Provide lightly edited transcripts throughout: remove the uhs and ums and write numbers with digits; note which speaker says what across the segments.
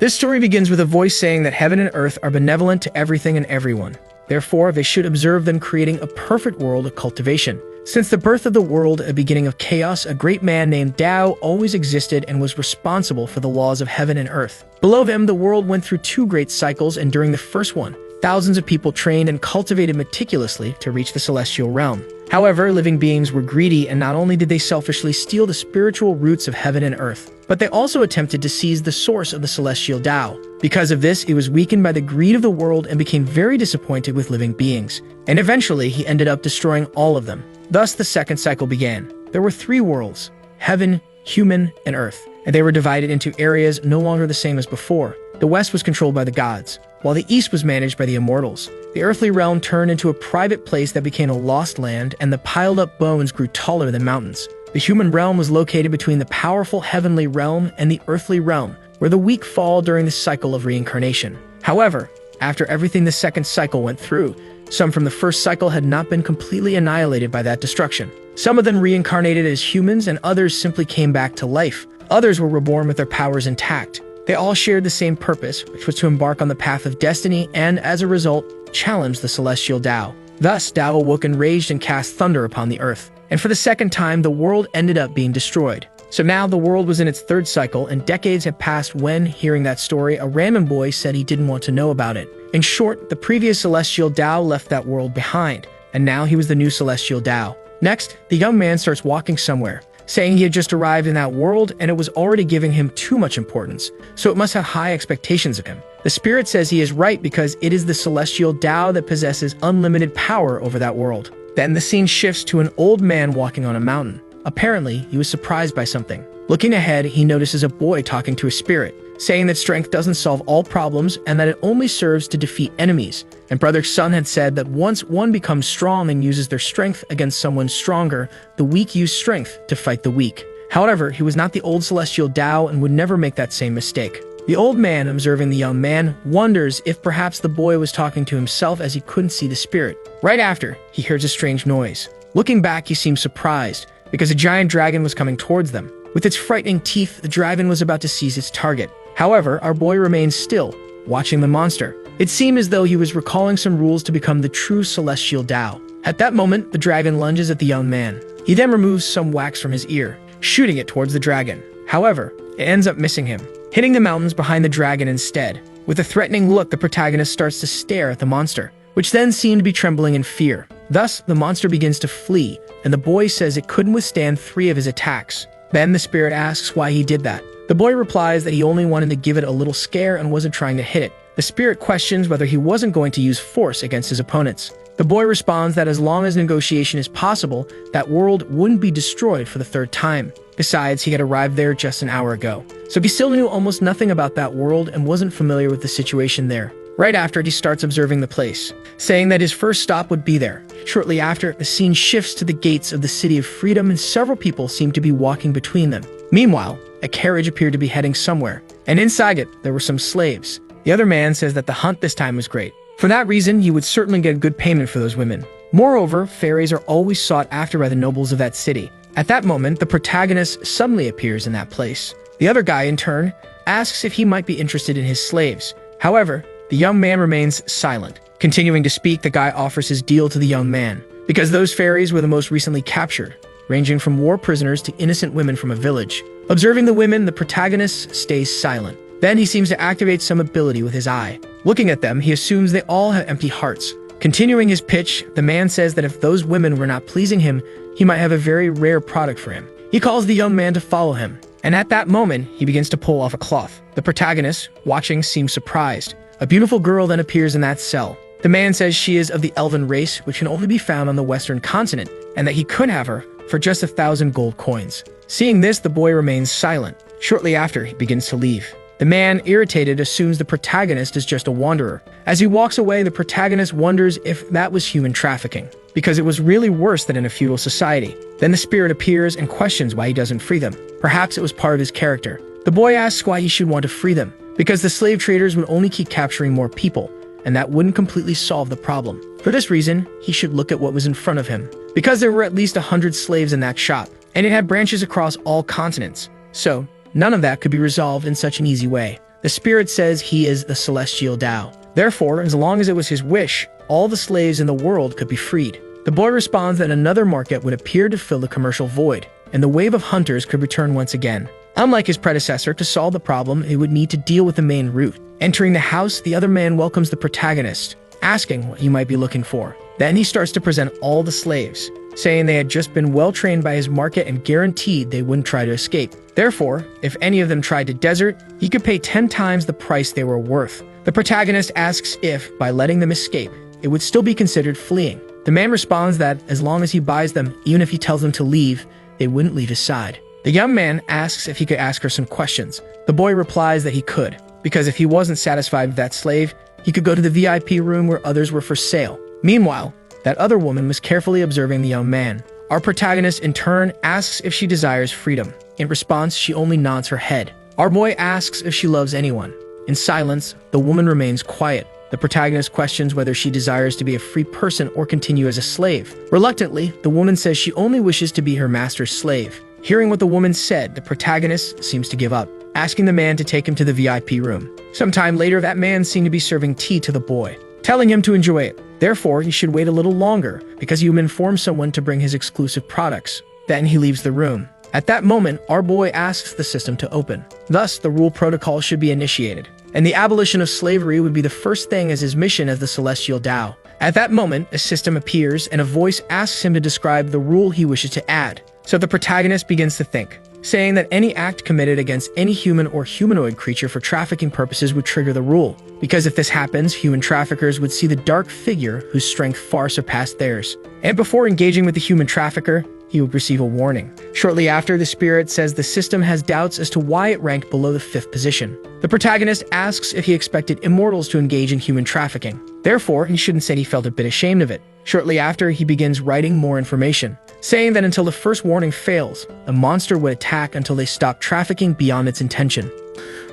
Speaker 1: This story begins with a voice saying that heaven and earth are benevolent to everything and everyone. Therefore, they should observe them creating a perfect world of cultivation. Since the birth of the world, a beginning of chaos, a great man named Tao always existed and was responsible for the laws of heaven and earth. Below them, the world went through two great cycles, and during the first one, thousands of people trained and cultivated meticulously to reach the celestial realm. However, living beings were greedy, and not only did they selfishly steal the spiritual roots of heaven and earth, but they also attempted to seize the source of the celestial Tao. Because of this, he was weakened by the greed of the world and became very disappointed with living beings. And eventually, he ended up destroying all of them. Thus, the second cycle began. There were three worlds: heaven, human, and earth, and they were divided into areas no longer the same as before. The west was controlled by the gods, while the east was managed by the immortals. The earthly realm turned into a private place that became a lost land, and the piled-up bones grew taller than mountains. The human realm was located between the powerful heavenly realm and the earthly realm, where the weak fall during the cycle of reincarnation. However, after everything the second cycle went through, some from the first cycle had not been completely annihilated by that destruction. Some of them reincarnated as humans, and others simply came back to life. Others were reborn with their powers intact. They all shared the same purpose, which was to embark on the path of destiny and, as a result, challenge the celestial Tao. Thus, Tao awoke enraged and cast thunder upon the earth. And for the second time, the world ended up being destroyed. So now the world was in its third cycle, and decades had passed when, hearing that story, a random boy said he didn't want to know about it. In short, the previous celestial Tao left that world behind, and now he was the new celestial Tao. Next, the young man starts walking somewhere, saying he had just arrived in that world and it was already giving him too much importance, so it must have high expectations of him. The spirit says he is right because it is the celestial Tao that possesses unlimited power over that world. Then the scene shifts to an old man walking on a mountain. Apparently, he was surprised by something. Looking ahead, he notices a boy talking to a spirit, saying that strength doesn't solve all problems and that it only serves to defeat enemies. And Brother Sun had said that once one becomes strong and uses their strength against someone stronger, the weak use strength to fight the weak. However, he was not the old celestial Tao and would never make that same mistake. The old man, observing the young man, wonders if perhaps the boy was talking to himself as he couldn't see the spirit. Right after, he hears a strange noise. Looking back, he seems surprised, because a giant dragon was coming towards them. With its frightening teeth, the dragon was about to seize its target. However, our boy remained still, watching the monster. It seemed as though he was recalling some rules to become the true celestial Tao. At that moment, the dragon lunges at the young man. He then removes some wax from his ear, shooting it towards the dragon. However, it ends up missing him, hitting the mountains behind the dragon instead. With a threatening look, the protagonist starts to stare at the monster, which then seemed to be trembling in fear. Thus, the monster begins to flee, and the boy says it couldn't withstand 3 of his attacks. Then the spirit asks why he did that. The boy replies that he only wanted to give it a little scare and wasn't trying to hit it. The spirit questions whether he wasn't going to use force against his opponents. The boy responds that as long as negotiation is possible, that world wouldn't be destroyed for the 3rd time. Besides, he had arrived there just an hour ago, so he still knew almost nothing about that world and wasn't familiar with the situation there. Right after it, he starts observing the place, saying that his first stop would be there. Shortly after, the scene shifts to the gates of the City of Freedom and several people seem to be walking between them. Meanwhile, a carriage appeared to be heading somewhere, and inside it, there were some slaves. The other man says that the hunt this time was great. For that reason, he would certainly get good payment for those women. Moreover, fairies are always sought after by the nobles of that city. At that moment, the protagonist suddenly appears in that place. The other guy, in turn, asks if he might be interested in his slaves. However, the young man remains silent. Continuing to speak, the guy offers his deal to the young man, because those fairies were the most recently captured, ranging from war prisoners to innocent women from a village. Observing the women, the protagonist stays silent. Then he seems to activate some ability with his eye. Looking at them, he assumes they all have empty hearts. Continuing his pitch, the man says that if those women were not pleasing him, he might have a very rare product for him. He calls the young man to follow him, and at that moment, he begins to pull off a cloth. The protagonist, watching, seems surprised. A beautiful girl then appears in that cell. The man says she is of the elven race, which can only be found on the western continent, and that he could have her for just 1,000 gold coins. Seeing this, the boy remains silent. Shortly after, he begins to leave. The man, irritated, assumes the protagonist is just a wanderer. As he walks away, the protagonist wonders if that was human trafficking, because it was really worse than in a feudal society. Then the spirit appears and questions why he doesn't free them. Perhaps it was part of his character. The boy asks why he should want to free them, because the slave traders would only keep capturing more people, and that wouldn't completely solve the problem. For this reason, he should look at what was in front of him, because there were at least 100 slaves in that shop, and it had branches across all continents. So, none of that could be resolved in such an easy way. The spirit says he is the celestial Tao. Therefore, as long as it was his wish, all the slaves in the world could be freed. The boy responds that another market would appear to fill the commercial void, and the wave of hunters could return once again. Unlike his predecessor, to solve the problem, he would need to deal with the main route. Entering the house, the other man welcomes the protagonist, asking what he might be looking for. Then he starts to present all the slaves, saying they had just been well-trained by his market and guaranteed they wouldn't try to escape. Therefore, if any of them tried to desert, he could pay 10 times the price they were worth. The protagonist asks if, by letting them escape, it would still be considered fleeing. The man responds that as long as he buys them, even if he tells them to leave, they wouldn't leave his side. The young man asks if he could ask her some questions. The boy replies that he could, because if he wasn't satisfied with that slave, he could go to the VIP room where others were for sale. Meanwhile, that other woman was carefully observing the young man. Our protagonist, in turn, asks if she desires freedom. In response, she only nods her head. Our boy asks if she loves anyone. In silence, the woman remains quiet. The protagonist questions whether she desires to be a free person or continue as a slave. Reluctantly, the woman says she only wishes to be her master's slave. Hearing what the woman said, the protagonist seems to give up, asking the man to take him to the VIP room. Sometime later, that man seemed to be serving tea to the boy, telling him to enjoy it. Therefore, he should wait a little longer, because he would inform someone to bring his exclusive products. Then he leaves the room. At that moment, our boy asks the system to open. Thus, the rule protocol should be initiated, and the abolition of slavery would be the first thing as his mission as the celestial Tao. At that moment, a system appears, and a voice asks him to describe the rule he wishes to add. So the protagonist begins to think, saying that any act committed against any human or humanoid creature for trafficking purposes would trigger the rule. Because if this happens, human traffickers would see the dark figure whose strength far surpassed theirs. And before engaging with the human trafficker, he would receive a warning. Shortly after, the spirit says the system has doubts as to why it ranked below the 5th position. The protagonist asks if he expected immortals to engage in human trafficking. Therefore, he shouldn't say he felt a bit ashamed of it. Shortly after, he begins writing more information, saying that until the first warning fails, a monster would attack until they stop trafficking beyond its intention.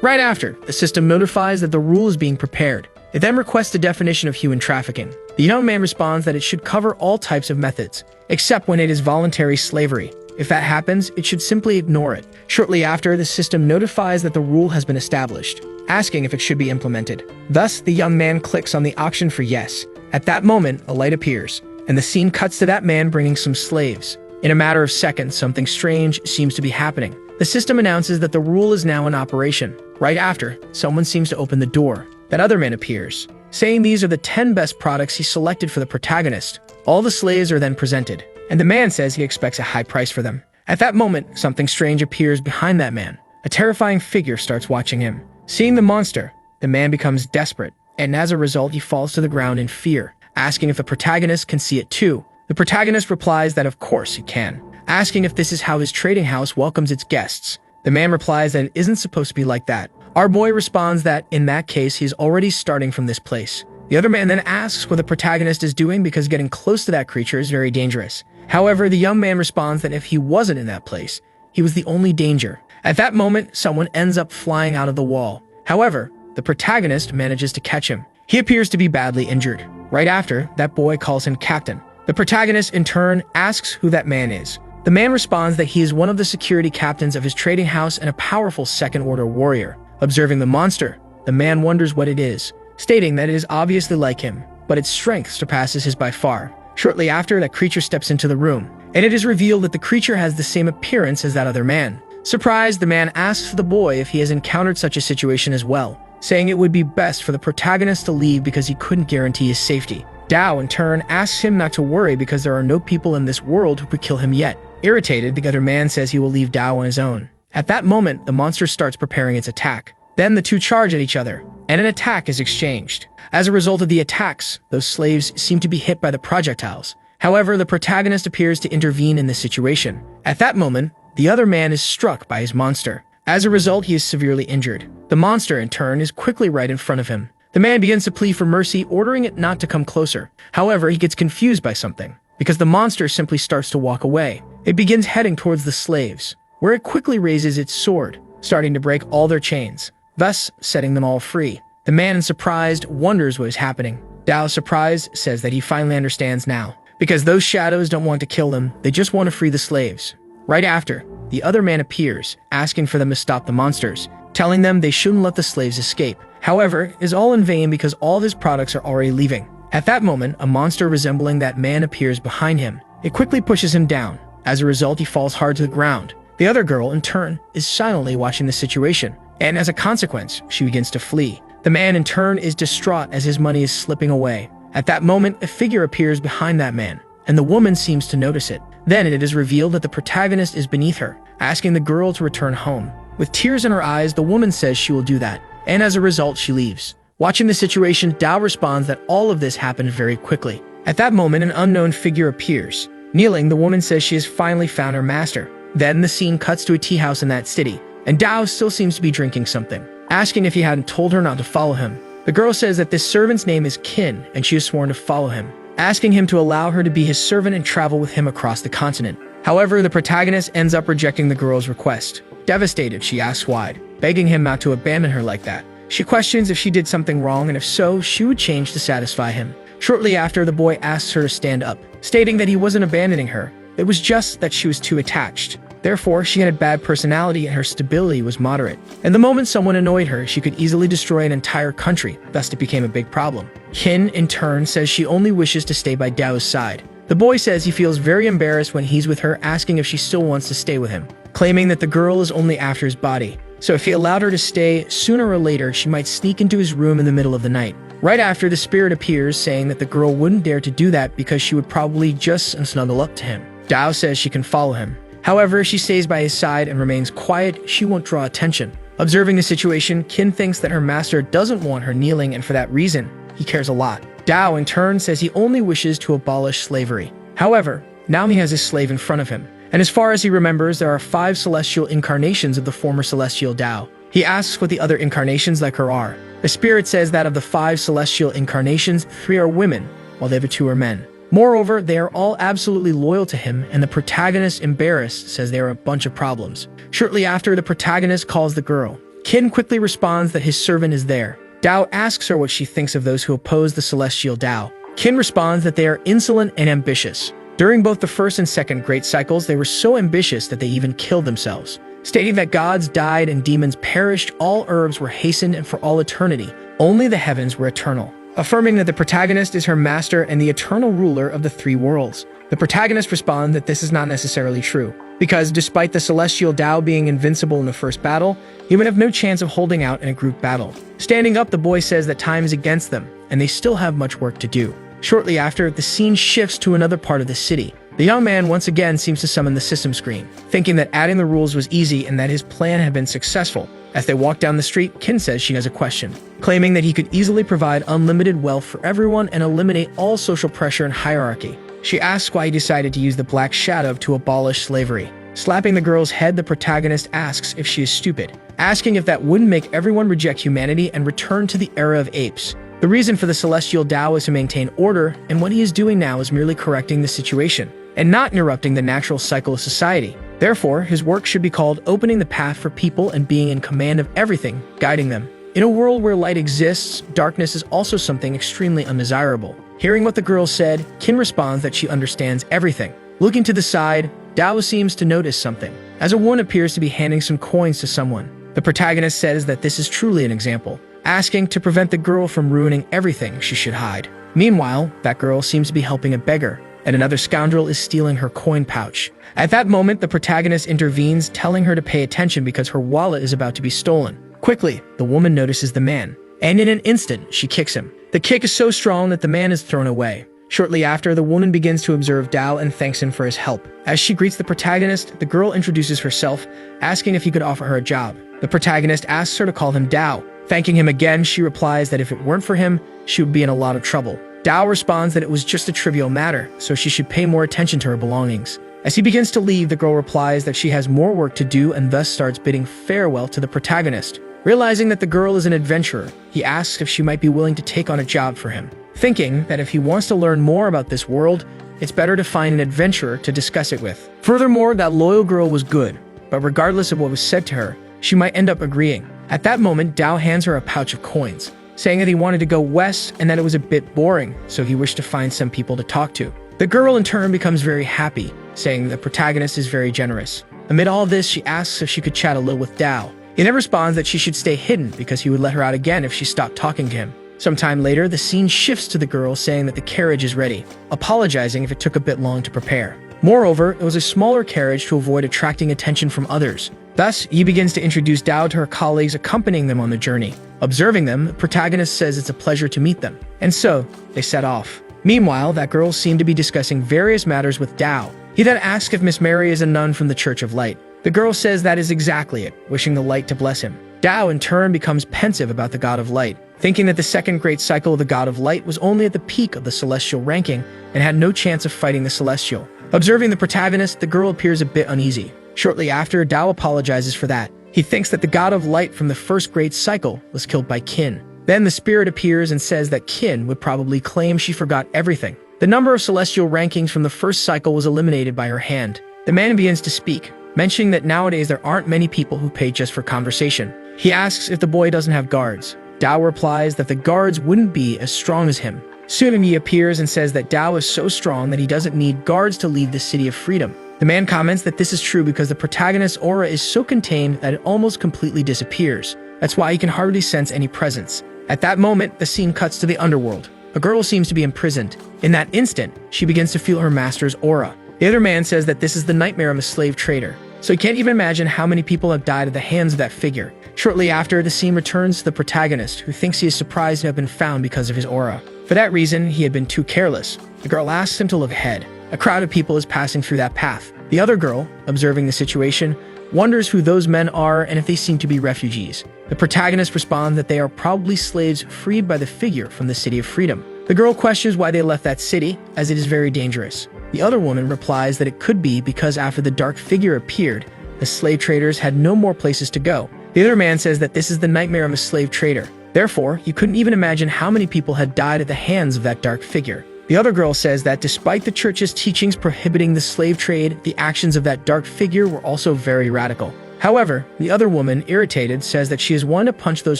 Speaker 1: Right after, the system notifies that the rule is being prepared. It then requests a definition of human trafficking. The young man responds that it should cover all types of methods, except when it is voluntary slavery. If that happens, it should simply ignore it. Shortly after, the system notifies that the rule has been established, asking if it should be implemented. Thus, the young man clicks on the option for yes. At that moment, a light appears, and the scene cuts to that man bringing some slaves. In a matter of seconds, something strange seems to be happening. The system announces that the rule is now in operation. Right after, someone seems to open the door. That other man appears, saying these are the 10 best products he selected for the protagonist. All the slaves are then presented, and the man says he expects a high price for them. At that moment, something strange appears behind that man. A terrifying figure starts watching him. Seeing the monster, the man becomes desperate, and as a result, he falls to the ground in fear, asking if the protagonist can see it too. The protagonist replies that of course he can, asking if this is how his trading house welcomes its guests. The man replies that it isn't supposed to be like that. Our boy responds that, in that case, he's already starting from this place. The other man then asks what the protagonist is doing because getting close to that creature is very dangerous. However, the young man responds that if he wasn't in that place, he was the only danger. At that moment, someone ends up flying out of the wall. However, the protagonist manages to catch him. He appears to be badly injured. Right after, that boy calls him captain. The protagonist, in turn, asks who that man is. The man responds that he is one of the security captains of his trading house and a powerful second-order warrior. Observing the monster, the man wonders what it is, stating that it is obviously like him, but its strength surpasses his by far. Shortly after, that creature steps into the room, and it is revealed that the creature has the same appearance as that other man. Surprised, the man asks the boy if he has encountered such a situation as well, saying it would be best for the protagonist to leave because he couldn't guarantee his safety. Dao, in turn, asks him not to worry because there are no people in this world who could kill him yet. Irritated, the other man says he will leave Dao on his own. At that moment, the monster starts preparing its attack. Then the two charge at each other, and an attack is exchanged. As a result of the attacks, those slaves seem to be hit by the projectiles. However, the protagonist appears to intervene in this situation. At that moment, the other man is struck by his monster. As a result, he is severely injured. The monster, in turn, is quickly right in front of him. The man begins to plead for mercy, ordering it not to come closer. However, he gets confused by something, because the monster simply starts to walk away. It begins heading towards the slaves, where it quickly raises its sword, starting to break all their chains, thus setting them all free. The man, in surprise, wonders what is happening. Dao, surprised, says that he finally understands now, because those shadows don't want to kill them, they just want to free the slaves. Right after, the other man appears, asking for them to stop the monsters. telling them they shouldn't let the slaves escape. However, it is all in vain because all of his products are already leaving. At that moment, a monster resembling that man appears behind him. It quickly pushes him down. As a result, he falls hard to the ground. The other girl, in turn, is silently watching the situation, and as a consequence, she begins to flee. The man, in turn, is distraught as his money is slipping away. At that moment, a figure appears behind that man, and the woman seems to notice it. Then it is revealed that the protagonist is beneath her, asking the girl to return home. With tears in her eyes, the woman says she will do that, and as a result, she leaves. Watching the situation, Dao responds that all of this happened very quickly. At that moment, an unknown figure appears. Kneeling, the woman says she has finally found her master. Then the scene cuts to a tea house in that city, and Dao still seems to be drinking something, asking if he hadn't told her not to follow him. The girl says that this servant's name is Qin, and she has sworn to follow him, asking him to allow her to be his servant and travel with him across the continent. However, the protagonist ends up rejecting the girl's request. Devastated, she asks why, begging him not to abandon her like that. She questions if she did something wrong, and if so, she would change to satisfy him. Shortly after, the boy asks her to stand up, stating that he wasn't abandoning her. It was just that she was too attached. Therefore, she had a bad personality and her stability was moderate. And the moment someone annoyed her, she could easily destroy an entire country, thus it became a big problem. Qin, in turn, says she only wishes to stay by Dao's side. The boy says he feels very embarrassed when he's with her, asking if she still wants to stay with him, claiming that the girl is only after his body. So if he allowed her to stay, sooner or later she might sneak into his room in the middle of the night. Right after, the spirit appears, saying that the girl wouldn't dare to do that because she would probably just snuggle up to him. Dao says she can follow him. However, if she stays by his side and remains quiet, she won't draw attention. Observing the situation, Qin thinks that her master doesn't want her kneeling, and for that reason, he cares a lot. Dao, in turn, says he only wishes to abolish slavery. However, now he has his slave in front of him, and as far as he remembers, there are 5 celestial incarnations of the former celestial Dao. He asks what the other incarnations like her are. The spirit says that of the 5 celestial incarnations, 3 are women, while the other 2 are men. Moreover, they are all absolutely loyal to him, and the protagonist, embarrassed, says they are a bunch of problems. Shortly after, the protagonist calls the girl. Qin quickly responds that his servant is there. Dao asks her what she thinks of those who oppose the celestial Dao. Qin responds that they are insolent and ambitious. During both the first and second great cycles, they were so ambitious that they even killed themselves. Stating that gods died and demons perished, all herbs were hastened, and for all eternity, only the heavens were eternal. Affirming that the protagonist is her master and the eternal ruler of the 3 worlds. The protagonist responds that this is not necessarily true, because despite the celestial Dao being invincible in the first battle, he would have no chance of holding out in a group battle. Standing up, the boy says that time is against them, and they still have much work to do. Shortly after, the scene shifts to another part of the city. The young man once again seems to summon the system screen, thinking that adding the rules was easy and that his plan had been successful. As they walk down the street, Qin says she has a question, claiming that he could easily provide unlimited wealth for everyone and eliminate all social pressure and hierarchy. She asks why he decided to use the Black Shadow to abolish slavery. Slapping the girl's head, the protagonist asks if she is stupid, asking if that wouldn't make everyone reject humanity and return to the era of apes. The reason for the celestial Dao is to maintain order, and what he is doing now is merely correcting the situation, and not interrupting the natural cycle of society. Therefore, his work should be called opening the path for people and being in command of everything, guiding them. In a world where light exists, darkness is also something extremely undesirable. Hearing what the girl said, Qin responds that she understands everything. Looking to the side, Dao seems to notice something, as a woman appears to be handing some coins to someone. The protagonist says that this is truly an example, asking to prevent the girl from ruining everything she should hide. Meanwhile, that girl seems to be helping a beggar, and another scoundrel is stealing her coin pouch. At that moment, the protagonist intervenes, telling her to pay attention because her wallet is about to be stolen. Quickly, the woman notices the man, and in an instant, she kicks him. The kick is so strong that the man is thrown away. Shortly after, the woman begins to observe Dao and thanks him for his help. As she greets the protagonist, the girl introduces herself, asking if he could offer her a job. The protagonist asks her to call him Dao. Thanking him again, she replies that if it weren't for him, she would be in a lot of trouble. Dao responds that it was just a trivial matter, so she should pay more attention to her belongings. As he begins to leave, the girl replies that she has more work to do and thus starts bidding farewell to the protagonist. Realizing that the girl is an adventurer, he asks if she might be willing to take on a job for him, thinking that if he wants to learn more about this world, it's better to find an adventurer to discuss it with. Furthermore, that loyal girl was good, but regardless of what was said to her, she might end up agreeing. At that moment, Dao hands her a pouch of coins, saying that he wanted to go west and that it was a bit boring, so he wished to find some people to talk to. The girl in turn becomes very happy, saying the protagonist is very generous. Amid all this, she asks if she could chat a little with Dao. He then responds that she should stay hidden because he would let her out again if she stopped talking to him. Sometime later, the scene shifts to the girl saying that the carriage is ready, apologizing if it took a bit long to prepare. Moreover, it was a smaller carriage to avoid attracting attention from others. Thus, Yi begins to introduce Dao to her colleagues accompanying them on the journey. Observing them, the protagonist says it's a pleasure to meet them. And so, they set off. Meanwhile, that girl seemed to be discussing various matters with Dao. He then asks if Miss Mary is a nun from the Church of Light. The girl says that is exactly it, wishing the light to bless him. Dao in turn becomes pensive about the God of Light, thinking that the second great cycle of the God of Light was only at the peak of the celestial ranking and had no chance of fighting the celestial. Observing the protagonist, the girl appears a bit uneasy. Shortly after, Dao apologizes for that. He thinks that the God of Light from the first great cycle was killed by Qin. Then the spirit appears and says that Qin would probably claim she forgot everything. The number of celestial rankings from the first cycle was eliminated by her hand. The man begins to speak, mentioning that nowadays there aren't many people who pay just for conversation. He asks if the boy doesn't have guards. Dao replies that the guards wouldn't be as strong as him. Soon Yi appears and says that Dao is so strong that he doesn't need guards to lead the City of Freedom. The man comments that this is true because the protagonist's aura is so contained that it almost completely disappears. That's why he can hardly sense any presence. At that moment, the scene cuts to the underworld. A girl seems to be imprisoned. In that instant, she begins to feel her master's aura. The other man says that this is the nightmare of a slave trader, so he can't even imagine how many people have died at the hands of that figure. Shortly after, the scene returns to the protagonist, who thinks he is surprised to have been found because of his aura. For that reason, he had been too careless. The girl asks him to look ahead. A crowd of people is passing through that path. The other girl, observing the situation, wonders who those men are and if they seem to be refugees. The protagonist responds that they are probably slaves freed by the figure from the City of Freedom. The girl questions why they left that city, as it is very dangerous. The other woman replies that it could be because after the dark figure appeared, the slave traders had no more places to go. The other man says that this is the nightmare of a slave trader. Therefore, you couldn't even imagine how many people had died at the hands of that dark figure. The other girl says that despite the church's teachings prohibiting the slave trade, the actions of that dark figure were also very radical. However, the other woman, irritated, says that she has wanted to punch those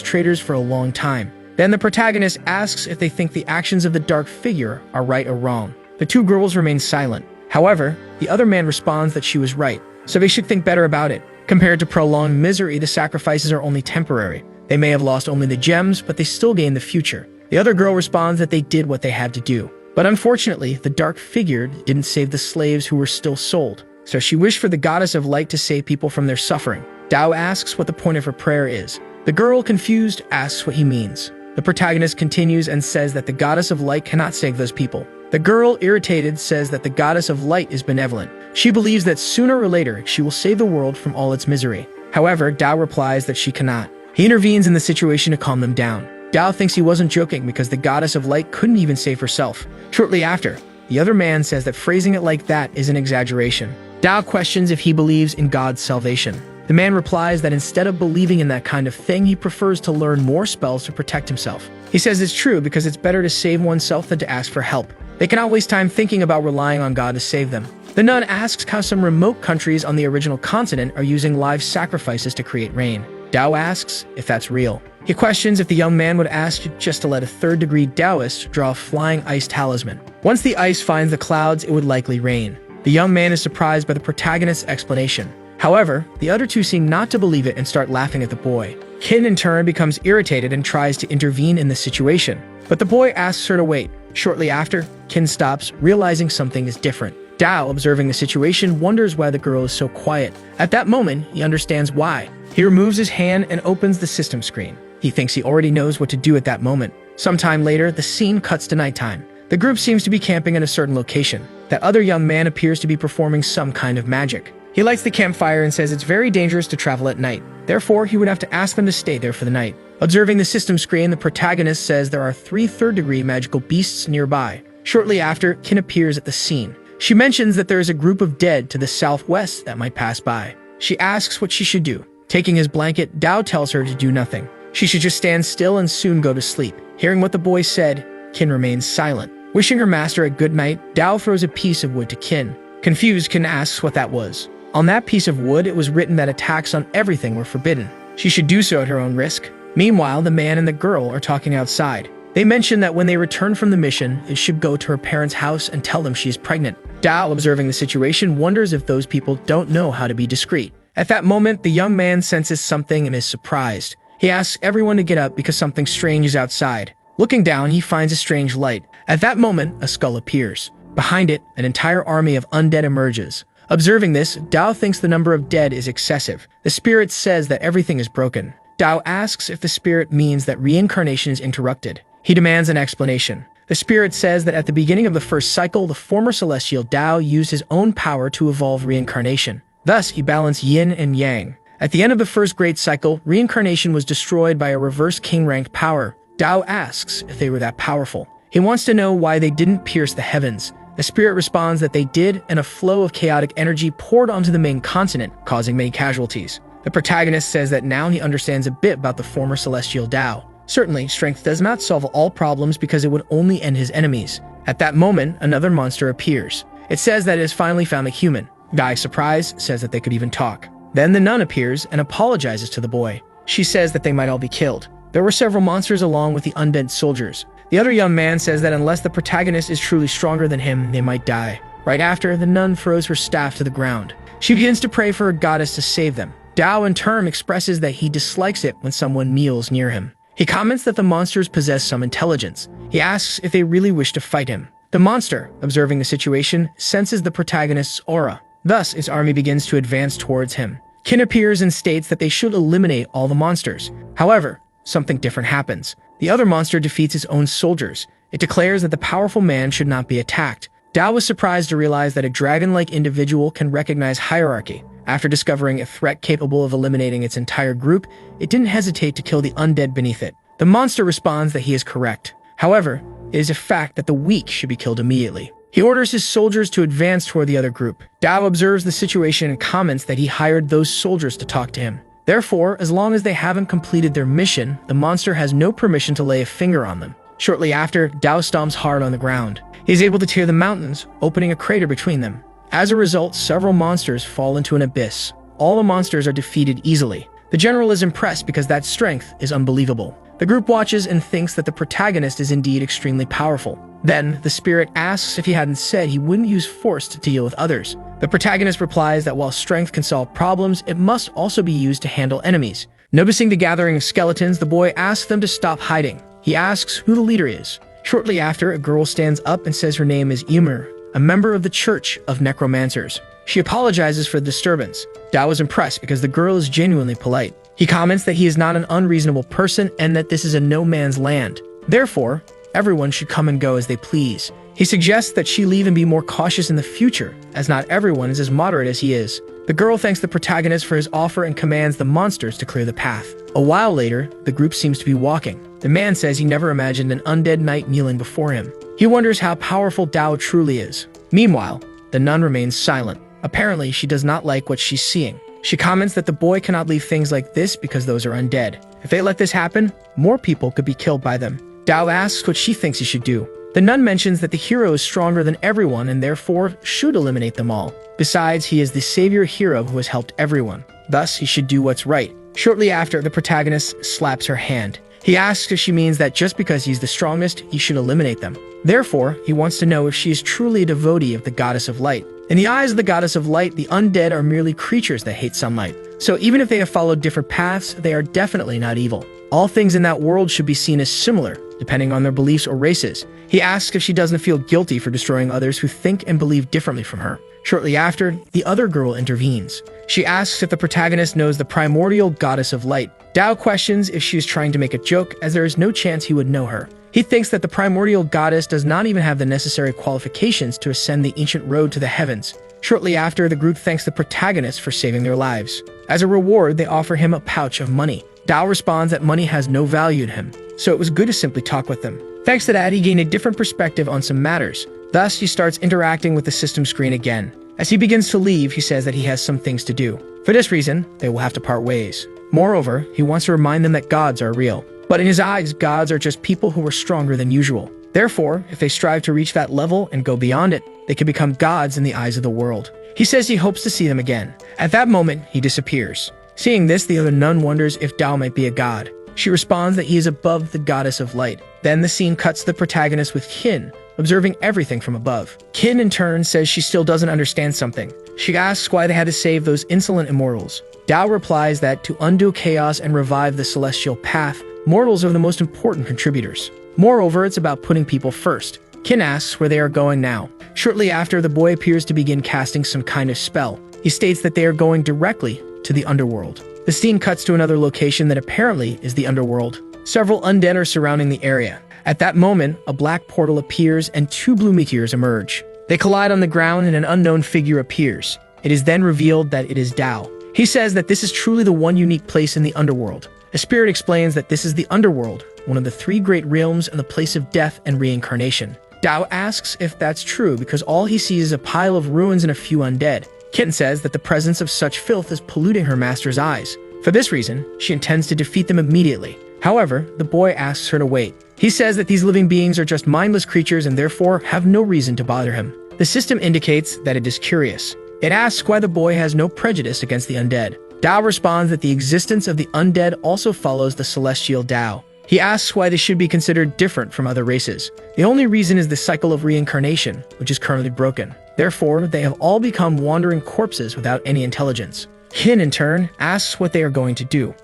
Speaker 1: traitors for a long time. Then the protagonist asks if they think the actions of the dark figure are right or wrong. The two girls remain silent. However, the other man responds that she was right, so they should think better about it. Compared to prolonged misery, the sacrifices are only temporary. They may have lost only the gems, but they still gain the future. The other girl responds that they did what they had to do. But unfortunately, the dark figure didn't save the slaves who were still sold. So she wished for the goddess of light to save people from their suffering. Dao asks what the point of her prayer is. The girl, confused, asks what he means. The protagonist continues and says that the goddess of light cannot save those people. The girl, irritated, says that the goddess of light is benevolent. She believes that sooner or later she will save the world from all its misery. However, Dao replies that she cannot. He intervenes in the situation to calm them down. Dao thinks he wasn't joking because the goddess of light couldn't even save herself. Shortly after, the other man says that phrasing it like that is an exaggeration. Dao questions if he believes in God's salvation. The man replies that instead of believing in that kind of thing, he prefers to learn more spells to protect himself. He says it's true because it's better to save oneself than to ask for help. They cannot waste time thinking about relying on God to save them. The nun asks how some remote countries on the original continent are using live sacrifices to create rain. Dao asks if that's real. He questions if the young man would ask just to let a third-degree Taoist draw a flying ice talisman. Once the ice finds the clouds, it would likely rain. The young man is surprised by the protagonist's explanation. However, the other two seem not to believe it and start laughing at the boy. Qin in turn becomes irritated and tries to intervene in the situation, but the boy asks her to wait. Shortly after, Qin stops, realizing something is different. Dao, observing the situation, wonders why the girl is so quiet. At that moment, he understands why. He removes his hand and opens the system screen. He thinks he already knows what to do at that moment. Sometime later, the scene cuts to nighttime. The group seems to be camping at a certain location. That other young man appears to be performing some kind of magic. He lights the campfire and says it's very dangerous to travel at night. Therefore, he would have to ask them to stay there for the night. Observing the system screen, the protagonist says there are 3 third-degree magical beasts nearby. Shortly after, Qin appears at the scene. She mentions that there is a group of dead to the southwest that might pass by. She asks what she should do. Taking his blanket, Dao tells her to do nothing. She should just stand still and soon go to sleep. Hearing what the boy said, Qin remains silent. Wishing her master a good night, Dao throws a piece of wood to Qin. Confused, Qin asks what that was. On that piece of wood, it was written that attacks on everything were forbidden. She should do so at her own risk. Meanwhile, the man and the girl are talking outside. They mention that when they return from the mission, it should go to her parents' house and tell them she is pregnant. Dao, observing the situation, wonders if those people don't know how to be discreet. At that moment, the young man senses something and is surprised. He asks everyone to get up because something strange is outside. Looking down, he finds a strange light. At that moment, a skull appears. Behind it, an entire army of undead emerges. Observing this, Dao thinks the number of dead is excessive. The spirit says that everything is broken. Dao asks if the spirit means that reincarnation is interrupted. He demands an explanation. The spirit says that at the beginning of the first cycle, the former celestial Dao used his own power to evolve reincarnation. Thus, he balanced yin and yang. At the end of the first great cycle, reincarnation was destroyed by a reverse king-ranked power. Dao asks if they were that powerful. He wants to know why they didn't pierce the heavens. The spirit responds that they did, and a flow of chaotic energy poured onto the main continent, causing many casualties. The protagonist says that now he understands a bit about the former celestial Dao. Certainly, strength does not solve all problems because it would only end his enemies. At that moment, another monster appears. It says that it has finally found a human. Guy, surprised, says that they could even talk. Then the nun appears and apologizes to the boy. She says that they might all be killed. There were several monsters along with the undead soldiers. The other young man says that unless the protagonist is truly stronger than him, they might die. Right after, the nun throws her staff to the ground. She begins to pray for her goddess to save them. Dao in turn expresses that he dislikes it when someone kneels near him. He comments that the monsters possess some intelligence. He asks if they really wish to fight him. The monster, observing the situation, senses the protagonist's aura. Thus, its army begins to advance towards him. Qin appears and states that they should eliminate all the monsters. However, something different happens. The other monster defeats its own soldiers. It declares that the powerful man should not be attacked. Dao was surprised to realize that a dragon-like individual can recognize hierarchy. After discovering a threat capable of eliminating its entire group, it didn't hesitate to kill the undead beneath it. The monster responds that he is correct. However, it is a fact that the weak should be killed immediately. He orders his soldiers to advance toward the other group. Dao observes the situation and comments that he hired those soldiers to talk to him. Therefore, as long as they haven't completed their mission, the monster has no permission to lay a finger on them. Shortly after, Dao stomps hard on the ground. He is able to tear the mountains, opening a crater between them. As a result, several monsters fall into an abyss. All the monsters are defeated easily. The general is impressed because that strength is unbelievable. The group watches and thinks that the protagonist is indeed extremely powerful. Then, the spirit asks if he hadn't said he wouldn't use force to deal with others. The protagonist replies that while strength can solve problems, it must also be used to handle enemies. Noticing the gathering of skeletons, the boy asks them to stop hiding. He asks who the leader is. Shortly after, a girl stands up and says her name is Ymir, a member of the Church of Necromancers. She apologizes for the disturbance. Dao is impressed because the girl is genuinely polite. He comments that he is not an unreasonable person and that this is a no man's land. Therefore, everyone should come and go as they please. He suggests that she leave and be more cautious in the future, as not everyone is as moderate as he is. The girl thanks the protagonist for his offer and commands the monsters to clear the path. A while later, the group seems to be walking. The man says he never imagined an undead knight kneeling before him. He wonders how powerful Dao truly is. Meanwhile, the nun remains silent. Apparently, she does not like what she's seeing. She comments that the boy cannot leave things like this because those are undead. If they let this happen, more people could be killed by them. Dao asks what she thinks he should do. The nun mentions that the hero is stronger than everyone and therefore should eliminate them all. Besides, he is the savior hero who has helped everyone. Thus, he should do what's right. Shortly after, the protagonist slaps her hand. He asks if she means that just because he's the strongest, he should eliminate them. Therefore, he wants to know if she is truly a devotee of the goddess of light. In the eyes of the goddess of light, the undead are merely creatures that hate sunlight. So even if they have followed different paths, they are definitely not evil. All things in that world should be seen as similar, depending on their beliefs or races. He asks if she doesn't feel guilty for destroying others who think and believe differently from her. Shortly after, the other girl intervenes. She asks if the protagonist knows the primordial goddess of light. Dao questions if she is trying to make a joke, as there is no chance he would know her. He thinks that the primordial goddess does not even have the necessary qualifications to ascend the ancient road to the heavens. Shortly after, the group thanks the protagonist for saving their lives. As a reward, they offer him a pouch of money. Dao responds that money has no value to him, so it was good to simply talk with them. Thanks to that, he gained a different perspective on some matters. Thus, he starts interacting with the system screen again. As he begins to leave, he says that he has some things to do. For this reason, they will have to part ways. Moreover, he wants to remind them that gods are real. But in his eyes, gods are just people who are stronger than usual. Therefore, if they strive to reach that level and go beyond it, they can become gods in the eyes of the world. He says he hopes to see them again. At that moment, he disappears. Seeing this, the other nun wonders if Dao might be a god. She responds that he is above the goddess of light. Then the scene cuts to the protagonist with Qin, observing everything from above. Qin in turn says she still doesn't understand something. She asks why they had to save those insolent immortals. Tao replies that to undo chaos and revive the celestial path, mortals are the most important contributors. Moreover, it's about putting people first. Qin asks where they are going now. Shortly after, the boy appears to begin casting some kind of spell. He states that they are going directly to the underworld. The scene cuts to another location that apparently is the underworld. Several undead are surrounding the area. At that moment, a black portal appears and two blue meteors emerge. They collide on the ground and an unknown figure appears. It is then revealed that it is Tao. He says that this is truly the one unique place in the underworld. A spirit explains that this is the underworld, one of the three great realms and the place of death and reincarnation. Tao asks if that's true because all he sees is a pile of ruins and a few undead. Qin says that the presence of such filth is polluting her master's eyes. For this reason, she intends to defeat them immediately. However, the boy asks her to wait. He says that these living beings are just mindless creatures and therefore have no reason to bother him. The system indicates that it is curious. It asks why the boy has no prejudice against the undead. Tao responds that the existence of the undead also follows the celestial Tao. He asks why they should be considered different from other races. The only reason is the cycle of reincarnation, which is currently broken. Therefore, they have all become wandering corpses without any intelligence. Qin, in turn, asks what they are going to do.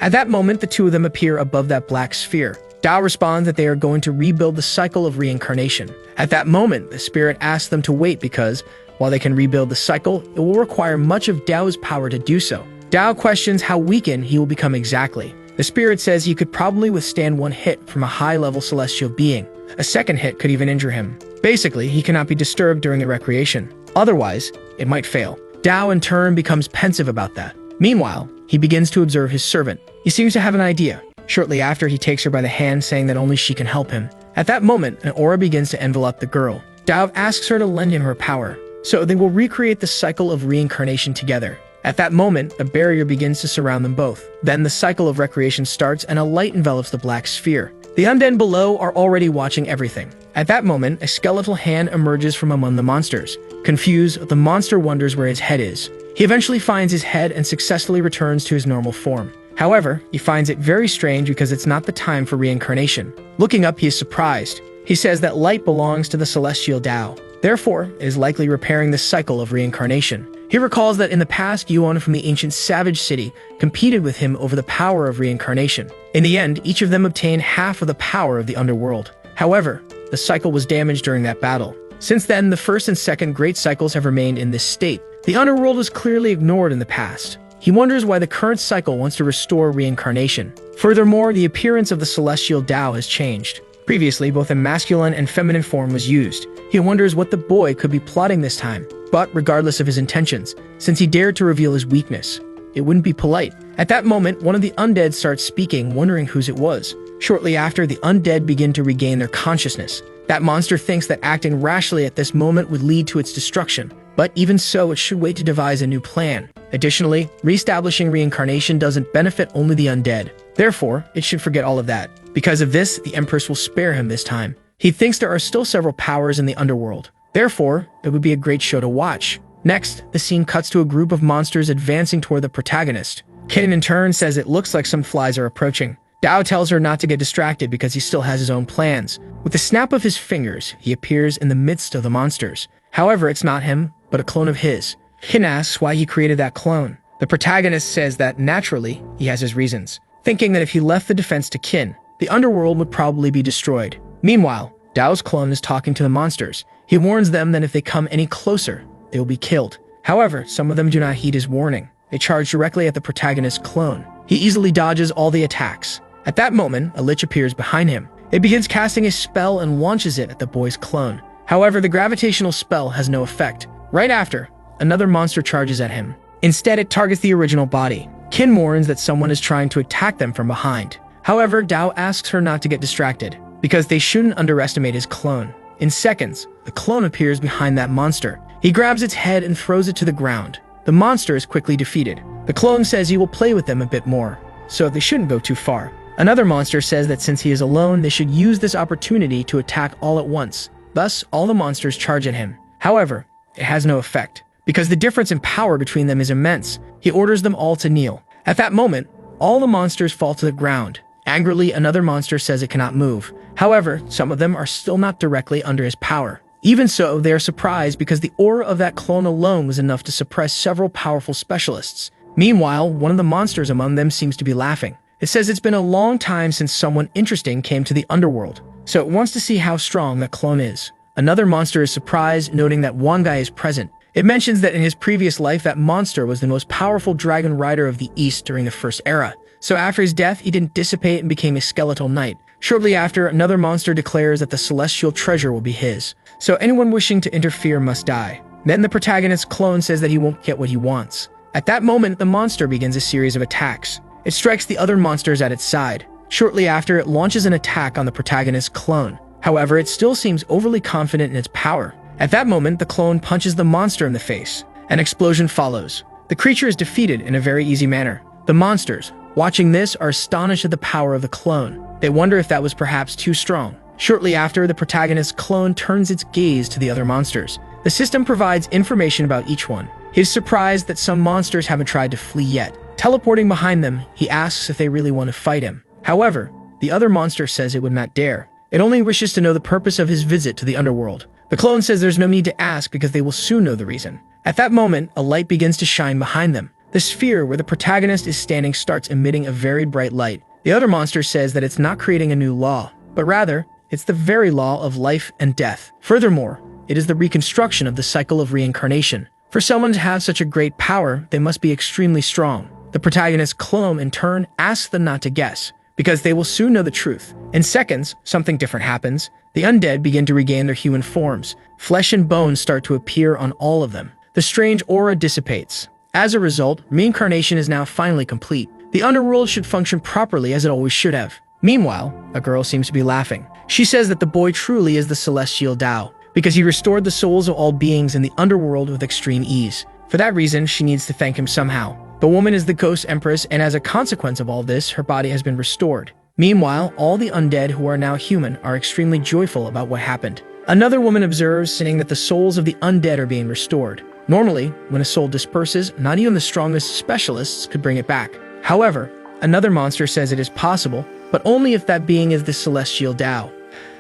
Speaker 1: At that moment, the two of them appear above that black sphere. Tao responds that they are going to rebuild the cycle of reincarnation. At that moment, the spirit asks them to wait because, while they can rebuild the cycle, it will require much of Tao's power to do so. Tao questions how weakened he will become exactly. The spirit says he could probably withstand one hit from a high-level celestial being. A second hit could even injure him. Basically, he cannot be disturbed during the recreation. Otherwise, it might fail. Tao in turn becomes pensive about that. Meanwhile, he begins to observe his servant. He seems to have an idea. Shortly after, he takes her by the hand, saying that only she can help him. At that moment, an aura begins to envelop the girl. Tao asks her to lend him her power, so they will recreate the cycle of reincarnation together. At that moment, a barrier begins to surround them both. Then the cycle of recreation starts and a light envelops the black sphere. The undead below are already watching everything. At that moment, a skeletal hand emerges from among the monsters. Confused, the monster wonders where his head is. He eventually finds his head and successfully returns to his normal form. However, he finds it very strange because it's not the time for reincarnation. Looking up, he is surprised. He says that light belongs to the celestial Tao. Therefore, it is likely repairing the cycle of reincarnation. He recalls that in the past, Yuan from the ancient savage city competed with him over the power of reincarnation. In the end, each of them obtained half of the power of the underworld. However, the cycle was damaged during that battle. Since then, the first and second great cycles have remained in this state. The underworld was clearly ignored in the past. He wonders why the current cycle wants to restore reincarnation. Furthermore, the appearance of the celestial Tao has changed. Previously, both a masculine and feminine form was used. He wonders what the boy could be plotting this time. But regardless of his intentions, since he dared to reveal his weakness, it wouldn't be polite. At that moment, one of the undead starts speaking, wondering whose it was. Shortly after, the undead begin to regain their consciousness. That monster thinks that acting rashly at this moment would lead to its destruction. But even so, it should wait to devise a new plan. Additionally, reestablishing reincarnation doesn't benefit only the undead. Therefore, it should forget all of that. Because of this, the Empress will spare him this time. He thinks there are still several powers in the underworld. Therefore, it would be a great show to watch. Next, the scene cuts to a group of monsters advancing toward the protagonist. Qin in turn says it looks like some flies are approaching. Tao tells her not to get distracted because he still has his own plans. With a snap of his fingers, he appears in the midst of the monsters. However, it's not him, but a clone of his. Qin asks why he created that clone. The protagonist says that, naturally, he has his reasons, thinking that if he left the defense to Qin, the underworld would probably be destroyed. Meanwhile, Tao's clone is talking to the monsters. He warns them that if they come any closer, they will be killed. However, some of them do not heed his warning. They charge directly at the protagonist's clone. He easily dodges all the attacks. At that moment, a lich appears behind him. It begins casting a spell and launches it at the boy's clone. However, the gravitational spell has no effect. Right after, another monster charges at him. Instead, it targets the original body. Qin warns that someone is trying to attack them from behind. However, Tao asks her not to get distracted, because they shouldn't underestimate his clone. In seconds, the clone appears behind that monster. He grabs its head and throws it to the ground. The monster is quickly defeated. The clone says he will play with them a bit more, so they shouldn't go too far. Another monster says that since he is alone, they should use this opportunity to attack all at once. Thus, all the monsters charge at him. However, it has no effect. Because the difference in power between them is immense, he orders them all to kneel. At that moment, all the monsters fall to the ground. Angrily, another monster says it cannot move. However, some of them are still not directly under his power. Even so, they are surprised because the aura of that clone alone was enough to suppress several powerful specialists. Meanwhile, one of the monsters among them seems to be laughing. It says it's been a long time since someone interesting came to the underworld, so it wants to see how strong that clone is. Another monster is surprised, noting that one guy is present. It mentions that in his previous life, that monster was the most powerful dragon rider of the East during the First Era. So after his death, he didn't dissipate and became a skeletal knight. Shortly after, another monster declares that the celestial treasure will be his. So anyone wishing to interfere must die. Then the protagonist's clone says that he won't get what he wants. At that moment, the monster begins a series of attacks. It strikes the other monsters at its side. Shortly after, it launches an attack on the protagonist's clone. However, it still seems overly confident in its power. At that moment, the clone punches the monster in the face. An explosion follows. The creature is defeated in a very easy manner. The monsters, watching this, are astonished at the power of the clone. They wonder if that was perhaps too strong. Shortly after, the protagonist's clone turns its gaze to the other monsters. The system provides information about each one. He is surprised that some monsters haven't tried to flee yet. Teleporting behind them, he asks if they really want to fight him. However, the other monster says it would not dare. It only wishes to know the purpose of his visit to the underworld. The clone says there's no need to ask because they will soon know the reason. At that moment, a light begins to shine behind them. The sphere where the protagonist is standing starts emitting a very bright light. The other monster says that it's not creating a new law, but rather, it's the very law of life and death. Furthermore, it is the reconstruction of the cycle of reincarnation. For someone to have such a great power, they must be extremely strong. The protagonist's clone, in turn, asks them not to guess, because they will soon know the truth. In seconds, something different happens. The undead begin to regain their human forms. Flesh and bones start to appear on all of them. The strange aura dissipates. As a result, reincarnation is now finally complete. The underworld should function properly as it always should have. Meanwhile, a girl seems to be laughing. She says that the boy truly is the celestial Tao, because he restored the souls of all beings in the underworld with extreme ease. For that reason, she needs to thank him somehow. The woman is the Ghost Empress, and as a consequence of all this, her body has been restored. Meanwhile, all the undead who are now human are extremely joyful about what happened. Another woman observes, saying that the souls of the undead are being restored. Normally, when a soul disperses, not even the strongest specialists could bring it back. However, another monster says it is possible, but only if that being is the celestial Tao.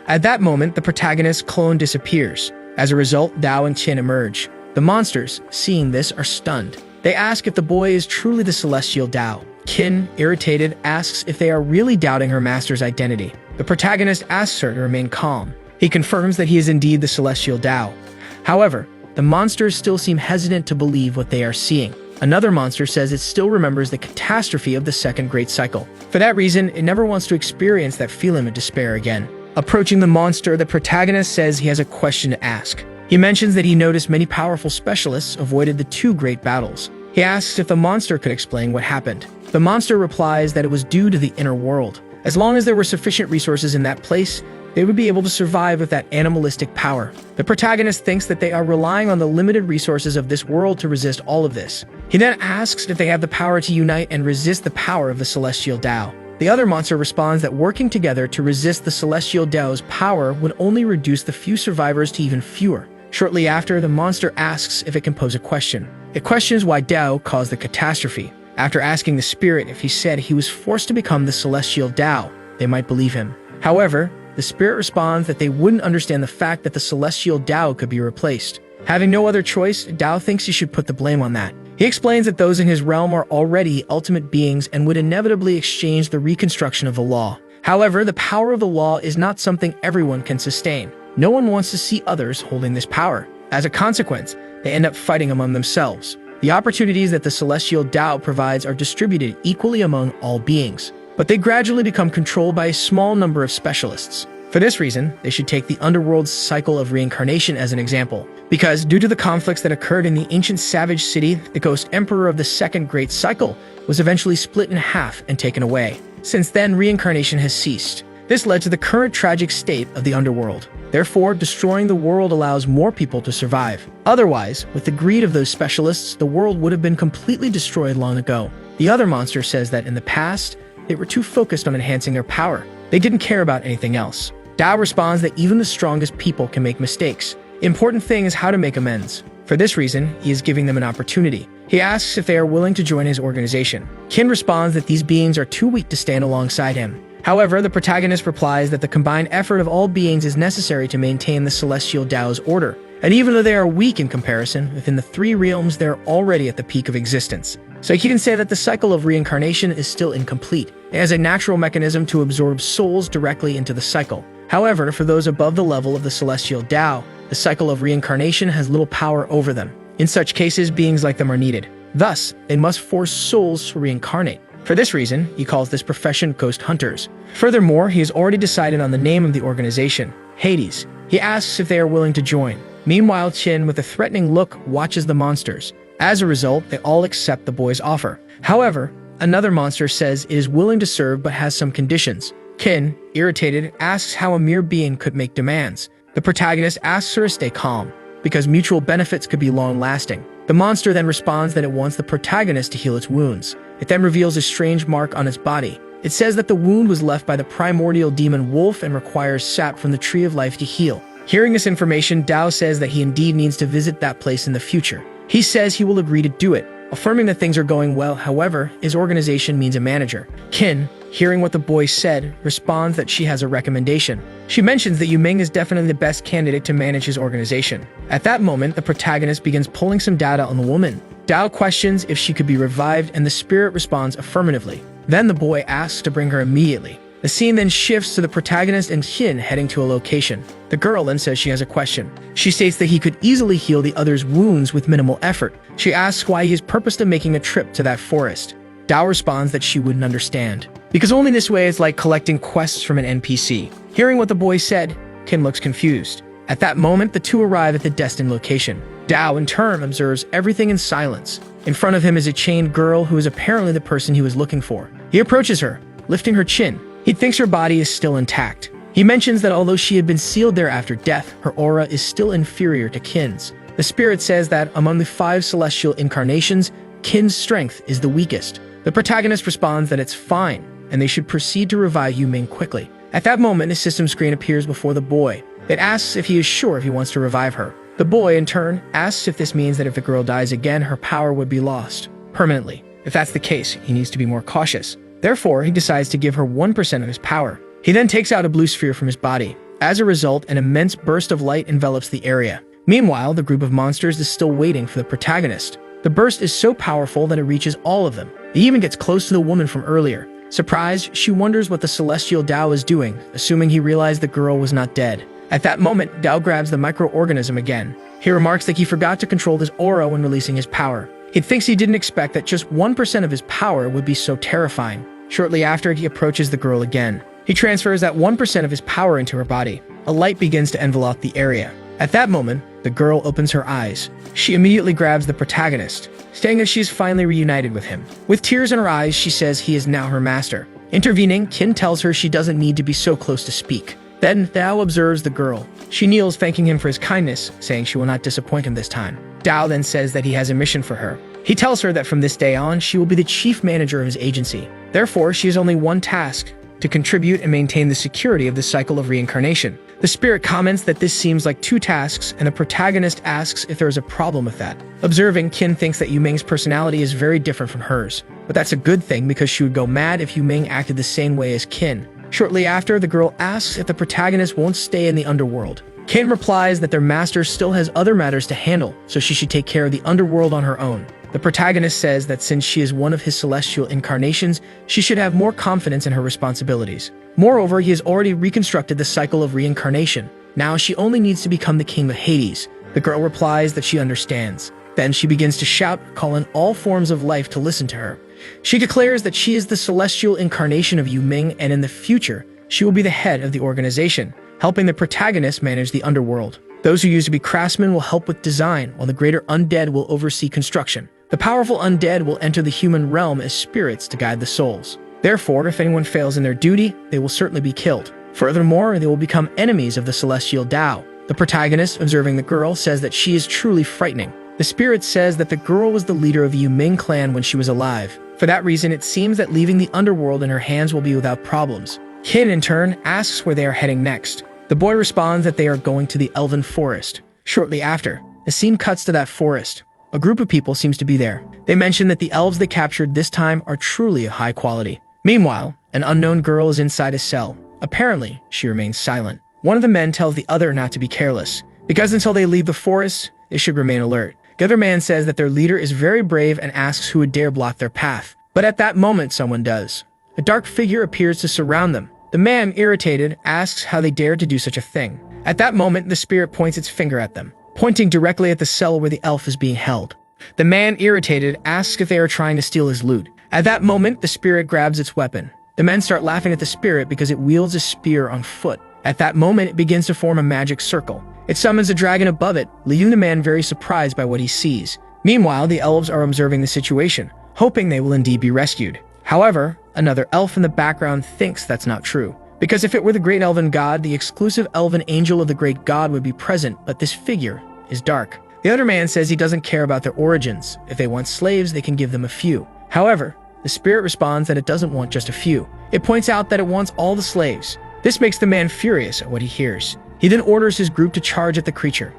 Speaker 1: At that moment, the protagonist's clone disappears. As a result, Tao and Qin emerge. The monsters, seeing this, are stunned. They ask if the boy is truly the celestial Tao. Qin, irritated, asks if they are really doubting her master's identity. The protagonist asks her to remain calm. He confirms that he is indeed the celestial Tao. However, the monsters still seem hesitant to believe what they are seeing. Another monster says it still remembers the catastrophe of the Second Great Cycle. For that reason, it never wants to experience that feeling of despair again. Approaching the monster, the protagonist says he has a question to ask. He mentions that he noticed many powerful specialists avoided the two great battles. He asks if the monster could explain what happened. The monster replies that it was due to the inner world. As long as there were sufficient resources in that place, they would be able to survive with that animalistic power. The protagonist thinks that they are relying on the limited resources of this world to resist all of this. He then asks if they have the power to unite and resist the power of the celestial Tao. The other monster responds that working together to resist the celestial Tao's power would only reduce the few survivors to even fewer. Shortly after, the monster asks if it can pose a question. It questions why Tao caused the catastrophe. After asking the spirit if he said he was forced to become the celestial Tao, they might believe him. However, the spirit responds that they wouldn't understand the fact that the celestial Tao could be replaced. Having no other choice, Tao thinks he should put the blame on that. He explains that those in his realm are already ultimate beings and would inevitably exchange the reconstruction of the law. However, the power of the law is not something everyone can sustain. No one wants to see others holding this power. As a consequence, they end up fighting among themselves. The opportunities that the celestial Tao provides are distributed equally among all beings, but they gradually become controlled by a small number of specialists. For this reason, they should take the underworld's cycle of reincarnation as an example, because due to the conflicts that occurred in the ancient savage city, the Ghost Emperor of the Second Great Cycle was eventually split in half and taken away. Since then, reincarnation has ceased. This led to the current tragic state of the underworld. Therefore, destroying the world allows more people to survive. Otherwise, with the greed of those specialists, the world would have been completely destroyed long ago. The other monster says that in the past, they were too focused on enhancing their power. They didn't care about anything else. Tao responds that even the strongest people can make mistakes. The important thing is how to make amends. For this reason, he is giving them an opportunity. He asks if they are willing to join his organization. Qin responds that these beings are too weak to stand alongside him. However, the protagonist replies that the combined effort of all beings is necessary to maintain the celestial Tao's order, and even though they are weak in comparison, within the three realms they're already at the peak of existence. So you can say that the cycle of reincarnation is still incomplete. It has a natural mechanism to absorb souls directly into the cycle. However, for those above the level of the celestial Tao, the cycle of reincarnation has little power over them. In such cases, beings like them are needed. Thus, they must force souls to reincarnate. For this reason, he calls this profession ghost hunters. Furthermore, he has already decided on the name of the organization, Hades. He asks if they are willing to join. Meanwhile, Qin, with a threatening look, watches the monsters. As a result, they all accept the boy's offer. However, another monster says it is willing to serve but has some conditions. Qin, irritated, asks how a mere being could make demands. The protagonist asks her to stay calm, because mutual benefits could be long-lasting. The monster then responds that it wants the protagonist to heal its wounds. It then reveals a strange mark on its body. It says that the wound was left by the primordial demon wolf and requires sap from the tree of life to heal. Hearing this information, Dao says that he indeed needs to visit that place in the future. He says he will agree to do it, affirming that things are going well. However, his organization needs a manager. Qin, hearing what the boy said, responds that she has a recommendation. She mentions that Yu Ming is definitely the best candidate to manage his organization. At that moment, the protagonist begins pulling some data on the woman. Dao questions if she could be revived, and the spirit responds affirmatively. Then the boy asks to bring her immediately. The scene then shifts to the protagonist and Qin heading to a location. The girl then says she has a question. She states that he could easily heal the other's wounds with minimal effort. She asks why he is purposed in making a trip to that forest. Dao responds that she wouldn't understand, because only this way is like collecting quests from an NPC. Hearing what the boy said, Qin looks confused. At that moment, the two arrive at the destined location. Dao, in turn, observes everything in silence. In front of him is a chained girl who is apparently the person he was looking for. He approaches her, lifting her chin. He thinks her body is still intact. He mentions that although she had been sealed there after death, her aura is still inferior to Qin's. The spirit says that among the 5 celestial incarnations, Qin's strength is the weakest. The protagonist responds that it's fine, and they should proceed to revive Yu Ming quickly. At that moment, a system screen appears before the boy. It asks if he is sure if he wants to revive her. The boy, in turn, asks if this means that if the girl dies again, her power would be lost permanently. If that's the case, he needs to be more cautious. Therefore, he decides to give her 1% of his power. He then takes out a blue sphere from his body. As a result, an immense burst of light envelops the area. Meanwhile, the group of monsters is still waiting for the protagonist. The burst is so powerful that it reaches all of them. It even gets close to the woman from earlier. Surprised, she wonders what the celestial Dao is doing, assuming he realized the girl was not dead. At that moment, Dao grabs the microorganism again. He remarks that he forgot to control his aura when releasing his power. He thinks he didn't expect that just 1% of his power would be so terrifying. Shortly after, he approaches the girl again. He transfers that 1% of his power into her body. A light begins to envelop the area. At that moment, the girl opens her eyes. She immediately grabs the protagonist, saying that she is finally reunited with him. With tears in her eyes, she says he is now her master. Intervening, Qin tells her she doesn't need to be so close to speak. Then Dao observes the girl. She kneels, thanking him for his kindness, saying she will not disappoint him this time. Dao then says that he has a mission for her. He tells her that from this day on, she will be the chief manager of his agency. Therefore, she has only one task: to contribute and maintain the security of the cycle of reincarnation. The spirit comments that this seems like 2 tasks, and the protagonist asks if there is a problem with that. Observing, Qin thinks that Yu Ming's personality is very different from hers, but that's a good thing because she would go mad if Yu Ming acted the same way as Qin. Shortly after, the girl asks if the protagonist won't stay in the underworld. Qin replies that their master still has other matters to handle, so she should take care of the underworld on her own. The protagonist says that since she is one of his celestial incarnations, she should have more confidence in her responsibilities. Moreover, he has already reconstructed the cycle of reincarnation. Now she only needs to become the king of Hades. The girl replies that she understands. Then she begins to shout, calling all forms of life to listen to her. She declares that she is the celestial incarnation of Yu Ming, and in the future, she will be the head of the organization, helping the protagonist manage the underworld. Those who used to be craftsmen will help with design, while the greater undead will oversee construction. The powerful undead will enter the human realm as spirits to guide the souls. Therefore, if anyone fails in their duty, they will certainly be killed. Furthermore, they will become enemies of the celestial Tao. The protagonist, observing the girl, says that she is truly frightening. The spirit says that the girl was the leader of the Yu Ming clan when she was alive. For that reason, it seems that leaving the underworld in her hands will be without problems. Qin, in turn, asks where they are heading next. The boy responds that they are going to the Elven Forest. Shortly after, the scene cuts to that forest. A group of people seems to be there. They mention that the elves they captured this time are truly of high quality. Meanwhile, An unknown girl is inside a cell. Apparently, she remains silent. One of the men tells the other not to be careless, because until they leave the forest, they should remain alert. The other man says that their leader is very brave and asks who would dare block their path. But at that moment, someone does. A dark figure appears to surround them. The man, irritated, asks how they dared to do such a thing. At that moment, the spirit points its finger at them, pointing directly at the cell where the elf is being held. The man, irritated, asks if they are trying to steal his loot. At that moment, the spirit grabs its weapon. The men start laughing at the spirit because it wields a spear on foot. At that moment, it begins to form a magic circle. It summons a dragon above it, leaving the man very surprised by what he sees. Meanwhile, the elves are observing the situation, hoping they will indeed be rescued. However, another elf in the background thinks that's not true, because if it were the great elven god, the exclusive elven angel of the great god would be present, but this figure is dark. The other man says he doesn't care about their origins. If they want slaves, they can give them a few. However, the spirit responds that it doesn't want just a few. It points out that it wants all the slaves. This makes the man furious at what he hears. He then orders his group to charge at the creature.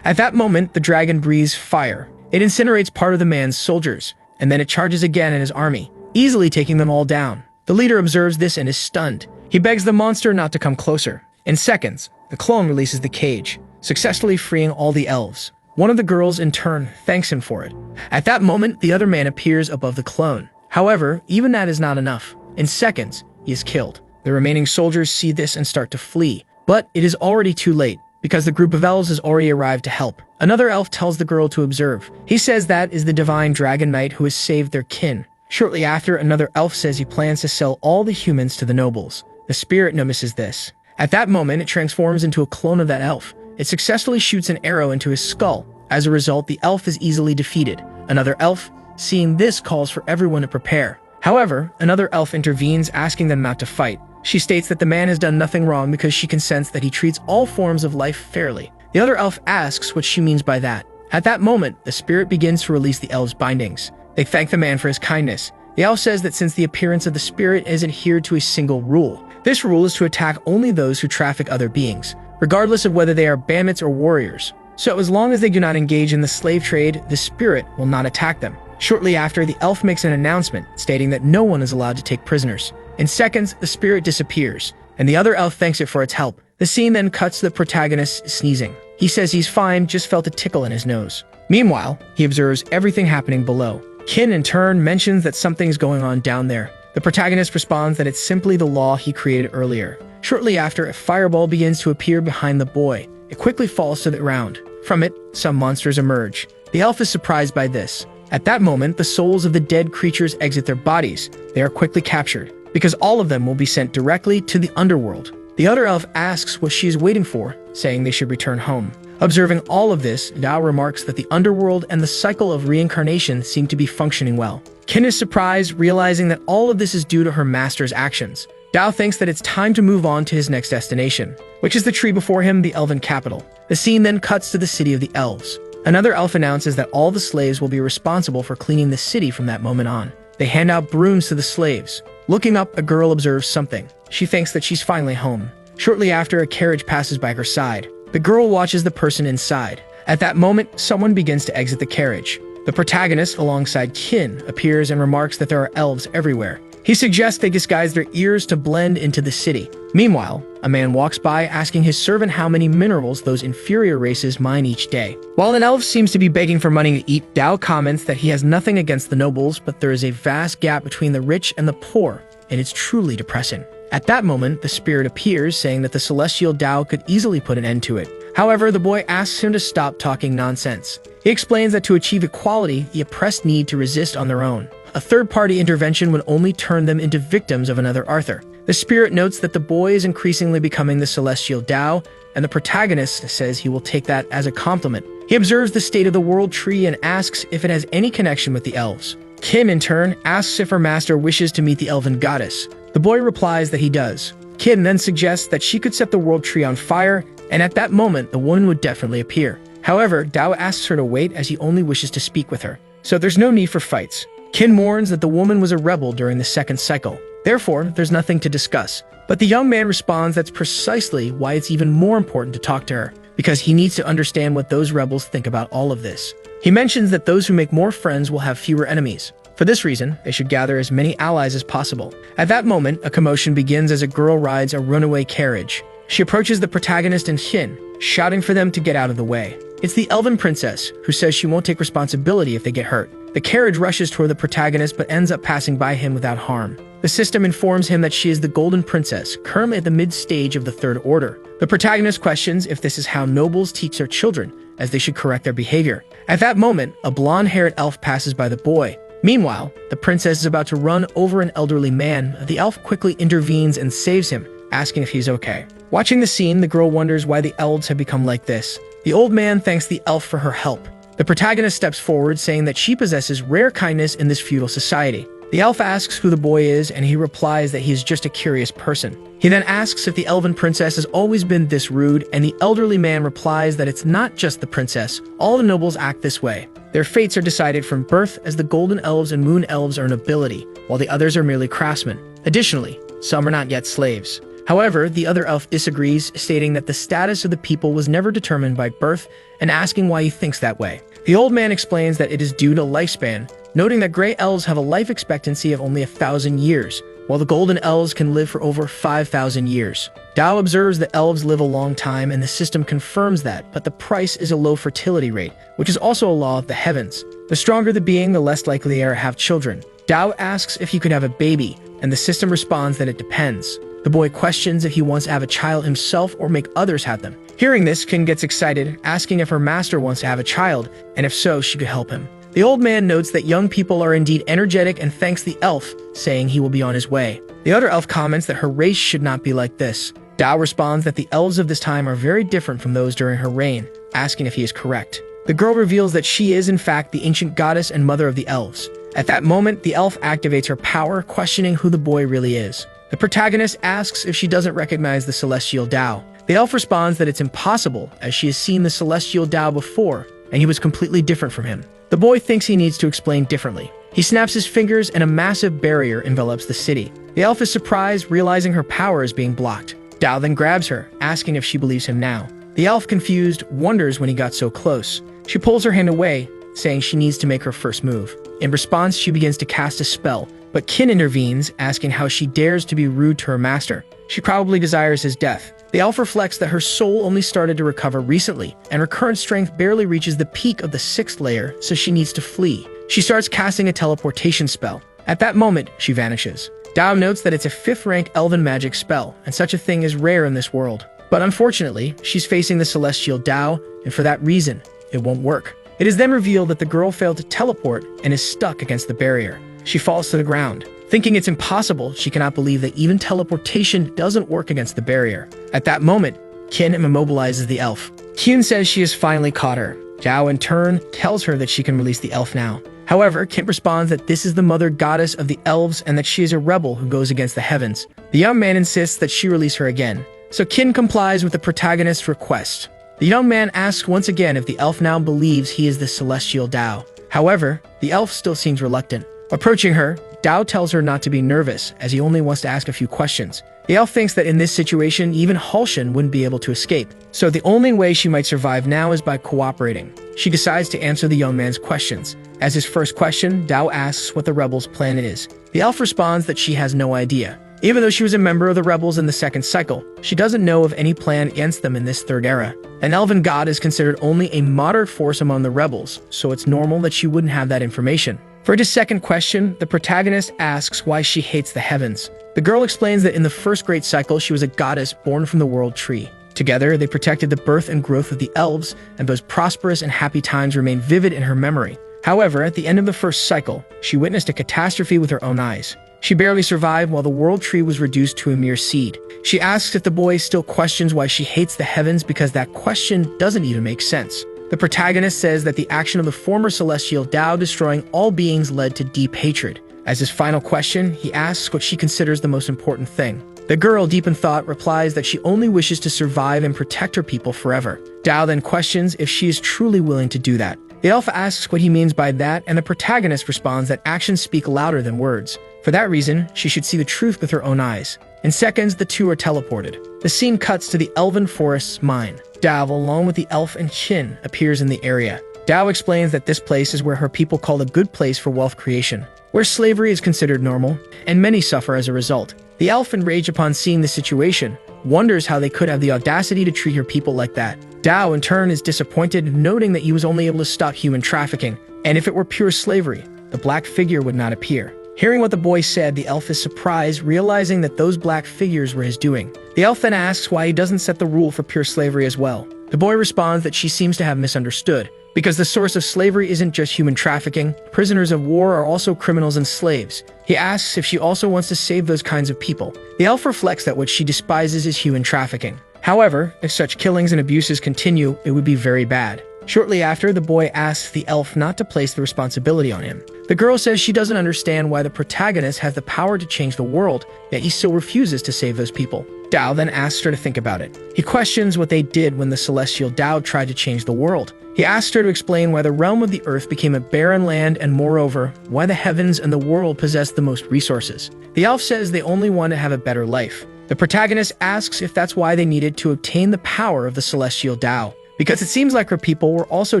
Speaker 1: At that moment, the dragon breathes fire. It incinerates part of the man's soldiers, and then it charges again at his army, easily taking them all down. The leader observes this and is stunned. He begs the monster not to come closer. In seconds, the clone releases the cage, successfully freeing all the elves. One of the girls, in turn, thanks him for it. At that moment, the other man appears above the clone. However, even that is not enough. In seconds, he is killed. The remaining soldiers see this and start to flee. But it is already too late, because the group of elves has already arrived to help. Another elf tells the girl to observe. He says that is the divine dragon knight who has saved their kin. Shortly after, another elf says he plans to sell all the humans to the nobles. The spirit notices this. At that moment, it transforms into a clone of that elf. It successfully shoots an arrow into his skull. As a result, the elf is easily defeated. Another elf, seeing this, calls for everyone to prepare. However, another elf intervenes, asking them not to fight. She states that the man has done nothing wrong because she can sense that he treats all forms of life fairly. The other elf asks what she means by that. At that moment, the spirit begins to release the elf's bindings. They thank the man for his kindness. The elf says that since the appearance of the spirit is adhered to a single rule, this rule is to attack only those who traffic other beings, regardless of whether they are bandits or warriors. So as long as they do not engage in the slave trade, the spirit will not attack them. Shortly after, the elf makes an announcement stating that no one is allowed to take prisoners. In seconds, the spirit disappears, and the other elf thanks it for its help. The scene then cuts to the protagonist sneezing. He says he's fine, just felt a tickle in his nose. Meanwhile, he observes everything happening below. Kin, in turn, mentions that something's going on down there. The protagonist responds that it's simply the law he created earlier. Shortly after, a fireball begins to appear behind the boy. It quickly falls to the ground. From it, some monsters emerge. The elf is surprised by this. At that moment, the souls of the dead creatures exit their bodies. They are quickly captured, because all of them will be sent directly to the underworld. The other elf asks what she is waiting for, saying they should return home. Observing all of this, Dao remarks that the underworld and the cycle of reincarnation seem to be functioning well. Kin is surprised, realizing that all of this is due to her master's actions. Dao thinks that it's time to move on to his next destination, which is the tree before him, the elven capital. The scene then cuts to the city of the elves. Another elf announces that all the slaves will be responsible for cleaning the city from that moment on. They hand out brooms to the slaves. Looking up, a girl observes something. She thinks that she's finally home. Shortly after, a carriage passes by her side. The girl watches the person inside. At that moment, someone begins to exit the carriage. The protagonist, alongside Kin, appears and remarks that there are elves everywhere. He suggests they disguise their ears to blend into the city. Meanwhile, a man walks by asking his servant how many minerals those inferior races mine each day. While an elf seems to be begging for money to eat, Dao comments that he has nothing against the nobles, but there is a vast gap between the rich and the poor, and it's truly depressing. At that moment, the spirit appears, saying that the celestial Dao could easily put an end to it. However, the boy asks him to stop talking nonsense. He explains that to achieve equality, the oppressed need to resist on their own. A third-party intervention would only turn them into victims of another Arthur. The spirit notes that the boy is increasingly becoming the celestial Dao, and the protagonist says he will take that as a compliment. He observes the state of the world tree and asks if it has any connection with the elves. Kim, in turn, asks if her master wishes to meet the elven goddess. The boy replies that he does. Kim then suggests that she could set the world tree on fire, and at that moment, the woman would definitely appear. However, Dao asks her to wait as he only wishes to speak with her. So there's no need for fights. Kin warns that the woman was a rebel during the second cycle. Therefore, there's nothing to discuss. But the young man responds that's precisely why it's even more important to talk to her, because he needs to understand what those rebels think about all of this. He mentions that those who make more friends will have fewer enemies. For this reason, they should gather as many allies as possible. At that moment, a commotion begins as a girl rides a runaway carriage. She approaches the protagonist and Qin, shouting for them to get out of the way. It's the elven princess, who says she won't take responsibility if they get hurt. The carriage rushes toward the protagonist but ends up passing by him without harm. The system informs him that she is the Golden Princess, currently at the mid-stage of the Third Order. The protagonist questions if this is how nobles teach their children, as they should correct their behavior. At that moment, a blonde-haired elf passes by the boy. Meanwhile, the princess is about to run over an elderly man. The elf quickly intervenes and saves him, asking if he's okay. Watching the scene, the girl wonders why the elves have become like this. The old man thanks the elf for her help. The protagonist steps forward, saying that she possesses rare kindness in this feudal society. The elf asks who the boy is, and he replies that he is just a curious person. He then asks if the elven princess has always been this rude, and the elderly man replies that it's not just the princess. All the nobles act this way. Their fates are decided from birth, as the golden elves and moon elves are nobility, while the others are merely craftsmen. Additionally, some are not yet slaves. However, the other elf disagrees, stating that the status of the people was never determined by birth and asking why he thinks that way. The old man explains that it is due to lifespan, noting that gray elves have a life expectancy of only 1,000 years, while the golden elves can live for over 5,000 years. Dao observes that elves live a long time, and the system confirms that, but the price is a low fertility rate, which is also a law of the heavens. The stronger the being, the less likely they are to have children. Dao asks if he could have a baby, and the system responds that it depends. The boy questions if he wants to have a child himself or make others have them. Hearing this, Qin gets excited, asking if her master wants to have a child, and if so, she could help him. The old man notes that young people are indeed energetic and thanks the elf, saying he will be on his way. The other elf comments that her race should not be like this. Dao responds that the elves of this time are very different from those during her reign, asking if he is correct. The girl reveals that she is in fact the ancient goddess and mother of the elves. At that moment, the elf activates her power, questioning who the boy really is. The protagonist asks if she doesn't recognize the celestial Dao. The elf responds that it's impossible, as she has seen the celestial Dao before, and he was completely different from him. The boy thinks he needs to explain differently. He snaps his fingers and a massive barrier envelops the city. The elf is surprised, realizing her power is being blocked. Dao then grabs her, asking if she believes him now. The elf, confused, wonders when he got so close. She pulls her hand away, saying she needs to make her first move. In response, she begins to cast a spell, but Qin intervenes, asking how she dares to be rude to her master. She probably desires his death. The elf reflects that her soul only started to recover recently, and her current strength barely reaches the peak of the 6th layer, so she needs to flee. She starts casting a teleportation spell. At that moment, she vanishes. Dao notes that it's a 5th-rank elven magic spell, and such a thing is rare in this world. But unfortunately, she's facing the celestial Dao, and for that reason, it won't work. It is then revealed that the girl failed to teleport and is stuck against the barrier. She falls to the ground. Thinking it's impossible, she cannot believe that even teleportation doesn't work against the barrier. At that moment, Qin immobilizes the elf. Qin says she has finally caught her. Dao, in turn, tells her that she can release the elf now. However, Qin responds that this is the mother goddess of the elves and that she is a rebel who goes against the heavens. The young man insists that she release her again, so Qin complies with the protagonist's request. The young man asks once again if the elf now believes he is the celestial Dao. However, the elf still seems reluctant. Approaching her, Dao tells her not to be nervous, as he only wants to ask a few questions. The elf thinks that in this situation, even Halshan wouldn't be able to escape, so the only way she might survive now is by cooperating. She decides to answer the young man's questions. As his first question, Dao asks what the rebels' plan is. The elf responds that she has no idea. Even though she was a member of the rebels in the 2nd cycle, she doesn't know of any plan against them in this 3rd era. An elven god is considered only a moderate force among the rebels, so it's normal that she wouldn't have that information. For his second question, the protagonist asks why she hates the heavens. The girl explains that in the 1st great cycle, she was a goddess born from the world tree. Together, they protected the birth and growth of the elves, and those prosperous and happy times remain vivid in her memory. However, at the end of the 1st cycle, she witnessed a catastrophe with her own eyes. She barely survived while the world tree was reduced to a mere seed. She asks if the boy still questions why she hates the heavens because that question doesn't even make sense. The protagonist says that the action of the former celestial Dao destroying all beings led to deep hatred. As his final question, he asks what she considers the most important thing. The girl, deep in thought, replies that she only wishes to survive and protect her people forever. Dao then questions if she is truly willing to do that. The elf asks what he means by that, and the protagonist responds that actions speak louder than words. For that reason, she should see the truth with her own eyes. In seconds, the two are teleported. The scene cuts to the elven forest's mine. Dao, along with the elf and Qin, appears in the area. Dao explains that this place is where her people call a good place for wealth creation. where slavery is considered normal, and many suffer as a result. The elf, enraged upon seeing the situation, wonders how they could have the audacity to treat her people like that. Dao, in turn, is disappointed, noting that he was only able to stop human trafficking, and if it were pure slavery, the black figure would not appear. Hearing what the boy said, the elf is surprised, realizing that those black figures were his doing. The elf then asks why he doesn't set the rule for pure slavery as well. The boy responds that she seems to have misunderstood, because the source of slavery isn't just human trafficking. Prisoners of war are also criminals and slaves. He asks if she also wants to save those kinds of people. The elf reflects that what she despises is human trafficking. However, if such killings and abuses continue, it would be very bad. Shortly after, the boy asks the elf not to place the responsibility on him. The girl says she doesn't understand why the protagonist has the power to change the world, yet he still refuses to save those people. Dao then asks her to think about it. He questions what they did when the celestial Dao tried to change the world. He asks her to explain why the realm of the earth became a barren land, and moreover, why the heavens and the world possess the most resources. The elf says they only want to have a better life. The protagonist asks if that's why they needed to obtain the power of the celestial Dao, because it seems like her people were also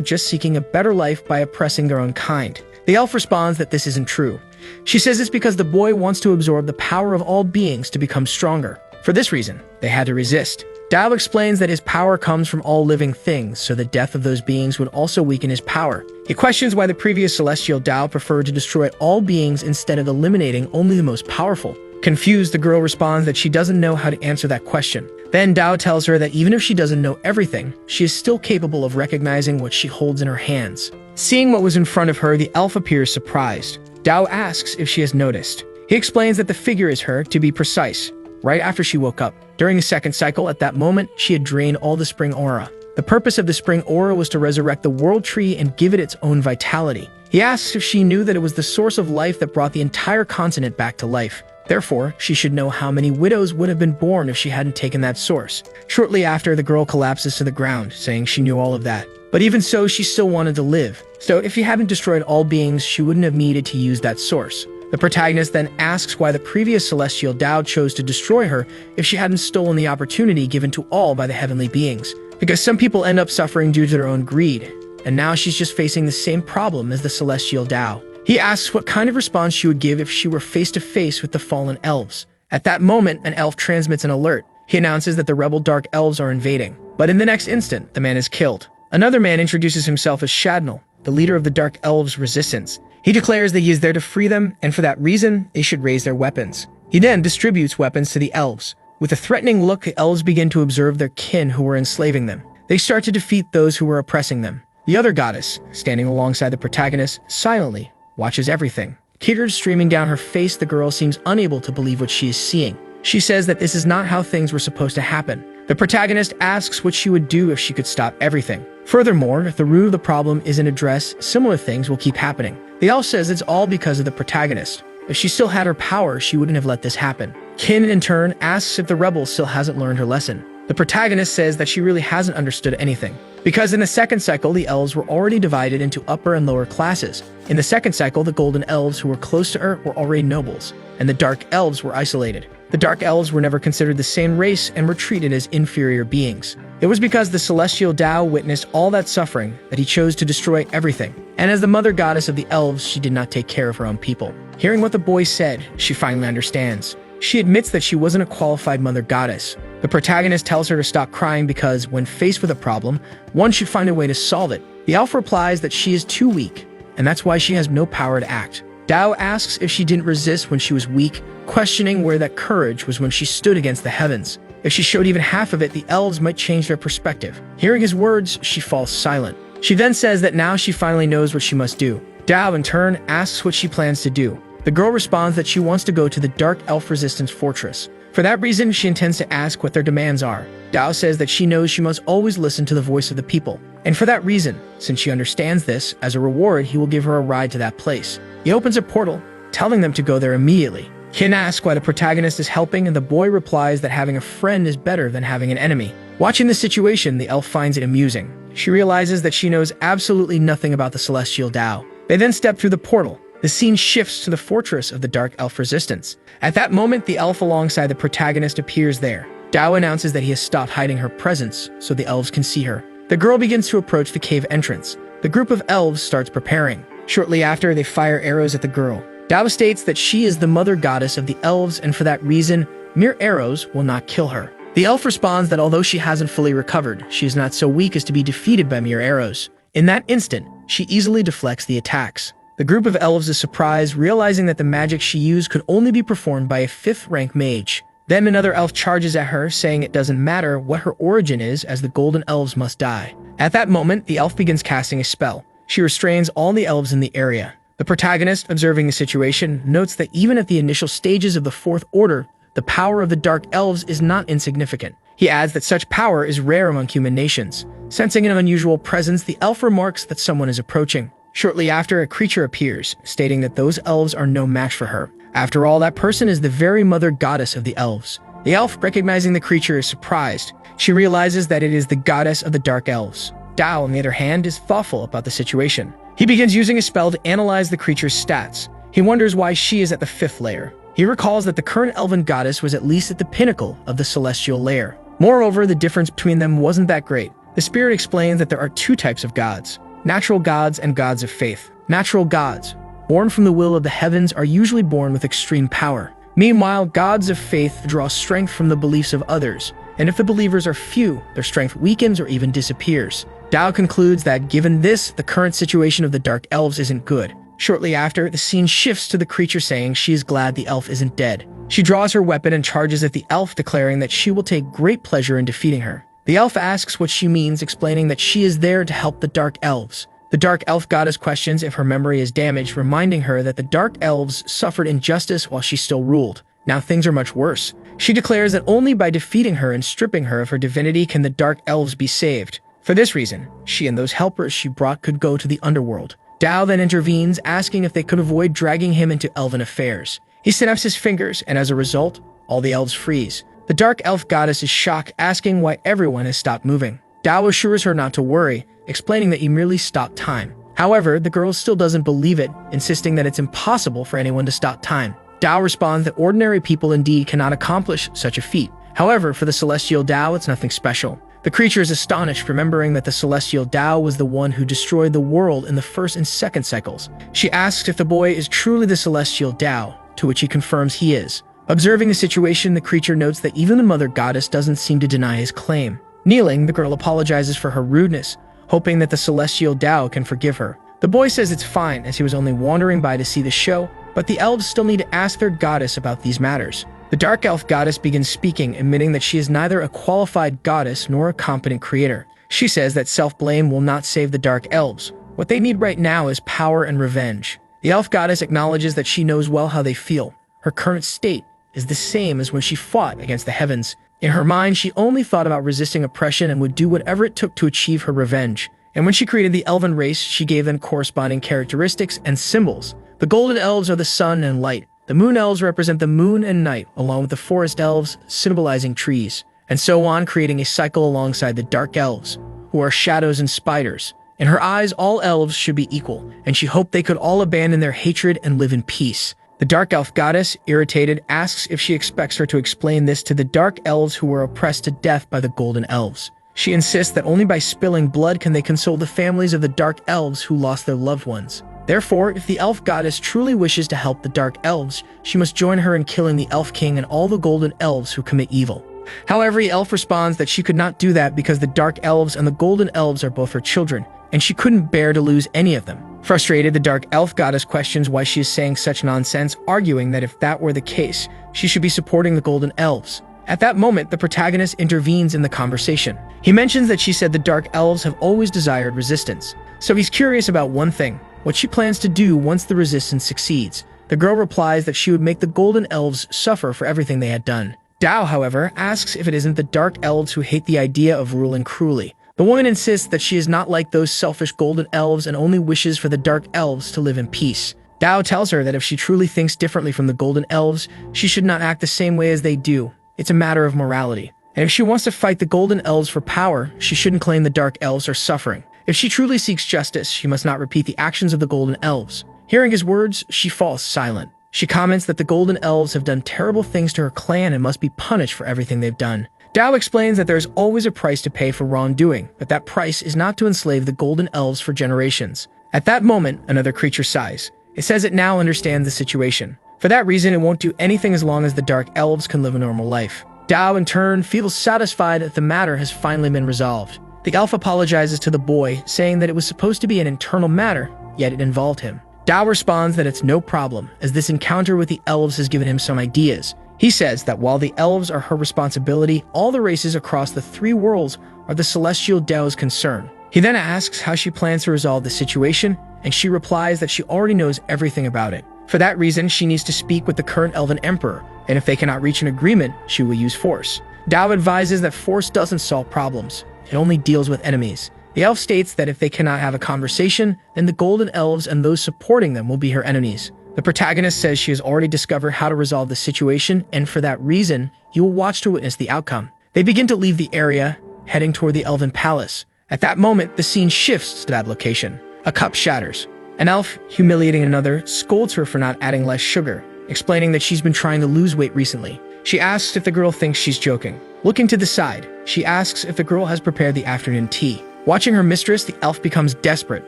Speaker 1: just seeking a better life by oppressing their own kind. The elf responds that this isn't true. She says it's because the boy wants to absorb the power of all beings to become stronger. For this reason, they had to resist. Dao explains that his power comes from all living things, so the death of those beings would also weaken his power. He questions why the previous celestial Dao preferred to destroy all beings instead of eliminating only the most powerful. Confused, the girl responds that she doesn't know how to answer that question. Then Dao tells her that even if she doesn't know everything, she is still capable of recognizing what she holds in her hands. Seeing what was in front of her, the elf appears surprised. Dao asks if she has noticed. He explains that the figure is her, to be precise, right after she woke up. During the second cycle, at that moment, she had drained all the spring aura. The purpose of the spring aura was to resurrect the world tree and give it its own vitality. He asks if she knew that it was the source of life that brought the entire continent back to life. Therefore, she should know how many widows would have been born if she hadn't taken that source. Shortly after, the girl collapses to the ground, saying she knew all of that. But even so, she still wanted to live. So if she hadn't destroyed all beings, she wouldn't have needed to use that source. The protagonist then asks why the previous celestial Dao chose to destroy her if she hadn't stolen the opportunity given to all by the heavenly beings. Because some people end up suffering due to their own greed, and now she's just facing the same problem as the celestial Dao. He asks what kind of response she would give if she were face to face with the fallen elves. At that moment, an elf transmits an alert. He announces that the rebel dark elves are invading. But in the next instant, the man is killed. Another man introduces himself as Shadnal, the leader of the dark elves' resistance. He declares that he is there to free them, and for that reason, they should raise their weapons. He then distributes weapons to the elves. With a threatening look, the elves begin to observe their kin who were enslaving them. They start to defeat those who were oppressing them. The other goddess, standing alongside the protagonist, silently watches everything. Tears streaming down her face, the girl seems unable to believe what she is seeing. She says that this is not how things were supposed to happen. The protagonist asks what she would do if she could stop everything. Furthermore, if the root of the problem isn't addressed, similar things will keep happening. The elf says it's all because of the protagonist. If she still had her power, she wouldn't have let this happen. Kin, in turn, asks if the rebel still hasn't learned her lesson. The protagonist says that she really hasn't understood anything. Because in the second cycle, the elves were already divided into upper and lower classes. In the second cycle, the golden elves who were close to her were already nobles, and the dark elves were isolated. The dark elves were never considered the same race and were treated as inferior beings. It was because the celestial Dao witnessed all that suffering that he chose to destroy everything. And as the mother goddess of the elves, she did not take care of her own people. Hearing what the boy said, she finally understands. She admits that she wasn't a qualified mother goddess. The protagonist tells her to stop crying because, when faced with a problem, one should find a way to solve it. The elf replies that she is too weak, and that's why she has no power to act. Dao asks if she didn't resist when she was weak, questioning where that courage was when she stood against the heavens. If she showed even half of it, the elves might change their perspective. Hearing his words, she falls silent. She then says that now she finally knows what she must do. Dao, in turn, asks what she plans to do. The girl responds that she wants to go to the Dark Elf Resistance Fortress. For that reason, she intends to ask what their demands are. Dao says that she knows she must always listen to the voice of the people. And for that reason, since she understands this, as a reward, he will give her a ride to that place. He opens a portal, telling them to go there immediately. Kin asks why the protagonist is helping, and the boy replies that having a friend is better than having an enemy. Watching this situation, the elf finds it amusing. She realizes that she knows absolutely nothing about the Celestial Dao. They then step through the portal. The scene shifts to the fortress of the Dark Elf Resistance. At that moment, the elf alongside the protagonist appears there. Dao announces that he has stopped hiding her presence so the elves can see her. The girl begins to approach the cave entrance. The group of elves starts preparing. Shortly after, they fire arrows at the girl. Dao states that she is the mother goddess of the elves, and for that reason, mere arrows will not kill her. The elf responds that although she hasn't fully recovered, she is not so weak as to be defeated by mere arrows. In that instant, she easily deflects the attacks. The group of elves is surprised, realizing that the magic she used could only be performed by a 5th-rank mage. Then another elf charges at her, saying it doesn't matter what her origin is, as the golden elves must die. At that moment, the elf begins casting a spell. She restrains all the elves in the area. The protagonist, observing the situation, notes that even at the initial stages of the 4th Order, the power of the Dark Elves is not insignificant. He adds that such power is rare among human nations. Sensing an unusual presence, the elf remarks that someone is approaching. Shortly after, a creature appears, stating that those elves are no match for her. After all, that person is the very mother goddess of the elves. The elf, recognizing the creature, is surprised. She realizes that it is the goddess of the Dark Elves. Dao, on the other hand, is thoughtful about the situation. He begins using a spell to analyze the creature's stats. He wonders why she is at the 5th layer. He recalls that the current elven goddess was at least at the pinnacle of the celestial layer. Moreover, the difference between them wasn't that great. The spirit explains that there are 2 types of gods: natural gods and gods of faith. Natural gods, born from the will of the heavens, are usually born with extreme power. Meanwhile, gods of faith draw strength from the beliefs of others, and if the believers are few, their strength weakens or even disappears. Dao concludes that given this, the current situation of the Dark Elves isn't good. Shortly after, the scene shifts to the creature saying she is glad the elf isn't dead. She draws her weapon and charges at the elf, declaring that she will take great pleasure in defeating her. The elf asks what she means, explaining that she is there to help the Dark Elves. The Dark Elf goddess questions if her memory is damaged, reminding her that the Dark Elves suffered injustice while she still ruled. Now things are much worse. She declares that only by defeating her and stripping her of her divinity can the Dark Elves be saved. For this reason, she and those helpers she brought could go to the underworld. Dao then intervenes, asking if they could avoid dragging him into elven affairs. He snaps his fingers, and as a result, all the elves freeze. The Dark Elf goddess is shocked, asking why everyone has stopped moving. Dao assures her not to worry, explaining that he merely stopped time. However, the girl still doesn't believe it, insisting that it's impossible for anyone to stop time. Dao responds that ordinary people indeed cannot accomplish such a feat. However, for the celestial Dao, it's nothing special. The creature is astonished, remembering that the celestial Dao was the one who destroyed the world in the 1st and 2nd cycles. She asks if the boy is truly the celestial Dao, to which he confirms he is. Observing the situation, the creature notes that even the mother goddess doesn't seem to deny his claim. Kneeling, the girl apologizes for her rudeness, hoping that the celestial Dao can forgive her. The boy says it's fine, as he was only wandering by to see the show, but the elves still need to ask their goddess about these matters. The Dark Elf goddess begins speaking, admitting that she is neither a qualified goddess nor a competent creator. She says that self-blame will not save the Dark Elves. What they need right now is power and revenge. The elf goddess acknowledges that she knows well how they feel. Her current state is the same as when she fought against the heavens. In her mind, she only thought about resisting oppression and would do whatever it took to achieve her revenge. And when she created the elven race, she gave them corresponding characteristics and symbols. The golden elves are the sun and light. The moon elves represent the moon and night, along with the forest elves, symbolizing trees, and so on, creating a cycle alongside the dark elves, who are shadows and spiders. In her eyes, all elves should be equal, and she hoped they could all abandon their hatred and live in peace. The dark elf goddess, irritated, asks if she expects her to explain this to the dark elves who were oppressed to death by the golden elves. She insists that only by spilling blood can they console the families of the dark elves who lost their loved ones. Therefore, if the elf goddess truly wishes to help the dark elves, she must join her in killing the elf king and all the golden elves who commit evil. However, the elf responds that she could not do that because the dark elves and the golden elves are both her children, and she couldn't bear to lose any of them. Frustrated, the dark elf goddess questions why she is saying such nonsense, arguing that if that were the case, she should be supporting the golden elves. At that moment, the protagonist intervenes in the conversation. He mentions that she said the dark elves have always desired resistance, so he's curious about one thing: what she plans to do once the resistance succeeds. The girl replies that she would make the golden elves suffer for everything they had done. Dao, however, asks if it isn't the dark elves who hate the idea of ruling cruelly. The woman insists that she is not like those selfish golden elves and only wishes for the dark elves to live in peace. Dao tells her that if she truly thinks differently from the golden elves, she should not act the same way as they do. It's a matter of morality. And if she wants to fight the golden elves for power, she shouldn't claim the dark elves are suffering. If she truly seeks justice, she must not repeat the actions of the golden elves. Hearing his words, she falls silent. She comments that the golden elves have done terrible things to her clan and must be punished for everything they've done. Dao explains that there is always a price to pay for wrongdoing, but that price is not to enslave the golden elves for generations. At that moment, another creature sighs. It says it now understands the situation. For that reason, it won't do anything as long as the dark elves can live a normal life. Dao, in turn, feels satisfied that the matter has finally been resolved. The elf apologizes to the boy, saying that it was supposed to be an internal matter, yet it involved him. Dao responds that it's no problem, as this encounter with the elves has given him some ideas. He says that while the elves are her responsibility, all the races across the 3 worlds are the celestial Dao's concern. He then asks how she plans to resolve the situation, and she replies that she already knows everything about it. For that reason, she needs to speak with the current elven emperor, and if they cannot reach an agreement, she will use force. Dao advises that force doesn't solve problems, it only deals with enemies. The elf states that if they cannot have a conversation, then the golden elves and those supporting them will be her enemies. The protagonist says she has already discovered how to resolve the situation, and for that reason, you will watch to witness the outcome. They begin to leave the area, heading toward the elven palace. At that moment, the scene shifts to that location. A cup shatters. An elf, humiliating another, scolds her for not adding less sugar, explaining that she's been trying to lose weight recently. She asks if the girl thinks she's joking. Looking to the side, she asks if the girl has prepared the afternoon tea. Watching her mistress, the elf becomes desperate.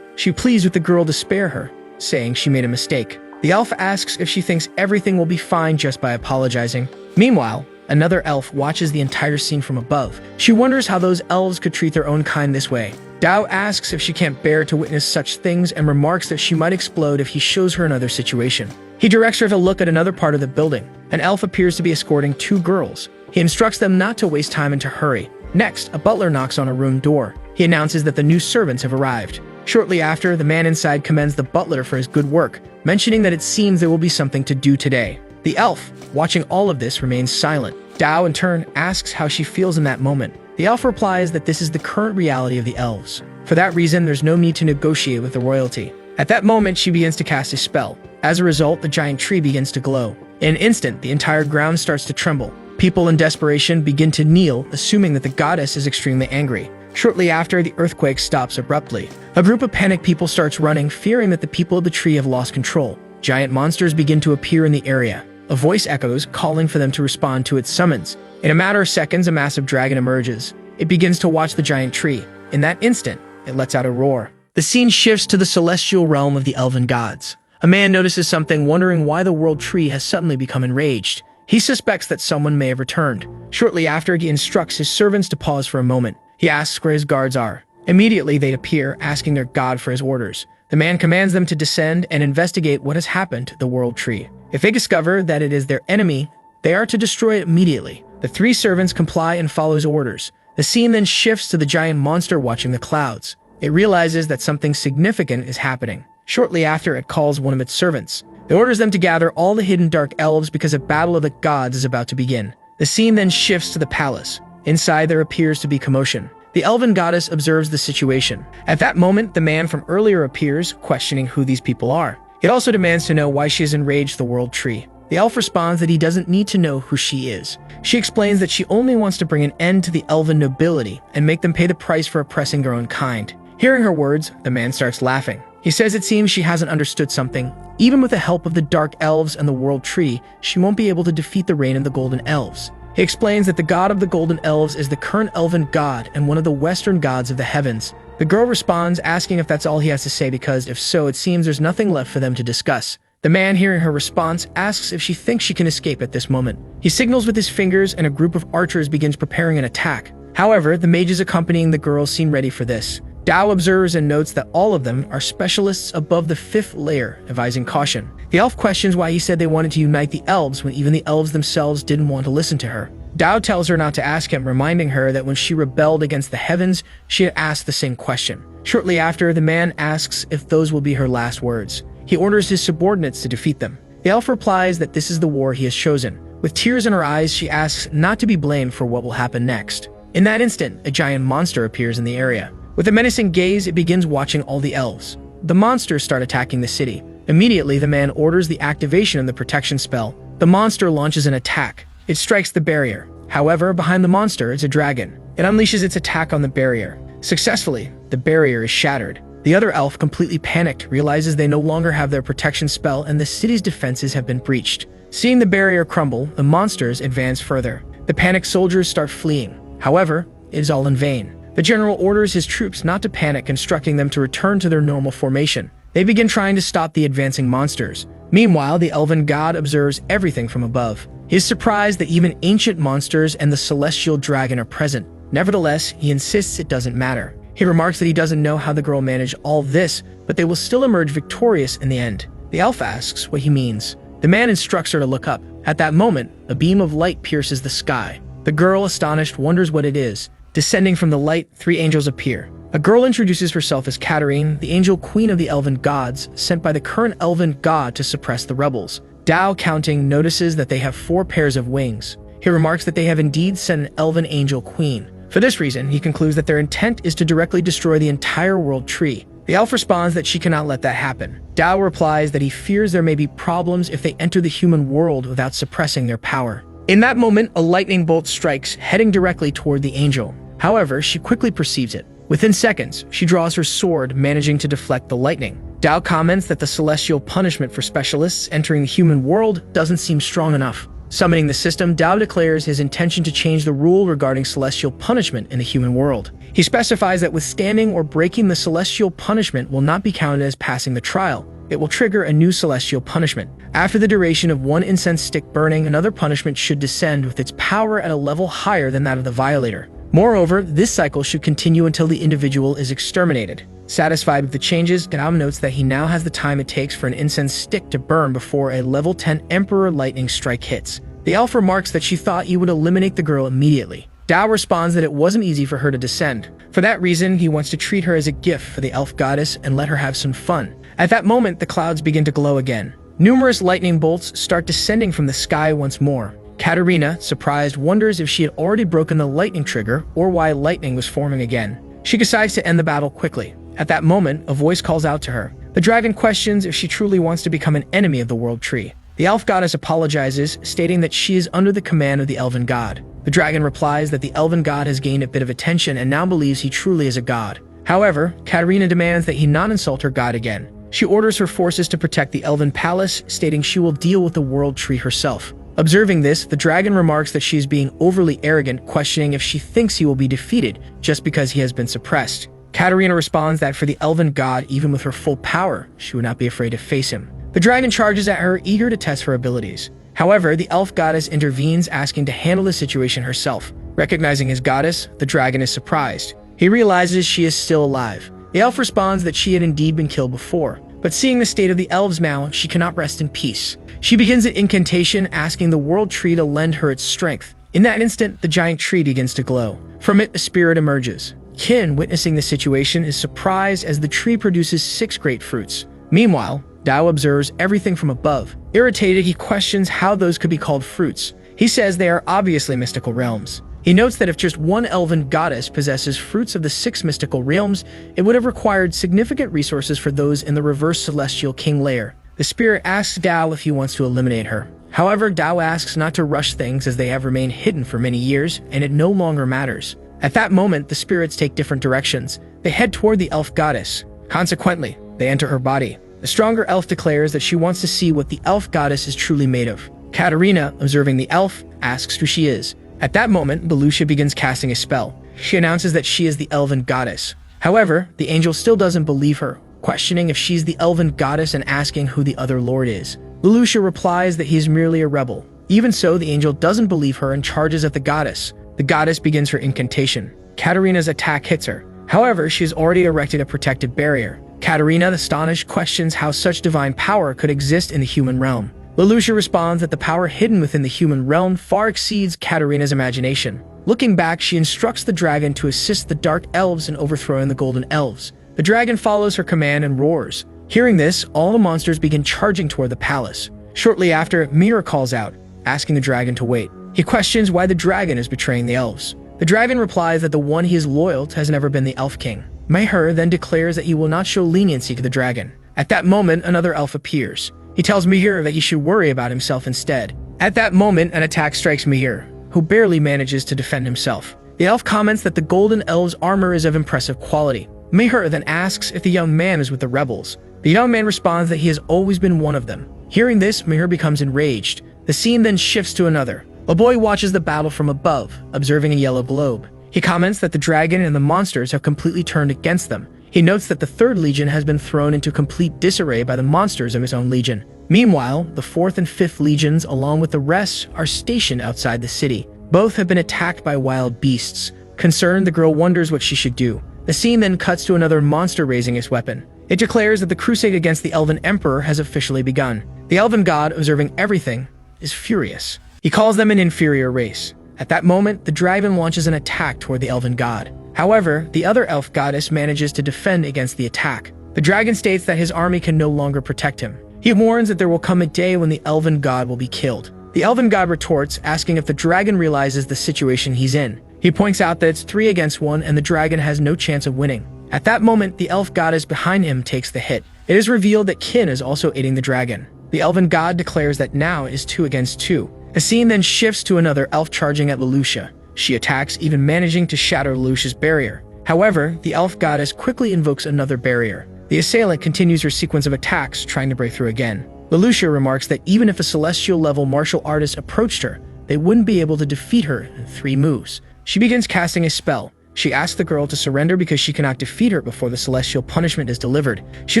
Speaker 1: She pleads with the girl to spare her, saying she made a mistake. The elf asks if she thinks everything will be fine just by apologizing. Meanwhile, another elf watches the entire scene from above. She wonders how those elves could treat their own kind this way. Dao asks if she can't bear to witness such things and remarks that she might explode if he shows her another situation. He directs her to look at another part of the building. An elf appears to be escorting 2 girls. He instructs them not to waste time and to hurry. Next, a butler knocks on a room door. He announces that the new servants have arrived. Shortly after, the man inside commends the butler for his good work, mentioning that it seems there will be something to do today. The elf, watching all of this, remains silent. Dao, in turn, asks how she feels in that moment. The elf replies that this is the current reality of the elves. For that reason, there's no need to negotiate with the royalty. At that moment, she begins to cast a spell. As a result, the giant tree begins to glow. In an instant, the entire ground starts to tremble. People in desperation begin to kneel, assuming that the goddess is extremely angry. Shortly after, the earthquake stops abruptly. A group of panicked people starts running, fearing that the people of the tree have lost control. Giant monsters begin to appear in the area. A voice echoes, calling for them to respond to its summons. In a matter of seconds, a massive dragon emerges. It begins to watch the giant tree. In that instant, it lets out a roar. The scene shifts to the celestial realm of the elven gods. A man notices something, wondering why the world tree has suddenly become enraged. He suspects that someone may have returned. Shortly after, he instructs his servants to pause for a moment. He asks where his guards are. Immediately, they appear, asking their god for his orders. The man commands them to descend and investigate what has happened to the world tree. If they discover that it is their enemy, they are to destroy it immediately. The 3 servants comply and follow his orders. The scene then shifts to the giant monster watching the clouds. It realizes that something significant is happening. Shortly after, it calls one of its servants. It orders them to gather all the hidden dark elves because a battle of the gods is about to begin. The scene then shifts to the palace. Inside, there appears to be commotion. The elven goddess observes the situation. At that moment, the man from earlier appears, questioning who these people are. It also demands to know why she has enraged the world tree. The elf responds that he doesn't need to know who she is. She explains that she only wants to bring an end to the elven nobility and make them pay the price for oppressing their own kind. Hearing her words, the man starts laughing. He says it seems she hasn't understood something. Even with the help of the dark elves and the world tree, she won't be able to defeat the reign of the golden elves. He explains that the god of the golden elves is the current elven god and one of the western gods of the heavens. The girl responds, asking if that's all he has to say because if so, it seems there's nothing left for them to discuss. The man, hearing her response, asks if she thinks she can escape at this moment. He signals with his fingers and a group of archers begins preparing an attack. However, the mages accompanying the girl seem ready for this. Dao observes and notes that all of them are specialists above the 5th layer, advising caution. The elf questions why he said they wanted to unite the elves when even the elves themselves didn't want to listen to her. Dao tells her not to ask him, reminding her that when she rebelled against the heavens, she had asked the same question. Shortly after, the man asks if those will be her last words. He orders his subordinates to defeat them. The elf replies that this is the war he has chosen. With tears in her eyes, she asks not to be blamed for what will happen next. In that instant, a giant monster appears in the area. With a menacing gaze, it begins watching all the elves. The monsters start attacking the city. Immediately, the man orders the activation of the protection spell. The monster launches an attack. It strikes the barrier. However, behind the monster is a dragon. It unleashes its attack on the barrier. Successfully, the barrier is shattered. The other elf, completely panicked, realizes they no longer have their protection spell and the city's defenses have been breached. Seeing the barrier crumble, the monsters advance further. The panicked soldiers start fleeing. However, it is all in vain. The general orders his troops not to panic, instructing them to return to their normal formation. They begin trying to stop the advancing monsters. Meanwhile, the elven god observes everything from above. He is surprised that even ancient monsters and the celestial dragon are present. Nevertheless, he insists it doesn't matter. He remarks that he doesn't know how the girl managed all this, but they will still emerge victorious in the end. The elf asks what he means. The man instructs her to look up. At that moment, a beam of light pierces the sky. The girl, astonished, wonders what it is. Descending from the light, 3 angels appear. A girl introduces herself as Katarine, the angel queen of the elven gods, sent by the current elven god to suppress the rebels. Dao, counting, notices that they have 4 pairs of wings. He remarks that they have indeed sent an elven angel queen. For this reason, he concludes that their intent is to directly destroy the entire world tree. The elf responds that she cannot let that happen. Dao replies that he fears there may be problems if they enter the human world without suppressing their power. In that moment, a lightning bolt strikes, heading directly toward the angel. However, she quickly perceives it. Within seconds, she draws her sword, managing to deflect the lightning. Dao comments that the celestial punishment for specialists entering the human world doesn't seem strong enough. Summoning the system, Dao declares his intention to change the rule regarding celestial punishment in the human world. He specifies that withstanding or breaking the celestial punishment will not be counted as passing the trial. It will trigger a new celestial punishment. After the duration of 1 incense stick burning, another punishment should descend with its power at a level higher than that of the violator. Moreover, this cycle should continue until the individual is exterminated. Satisfied with the changes, Dao notes that he now has the time it takes for an incense stick to burn before a level 10 Emperor lightning strike hits. The elf remarks that she thought he would eliminate the girl immediately. Dao responds that it wasn't easy for her to descend. For that reason, he wants to treat her as a gift for the elf goddess and let her have some fun. At that moment, the clouds begin to glow again. Numerous lightning bolts start descending from the sky once more. Katarina, surprised, wonders if she had already broken the lightning trigger or why lightning was forming again. She decides to end the battle quickly. At that moment, a voice calls out to her. The dragon questions if she truly wants to become an enemy of the world tree. The elf goddess apologizes, stating that she is under the command of the elven god. The dragon replies that the elven god has gained a bit of attention and now believes he truly is a god. However, Katarina demands that he not insult her god again. She orders her forces to protect the elven palace, stating she will deal with the world tree herself. Observing this, the dragon remarks that she is being overly arrogant, questioning if she thinks he will be defeated just because he has been suppressed. Katarina responds that for the elven god, even with her full power, she would not be afraid to face him. The dragon charges at her, eager to test her abilities. However, the elf goddess intervenes, asking to handle the situation herself. Recognizing his goddess, the dragon is surprised. He realizes she is still alive. The elf responds that she had indeed been killed before, but seeing the state of the elves now, she cannot rest in peace. She begins an incantation, asking the world tree to lend her its strength. In that instant, the giant tree begins to glow. From it, a spirit emerges. Qin, witnessing the situation, is surprised as the tree produces 6 great fruits. Meanwhile, Dao observes everything from above. Irritated, he questions how those could be called fruits. He says they are obviously mystical realms. He notes that if just one elven goddess possesses fruits of the 6 mystical realms, it would have required significant resources for those in the reverse celestial king layer. The spirit asks Dao if he wants to eliminate her. However, Dao asks not to rush things as they have remained hidden for many years, and it no longer matters. At that moment, the spirits take different directions. They head toward the elf goddess. Consequently, they enter her body. The stronger elf declares that she wants to see what the elf goddess is truly made of. Katarina, observing the elf, asks who she is. At that moment, Belusha begins casting a spell. She announces that she is the elven goddess. However, the angel still doesn't believe her, questioning if she's the elven goddess and asking who the other lord is. Belusha replies that he is merely a rebel. Even so, the angel doesn't believe her and charges at the goddess. The goddess begins her incantation. Katarina's attack hits her. However, she has already erected a protective barrier. Katarina, astonished, questions how such divine power could exist in the human realm. Belusha responds that the power hidden within the human realm far exceeds Katarina's imagination. Looking back, she instructs the dragon to assist the dark elves in overthrowing the golden elves. The dragon follows her command and roars. Hearing this, all the monsters begin charging toward the palace. Shortly after, Mira calls out, asking the dragon to wait. He questions why the dragon is betraying the elves. The dragon replies that the one he is loyal to has never been the elf king. Meher then declares that he will not show leniency to the dragon. At that moment, another elf appears. He tells Meher that he should worry about himself instead. At that moment, an attack strikes Meher, who barely manages to defend himself. The elf comments that the golden elf's armor is of impressive quality. Meher then asks if the young man is with the rebels. The young man responds that he has always been one of them. Hearing this, Meher becomes enraged. The scene then shifts to another. A boy watches the battle from above, observing a yellow globe. He comments that the dragon and the monsters have completely turned against them. He notes that the third legion has been thrown into complete disarray by the monsters of his own legion. Meanwhile, the fourth and fifth legions, along with the rest, are stationed outside the city. Both have been attacked by wild beasts. Concerned, the girl wonders what she should do. The scene then cuts to another monster raising its weapon. It declares that the crusade against the Elven Emperor has officially begun. The Elven god, observing everything, is furious. He calls them an inferior race. At that moment, the dragon launches an attack toward the Elven god. However, the other elf goddess manages to defend against the attack. The dragon states that his army can no longer protect him. He warns that there will come a day when the Elven god will be killed. The Elven god retorts, asking if the dragon realizes the situation he's in. He points out that it's 3 against 1 and the dragon has no chance of winning. At that moment, the elf goddess behind him takes the hit. It is revealed that Kin is also aiding the dragon. The Elven god declares that now is 2 against 2. The scene then shifts to another elf charging at Leloucha. She attacks, even managing to shatter Leloucha's barrier. However, the elf goddess quickly invokes another barrier. The assailant continues her sequence of attacks, trying to break through again. Leloucha remarks that even if a celestial-level martial artist approached her, they wouldn't be able to defeat her in 3 moves. She begins casting a spell. She asks the girl to surrender because she cannot defeat her before the celestial punishment is delivered. She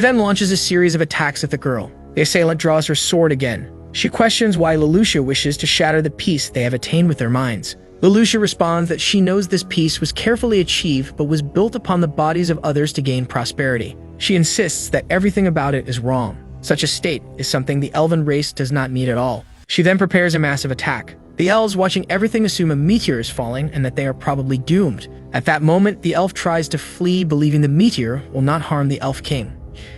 Speaker 1: then launches a series of attacks at the girl. The assailant draws her sword again. She questions why Leloucha wishes to shatter the peace they have attained with their minds. Leloucha responds that she knows this peace was carefully achieved but was built upon the bodies of others to gain prosperity. She insists that everything about it is wrong. Such a state is something the Elven race does not need at all. She then prepares a massive attack. The elves, watching everything, assume a meteor is falling and that they are probably doomed. At that moment, the elf tries to flee, believing the meteor will not harm the elf king.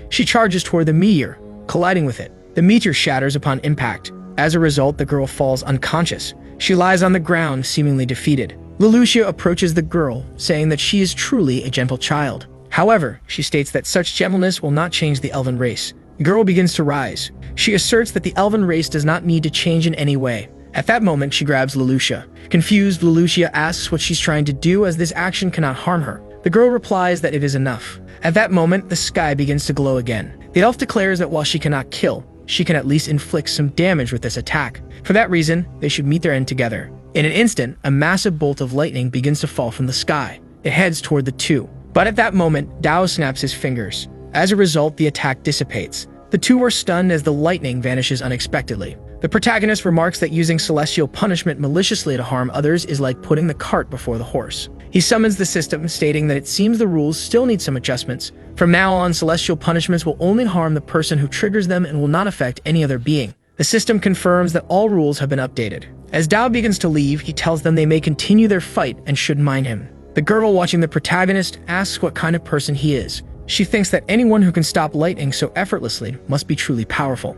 Speaker 1: She charges toward the meteor, colliding with it. The meteor shatters upon impact. As a result, the girl falls unconscious. She lies on the ground, seemingly defeated. Leloucha approaches the girl, saying that she is truly a gentle child. However, she states that such gentleness will not change the Elven race. The girl begins to rise. She asserts that the Elven race does not need to change in any way. At that moment, she grabs Leloucha. Confused, Leloucha asks what she's trying to do, as this action cannot harm her. The girl replies that it is enough. At that moment, the sky begins to glow again. The elf declares that while she cannot kill, she can at least inflict some damage with this attack. For that reason, they should meet their end together. In an instant, a massive bolt of lightning begins to fall from the sky. It heads toward the two. But at that moment, Dao snaps his fingers. As a result, the attack dissipates. The two are stunned as the lightning vanishes unexpectedly. The protagonist remarks that using celestial punishment maliciously to harm others is like putting the cart before the horse. He summons the system, stating that it seems the rules still need some adjustments. From now on, celestial punishments will only harm the person who triggers them and will not affect any other being. The system confirms that all rules have been updated. As Dao begins to leave, he tells them they may continue their fight and shouldn't mind him. The girl watching the protagonist asks what kind of person he is. She thinks that anyone who can stop lightning so effortlessly must be truly powerful.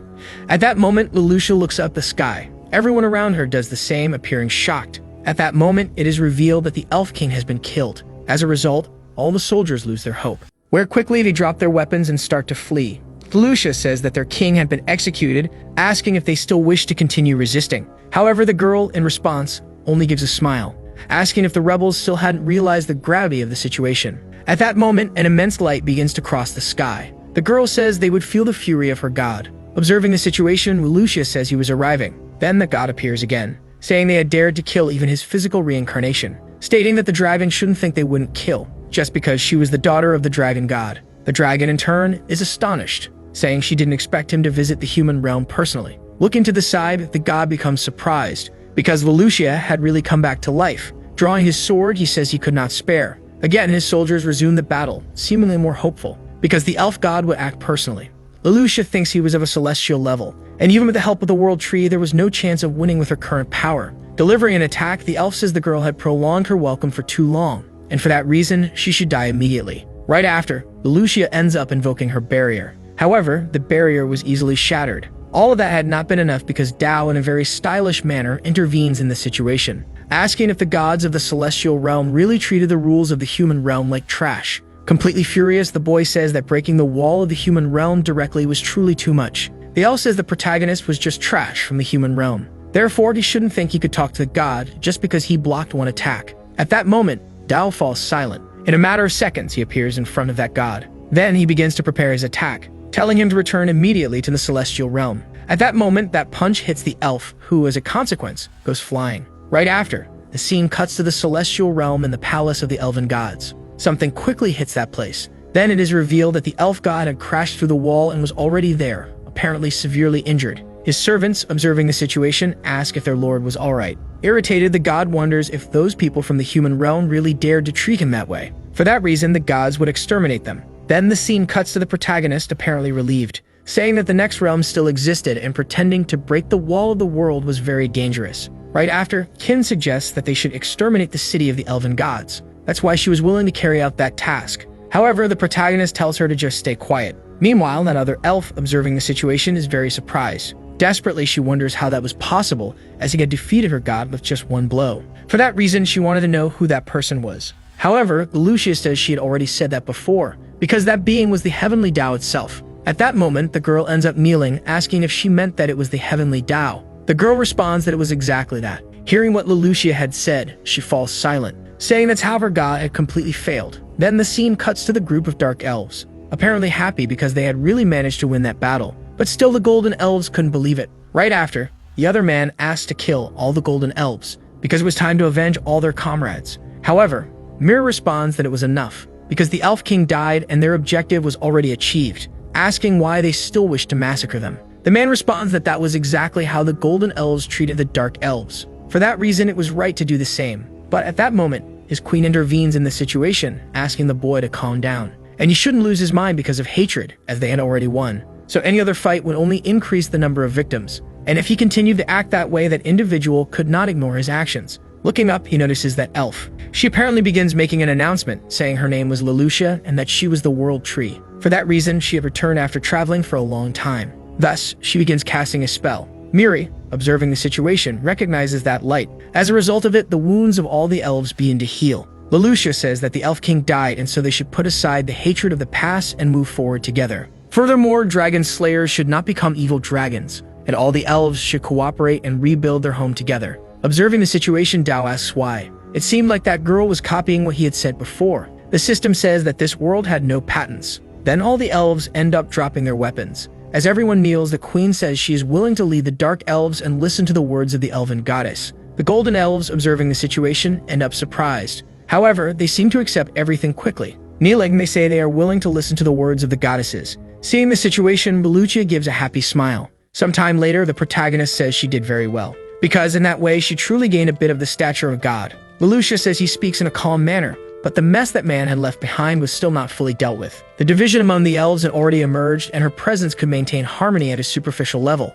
Speaker 1: At that moment, Leloucha looks up the sky. Everyone around her does the same, appearing shocked. At that moment, it is revealed that the Elf King has been killed. As a result, all the soldiers lose their hope. Where quickly they drop their weapons and start to flee. Leloucha says that their king had been executed, asking if they still wish to continue resisting. However, the girl, in response, only gives a smile, asking if the rebels still hadn't realized the gravity of the situation. At that moment, an immense light begins to cross the sky. The girl says they would feel the fury of her god. Observing the situation, Leloucha says he was arriving. Then the god appears again, saying they had dared to kill even his physical reincarnation, stating that the dragon shouldn't think they wouldn't kill, just because she was the daughter of the dragon god. The dragon, in turn, is astonished, saying she didn't expect him to visit the human realm personally. Looking to the side, the god becomes surprised, because Leloucha had really come back to life. Drawing his sword, he says he could not spare. Again, his soldiers resume the battle, seemingly more hopeful, because the elf god would act personally. Leloucha thinks he was of a celestial level, and even with the help of the World Tree, there was no chance of winning with her current power. Delivering an attack, the elf says the girl had prolonged her welcome for too long, and for that reason, she should die immediately. Right after, Leloucha ends up invoking her barrier. However, the barrier was easily shattered. All of that had not been enough because Dao, in a very stylish manner, intervenes in the situation, asking if the gods of the celestial realm really treated the rules of the human realm like trash. Completely furious, the boy says that breaking the wall of the human realm directly was truly too much. The elf says the protagonist was just trash from the human realm. Therefore, he shouldn't think he could talk to the god just because he blocked one attack. At that moment, Dao falls silent. In a matter of seconds, he appears in front of that god. Then he begins to prepare his attack, telling him to return immediately to the celestial realm. At that moment, that punch hits the elf, who, as a consequence, goes flying. Right after, the scene cuts to the celestial realm and the palace of the elven gods. Something quickly hits that place. Then it is revealed that the elf god had crashed through the wall and was already there, apparently severely injured. His servants, observing the situation, ask if their lord was alright. Irritated, the god wonders if those people from the human realm really dared to treat him that way. For that reason, the gods would exterminate them. Then the scene cuts to the protagonist, apparently relieved, saying that the next realm still existed and pretending to break the wall of the world was very dangerous. Right after, Kin suggests that they should exterminate the city of the elven gods. That's why she was willing to carry out that task. However, the protagonist tells her to just stay quiet. Meanwhile, that other elf, observing the situation, is very surprised. Desperately, she wonders how that was possible, as he had defeated her god with just one blow. For that reason, she wanted to know who that person was. However, Lucia says she had already said that before, because that being was the heavenly Tao itself. At that moment, the girl ends up kneeling, asking if she meant that it was the heavenly Tao. The girl responds that it was exactly that. Hearing what Leloucia had said, she falls silent, saying that's how her god had completely failed. Then the scene cuts to the group of dark elves, apparently happy because they had really managed to win that battle. But still the golden elves couldn't believe it. Right after, the other man asked to kill all the golden elves, because it was time to avenge all their comrades. However, Mir responds that it was enough, because the elf king died and their objective was already achieved, asking why they still wished to massacre them. The man responds that that was exactly how the golden elves treated the dark elves. For that reason, it was right to do the same. But at that moment, his queen intervenes in the situation, asking the boy to calm down. And he shouldn't lose his mind because of hatred, as they had already won. So any other fight would only increase the number of victims. And if he continued to act that way, that individual could not ignore his actions. Looking up, he notices that elf. She apparently begins making an announcement, saying her name was Leloucia and that she was the world tree. For that reason, she had returned after traveling for a long time. Thus, she begins casting a spell. Miri, observing the situation, recognizes that light. As a result of it, the wounds of all the elves begin to heal. Leloucia says that the elf king died and so they should put aside the hatred of the past and move forward together. Furthermore, dragon slayers should not become evil dragons, and all the elves should cooperate and rebuild their home together. Observing the situation, Dao asks why. It seemed like that girl was copying what he had said before. The system says that this world had no patents. Then all the elves end up dropping their weapons. As everyone kneels, the queen says she is willing to lead the dark elves and listen to the words of the elven goddess. The golden elves, observing the situation, end up surprised. However, they seem to accept everything quickly. Kneeling, they say they are willing to listen to the words of the goddesses. Seeing the situation, Leloucia gives a happy smile. Sometime later, the protagonist says she did very well, because in that way she truly gained a bit of the stature of God. Leloucia says he speaks in a calm manner, but the mess that man had left behind was still not fully dealt with. The division among the elves had already emerged, and her presence could maintain harmony at a superficial level.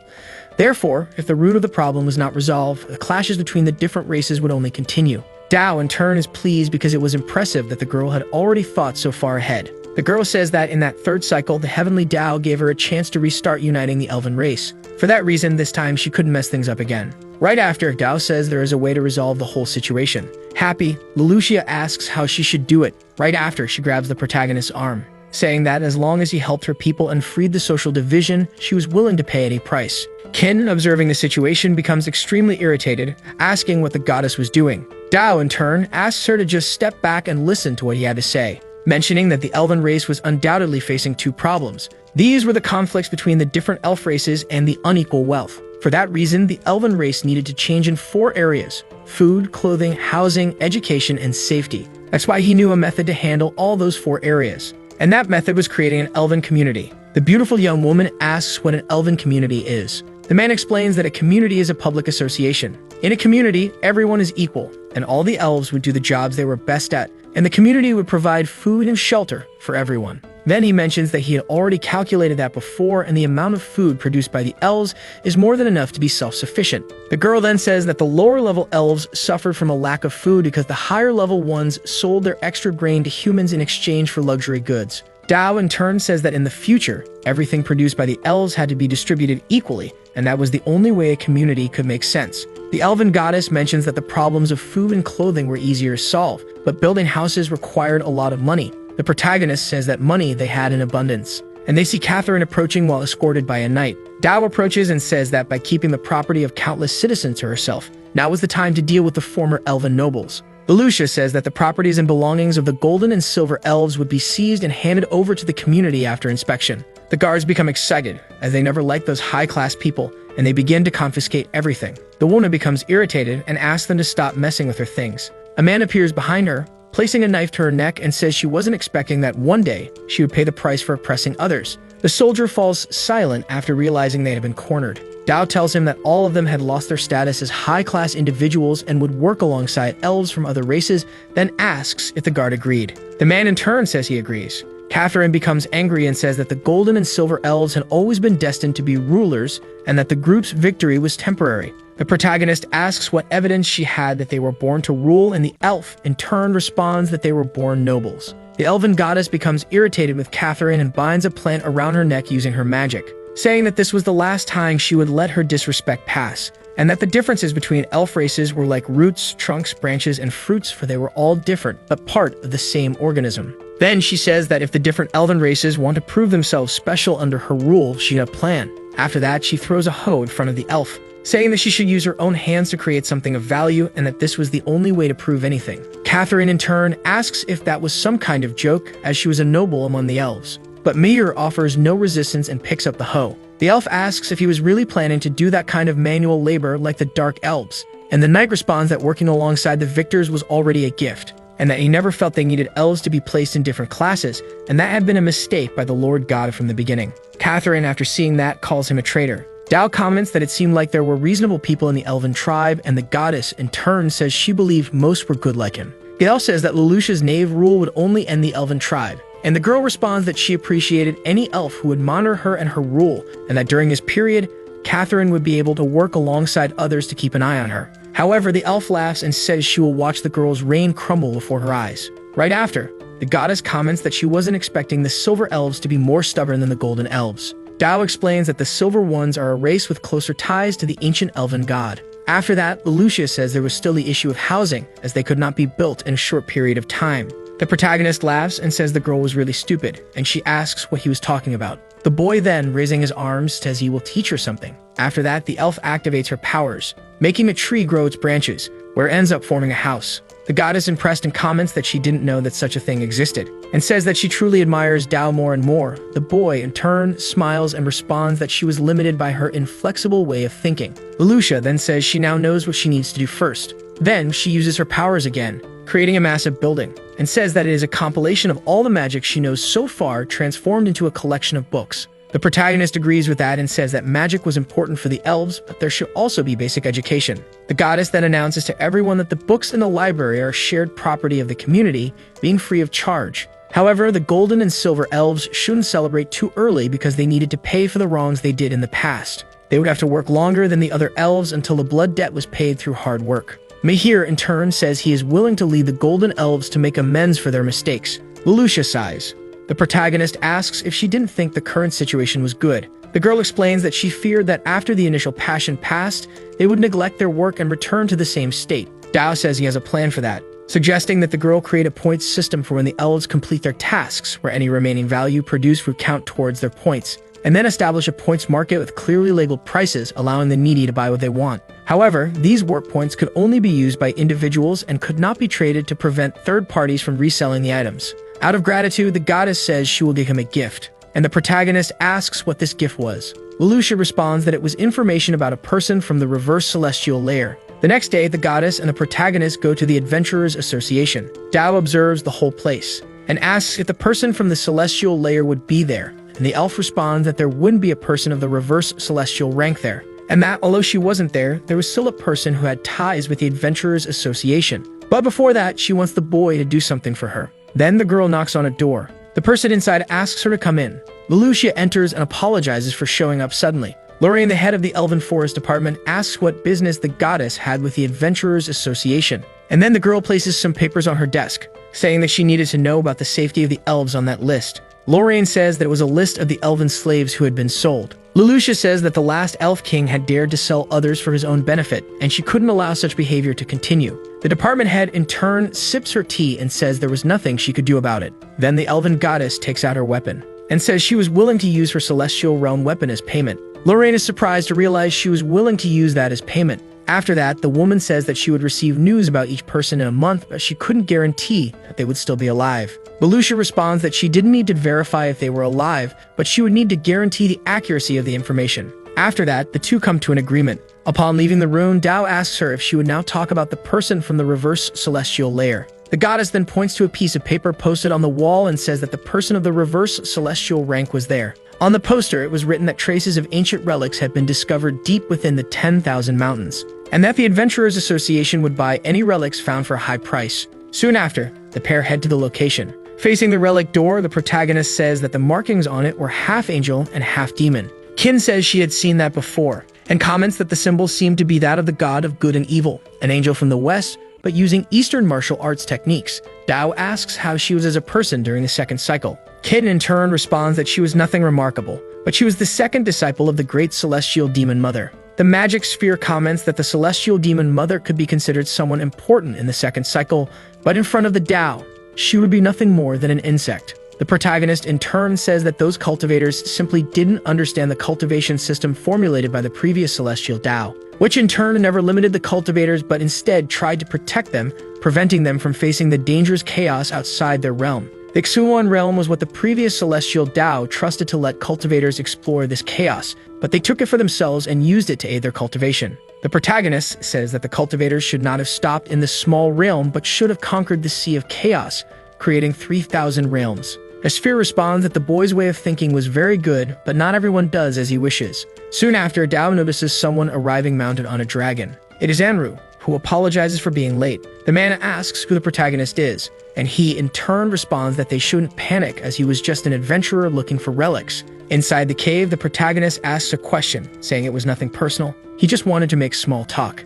Speaker 1: Therefore, if the root of the problem was not resolved, the clashes between the different races would only continue. Dao, in turn, is pleased because it was impressive that the girl had already thought so far ahead. The girl says that in that third cycle, the heavenly Tao gave her a chance to restart uniting the elven race. For that reason, this time she couldn't mess things up again. Right after, Dao says there is a way to resolve the whole situation. Happy, Leloucia asks how she should do it. Right after, she grabs the protagonist's arm, saying that as long as he helped her people and freed the social division, she was willing to pay any price. Qin, observing the situation, becomes extremely irritated, asking what the goddess was doing. Dao, in turn, asks her to just step back and listen to what he had to say, mentioning that the elven race was undoubtedly facing two problems. These were the conflicts between the different elf races and the unequal wealth. For that reason, the elven race needed to change in 4 areas: food, clothing, housing, education, and safety. That's why he knew a method to handle all those 4 areas. And that method was creating an elven community. The beautiful young woman asks what an elven community is. The man explains that a community is a public association. In a community, everyone is equal, and all the elves would do the jobs they were best at, and the community would provide food and shelter for everyone. Then he mentions that he had already calculated that before, and the amount of food produced by the elves is more than enough to be self-sufficient. The girl then says that the lower-level elves suffered from a lack of food because the higher-level ones sold their extra grain to humans in exchange for luxury goods. Dao, in turn, says that in the future, everything produced by the elves had to be distributed equally, and that was the only way a community could make sense. The elven goddess mentions that the problems of food and clothing were easier to solve, but building houses required a lot of money. The protagonist says that money they had in abundance, and they see Catherine approaching while escorted by a knight. Dao approaches and says that by keeping the property of countless citizens to herself, now was the time to deal with the former elven nobles. Leloucia says that the properties and belongings of the golden and silver elves would be seized and handed over to the community after inspection. The guards become excited, as they never liked those high-class people, and they begin to confiscate everything. The woman becomes irritated and asks them to stop messing with her things. A man appears behind her, placing a knife to her neck, and says she wasn't expecting that one day she would pay the price for oppressing others. The soldier falls silent after realizing they had been cornered. Dao tells him that all of them had lost their status as high-class individuals and would work alongside elves from other races, then asks if the guard agreed. The man in turn says he agrees. Catherine becomes angry and says that the golden and silver elves had always been destined to be rulers and that the group's victory was temporary. The protagonist asks what evidence she had that they were born to rule, and the elf, in turn, responds that they were born nobles. The elven goddess becomes irritated with Catherine and binds a plant around her neck using her magic, saying that this was the last time she would let her disrespect pass, and that the differences between elf races were like roots, trunks, branches, and fruits, for they were all different, but part of the same organism. Then she says that if the different elven races want to prove themselves special under her rule, she had a plan. After that, she throws a hoe in front of the elf, saying that she should use her own hands to create something of value and that this was the only way to prove anything. Catherine, in turn, asks if that was some kind of joke, as she was a noble among the elves. But Meir offers no resistance and picks up the hoe. The elf asks if he was really planning to do that kind of manual labor like the Dark Elves, and the knight responds that working alongside the victors was already a gift, and that he never felt they needed elves to be placed in different classes, and that had been a mistake by the Lord God from the beginning. Catherine, after seeing that, calls him a traitor. Dao comments that it seemed like there were reasonable people in the elven tribe, and the goddess, in turn, says she believed most were good like him. Gael says that Lelouch's knave rule would only end the elven tribe, and the girl responds that she appreciated any elf who would monitor her and her rule, and that during this period, Catherine would be able to work alongside others to keep an eye on her. However, the elf laughs and says she will watch the girl's reign crumble before her eyes. Right after, the goddess comments that she wasn't expecting the silver elves to be more stubborn than the golden elves. Dao explains that the silver ones are a race with closer ties to the ancient elven god. After that, Lelouch says there was still the issue of housing, as they could not be built in a short period of time. The protagonist laughs and says the girl was really stupid, and she asks what he was talking about. The boy then, raising his arms, says he will teach her something. After that, the elf activates her powers, making a tree grow its branches, where it ends up forming a house. The goddess impressed and comments that she didn't know that such a thing existed, and says that she truly admires Dao more and more. The boy, in turn, smiles and responds that she was limited by her inflexible way of thinking. Lelouch then says she now knows what she needs to do first. Then, she uses her powers again, creating a massive building, and says that it is a compilation of all the magic she knows so far transformed into a collection of books. The protagonist agrees with that and says that magic was important for the elves, but there should also be basic education. The goddess then announces to everyone that the books in the library are shared property of the community, being free of charge. However, the golden and silver elves shouldn't celebrate too early because they needed to pay for the wrongs they did in the past. They would have to work longer than the other elves until the blood debt was paid through hard work. Mihir, in turn, says he is willing to lead the golden elves to make amends for their mistakes. Lelouch sighs. The protagonist asks if she didn't think the current situation was good. The girl explains that she feared that after the initial passion passed, they would neglect their work and return to the same state. Dao says he has a plan for that, suggesting that the girl create a points system for when the elves complete their tasks, where any remaining value produced would count towards their points, and then establish a points market with clearly labeled prices, allowing the needy to buy what they want. However, these warp points could only be used by individuals and could not be traded to prevent third parties from reselling the items. Out of gratitude, the goddess says she will give him a gift, and the protagonist asks what this gift was. Lelouch responds that it was information about a person from the reverse celestial layer. The next day, the goddess and the protagonist go to the Adventurers Association. Dao observes the whole place, and asks if the person from the celestial layer would be there, and the elf responds that there wouldn't be a person of the reverse celestial rank there, and that, although she wasn't there, there was still a person who had ties with the Adventurers Association. But before that, she wants the boy to do something for her. Then the girl knocks on a door. The person inside asks her to come in. Lelouch enters and apologizes for showing up suddenly. Lorraine, the head of the Elven Forest Department, asks what business the goddess had with the Adventurers Association. And then the girl places some papers on her desk, saying that she needed to know about the safety of the elves on that list. Lorraine says that it was a list of the elven slaves who had been sold. Lelouch says that the last elf king had dared to sell others for his own benefit, and she couldn't allow such behavior to continue. The department head, in turn, sips her tea and says there was nothing she could do about it. Then the elven goddess takes out her weapon, and says she was willing to use her celestial realm weapon as payment. Lorraine is surprised to realize she was willing to use that as payment. After that, the woman says that she would receive news about each person in a month, but she couldn't guarantee that they would still be alive. Lelouch responds that she didn't need to verify if they were alive, but she would need to guarantee the accuracy of the information. After that, the two come to an agreement. Upon leaving the room, Dao asks her if she would now talk about the person from the reverse celestial layer. The goddess then points to a piece of paper posted on the wall and says that the person of the reverse celestial rank was there. On the poster, it was written that traces of ancient relics had been discovered deep within the 10,000 mountains, and that the Adventurers Association would buy any relics found for a high price. Soon after, the pair head to the location. Facing the relic door, the protagonist says that the markings on it were half angel and half demon. Kin says she had seen that before, and comments that the symbol seemed to be that of the god of good and evil, an angel from the west, but using Eastern martial arts techniques. Dao asks how she was as a person during the second cycle. Kin in turn responds that she was nothing remarkable, but she was the second disciple of the great celestial demon mother. The magic sphere comments that the celestial demon mother could be considered someone important in the second cycle, but in front of the Dao, she would be nothing more than an insect. The protagonist in turn says that those cultivators simply didn't understand the cultivation system formulated by the previous celestial Dao, which in turn never limited the cultivators but instead tried to protect them, preventing them from facing the dangerous chaos outside their realm. The Xuan realm was what the previous celestial Dao trusted to let cultivators explore this chaos, but they took it for themselves and used it to aid their cultivation. The protagonist says that the cultivators should not have stopped in this small realm but should have conquered the sea of chaos, creating 3,000 realms. The sphere responds that the boy's way of thinking was very good, but not everyone does as he wishes. Soon after, Dao notices someone arriving mounted on a dragon. It is Anru, who apologizes for being late. The man asks who the protagonist is, and he in turn responds that they shouldn't panic as he was just an adventurer looking for relics. Inside the cave, the protagonist asks a question, saying it was nothing personal. He just wanted to make small talk.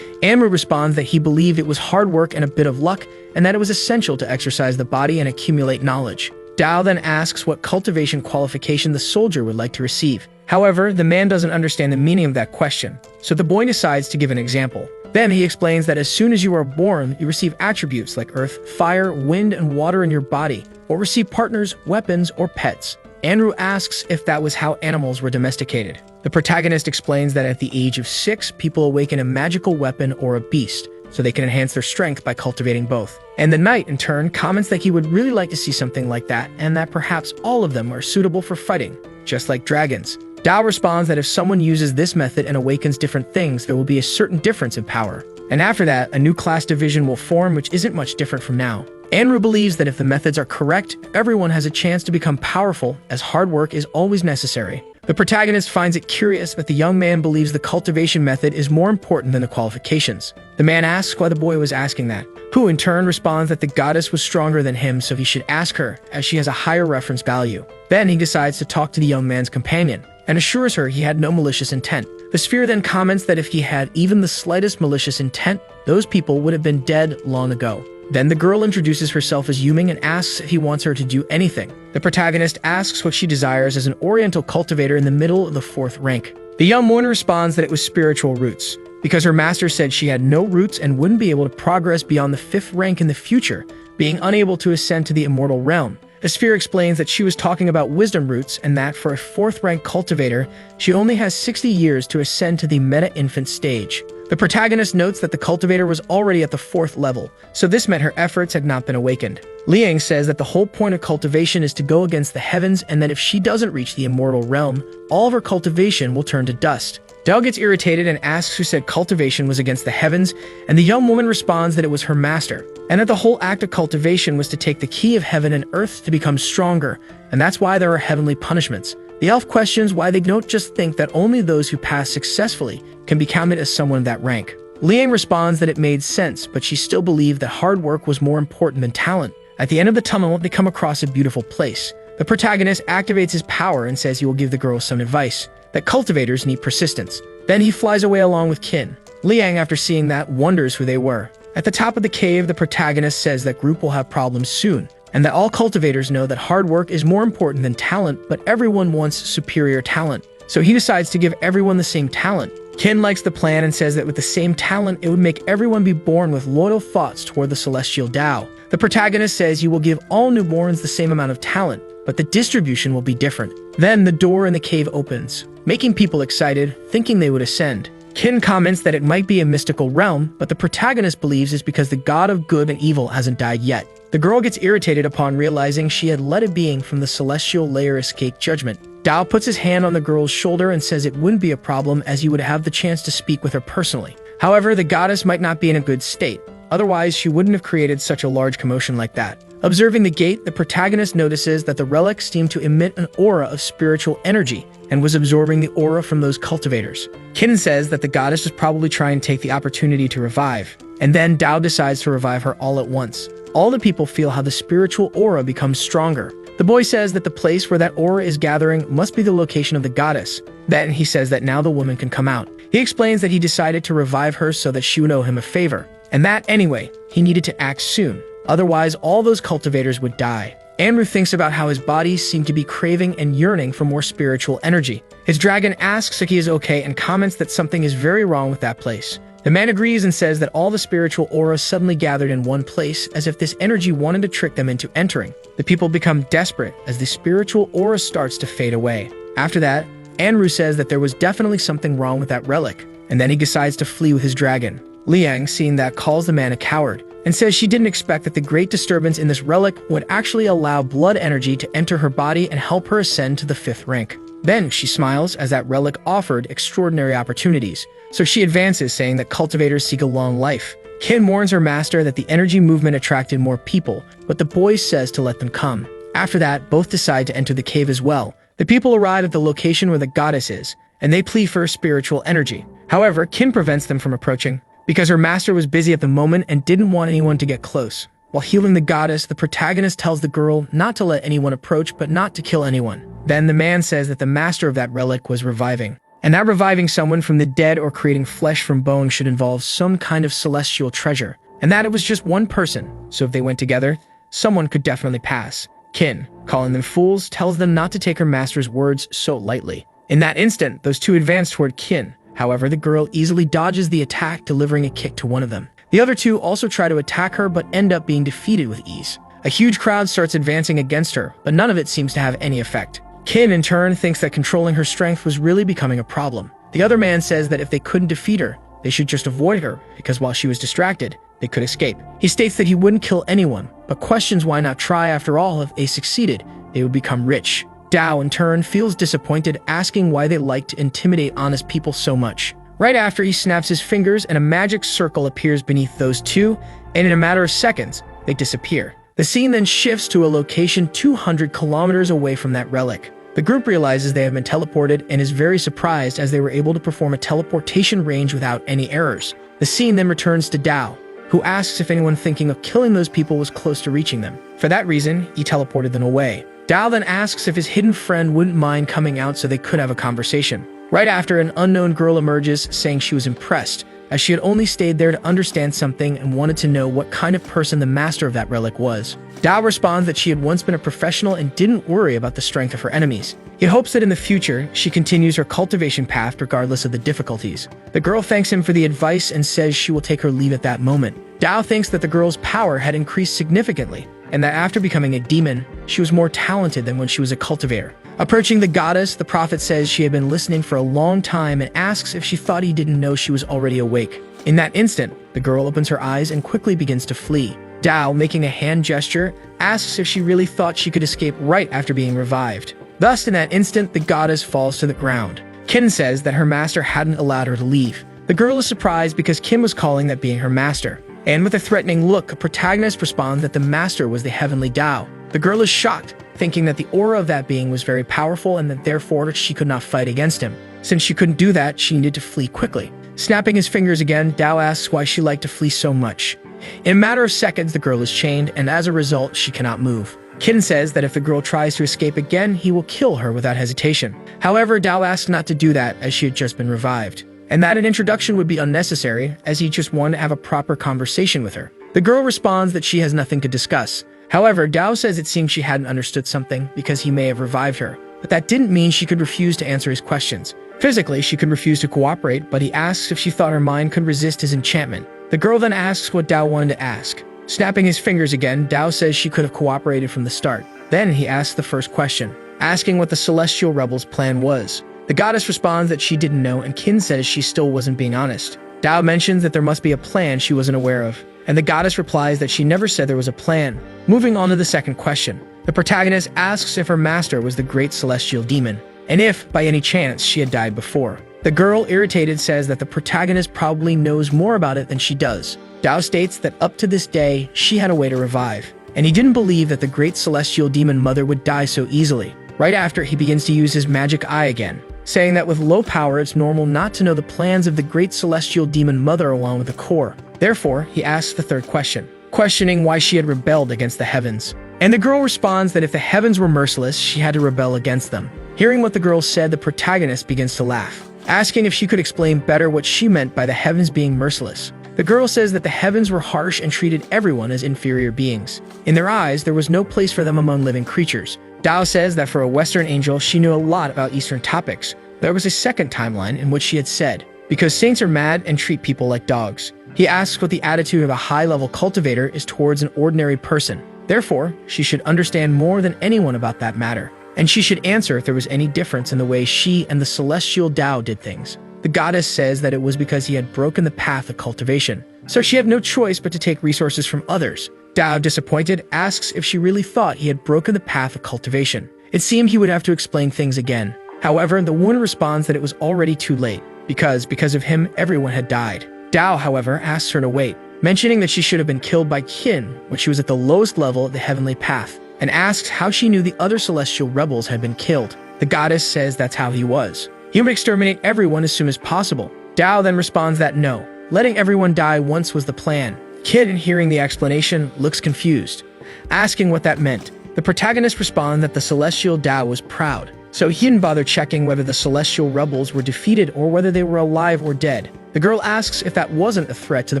Speaker 1: Anru responds that he believed it was hard work and a bit of luck, and that it was essential to exercise the body and accumulate knowledge. Dao then asks what cultivation qualification the soldier would like to receive. However, the man doesn't understand the meaning of that question, so the boy decides to give an example. Then he explains that as soon as you are born, you receive attributes like earth, fire, wind, and water in your body, or receive partners, weapons, or pets. Anru asks if that was how animals were domesticated. The protagonist explains that at the age of 6, people awaken a magical weapon or a beast, so they can enhance their strength by cultivating both. And the knight, in turn, comments that he would really like to see something like that, and that perhaps all of them are suitable for fighting, just like dragons. Dao responds that if someone uses this method and awakens different things, there will be a certain difference in power. And after that, a new class division will form, which isn't much different from now. Anru believes that if the methods are correct, everyone has a chance to become powerful, as hard work is always necessary. The protagonist finds it curious that the young man believes the cultivation method is more important than the qualifications. The man asks why the boy was asking that, who in turn responds that the goddess was stronger than him, so he should ask her, as she has a higher reference value. Then he decides to talk to the young man's companion, and assures her he had no malicious intent. The sphere then comments that if he had even the slightest malicious intent, those people would have been dead long ago. Then the girl introduces herself as Yuming and asks if he wants her to do anything. The protagonist asks what she desires as an oriental cultivator in the middle of the 4th rank. The young woman responds that it was spiritual roots, because her master said she had no roots and wouldn't be able to progress beyond the 5th rank in the future, being unable to ascend to the immortal realm. The sphere explains that she was talking about wisdom roots and that for a 4th rank cultivator, she only has 60 years to ascend to the meta-infant stage. The protagonist notes that the cultivator was already at the 4th level, so this meant her efforts had not been awakened. Liang says that the whole point of cultivation is to go against the heavens, and that if she doesn't reach the immortal realm, all of her cultivation will turn to dust. Dao gets irritated and asks who said cultivation was against the heavens, and the young woman responds that it was her master, and that the whole act of cultivation was to take the key of heaven and earth to become stronger, and that's why there are heavenly punishments. The elf questions why they don't just think that only those who pass successfully can be counted as someone of that rank. Liang responds that it made sense, but she still believed that hard work was more important than talent. At the end of the tunnel, they come across a beautiful place. The protagonist activates his power and says he will give the girl some advice, that cultivators need persistence. Then he flies away along with Qin. Liang, after seeing that, wonders who they were. At the top of the cave, the protagonist says that group will have problems soon, and that all cultivators know that hard work is more important than talent, but everyone wants superior talent. So he decides to give everyone the same talent. Qin likes the plan and says that with the same talent, it would make everyone be born with loyal thoughts toward the celestial Dao. The protagonist says he will give all newborns the same amount of talent, but the distribution will be different. Then the door in the cave opens, making people excited, thinking they would ascend. Qin comments that it might be a mystical realm, but the protagonist believes it's because the god of good and evil hasn't died yet. The girl gets irritated upon realizing she had let a being from the celestial layer escape judgment. Dao puts his hand on the girl's shoulder and says it wouldn't be a problem as he would have the chance to speak with her personally. However, the goddess might not be in a good state. otherwise she wouldn't have created such a large commotion like that. Observing the gate, the protagonist notices that the relic seemed to emit an aura of spiritual energy and was absorbing the aura from those cultivators. Qin says that the goddess is probably trying to take the opportunity to revive, and then Dao decides to revive her all at once. All the people feel how the spiritual aura becomes stronger. The boy says that the place where that aura is gathering must be the location of the goddess. Then he says that now the woman can come out. He explains that he decided to revive her so that she would owe him a favor, and that, anyway, he needed to act soon. Otherwise, all those cultivators would die. Andrew thinks about how his body seemed to be craving and yearning for more spiritual energy. His dragon asks if he is okay and comments that something is very wrong with that place. The man agrees and says that all the spiritual auras suddenly gathered in one place as if this energy wanted to trick them into entering. The people become desperate as the spiritual aura starts to fade away. After that, Andrew says that there was definitely something wrong with that relic, and then he decides to flee with his dragon. Liang, seeing that, calls the man a coward and says she didn't expect that the great disturbance in this relic would actually allow blood energy to enter her body and help her ascend to the 5th rank. Then she smiles as that relic offered extraordinary opportunities, so she advances, saying that cultivators seek a long life. Qin warns her master that the energy movement attracted more people, but the boy says to let them come. After that, both decide to enter the cave as well. The people arrive at the location where the goddess is, and they plead for spiritual energy. However, Qin prevents them from approaching, because her master was busy at the moment and didn't want anyone to get close. While healing the goddess, the protagonist tells the girl not to let anyone approach but not to kill anyone. Then the man says that the master of that relic was reviving, and that reviving someone from the dead or creating flesh from bone should involve some kind of celestial treasure, and that it was just one person, so if they went together, someone could definitely pass. Qin, calling them fools, tells them not to take her master's words so lightly. In that instant, those two advance toward Qin. However, the girl easily dodges the attack, delivering a kick to one of them. The other two also try to attack her but end up being defeated with ease. A huge crowd starts advancing against her, but none of it seems to have any effect. Qin, in turn, thinks that controlling her strength was really becoming a problem. The other man says that if they couldn't defeat her, they should just avoid her, because while she was distracted, they could escape. He states that he wouldn't kill anyone, but questions why not try. After all, if they succeeded, they would become rich. Dao, in turn, feels disappointed, asking why they like to intimidate honest people so much. Right after, he snaps his fingers and a magic circle appears beneath those two, and in a matter of seconds, they disappear. The scene then shifts to a location 200 kilometers away from that relic. The group realizes they have been teleported and is very surprised as they were able to perform a teleportation range without any errors. The scene then returns to Dao, who asks if anyone thinking of killing those people was close to reaching them. For that reason, he teleported them away. Dao then asks if his hidden friend wouldn't mind coming out so they could have a conversation. Right after, an unknown girl emerges, saying she was impressed, as she had only stayed there to understand something and wanted to know what kind of person the master of that relic was. Dao responds that she had once been a professional and didn't worry about the strength of her enemies. He hopes that in the future, she continues her cultivation path regardless of the difficulties. The girl thanks him for the advice and says she will take her leave at that moment. Dao thinks that the girl's power had increased significantly, and that after becoming a demon, she was more talented than when she was a cultivator. Approaching the goddess, the prophet says she had been listening for a long time and asks if she thought he didn't know she was already awake. In that instant, the girl opens her eyes and quickly begins to flee. Dao, making a hand gesture, asks if she really thought she could escape right after being revived. Thus, in that instant, the goddess falls to the ground. Qin says that her master hadn't allowed her to leave. The girl is surprised because Qin was calling that being her master. And with a threatening look, a protagonist responds that the master was the heavenly Dao. The girl is shocked, thinking that the aura of that being was very powerful and that therefore she could not fight against him. Since she couldn't do that, she needed to flee quickly. Snapping his fingers again, Dao asks why she liked to flee so much. In a matter of seconds, the girl is chained, and as a result, she cannot move. Qin says that if the girl tries to escape again, he will kill her without hesitation. However, Dao asks not to do that as she had just been revived, and that an introduction would be unnecessary as he just wanted to have a proper conversation with her. The girl responds that she has nothing to discuss. However, Dao says it seems she hadn't understood something because he may have revived her, but that didn't mean she could refuse to answer his questions. Physically, she could refuse to cooperate, but he asks if she thought her mind could resist his enchantment. The girl then asks what Dao wanted to ask. Snapping his fingers again, Dao says she could have cooperated from the start. Then he asks the first question, asking what the Celestial Rebels' plan was. The goddess responds that she didn't know, and Qin says she still wasn't being honest. Dao mentions that there must be a plan she wasn't aware of, and the goddess replies that she never said there was a plan. Moving on to the second question, the protagonist asks if her master was the great celestial demon, and if, by any chance, she had died before. The girl, irritated, says that the protagonist probably knows more about it than she does. Dao states that up to this day, she had a way to revive, and he didn't believe that the great celestial demon mother would die so easily. Right after, he begins to use his magic eye again, saying that with low power, it's normal not to know the plans of the great celestial demon mother along with the core. Therefore, he asks the third question, questioning why she had rebelled against the heavens. And the girl responds that if the heavens were merciless, she had to rebel against them. Hearing what the girl said, the protagonist begins to laugh, asking if she could explain better what she meant by the heavens being merciless. The girl says that the heavens were harsh and treated everyone as inferior beings. In their eyes, there was no place for them among living creatures. Dao says that for a Western angel, she knew a lot about Eastern topics. There was a second timeline in which she had said, because saints are mad and treat people like dogs. He asks what the attitude of a high-level cultivator is towards an ordinary person. Therefore, she should understand more than anyone about that matter, and she should answer if there was any difference in the way she and the celestial Dao did things. The goddess says that it was because he had broken the path of cultivation, so she had no choice but to take resources from others. Dao, disappointed, asks if she really thought he had broken the path of cultivation. It seemed he would have to explain things again. However, the woman responds that it was already too late, because of him, everyone had died. Dao, however, asks her to wait, mentioning that she should have been killed by Qin when she was at the lowest level of the heavenly path, and asks how she knew the other celestial rebels had been killed. The goddess says that's how he was. He would exterminate everyone as soon as possible. Dao then responds that no, letting everyone die once was the plan. Qin, hearing the explanation, looks confused, asking what that meant. The protagonist responds that the celestial Dao was proud, so he didn't bother checking whether the celestial rebels were defeated or whether they were alive or dead. The girl asks if that wasn't a threat to the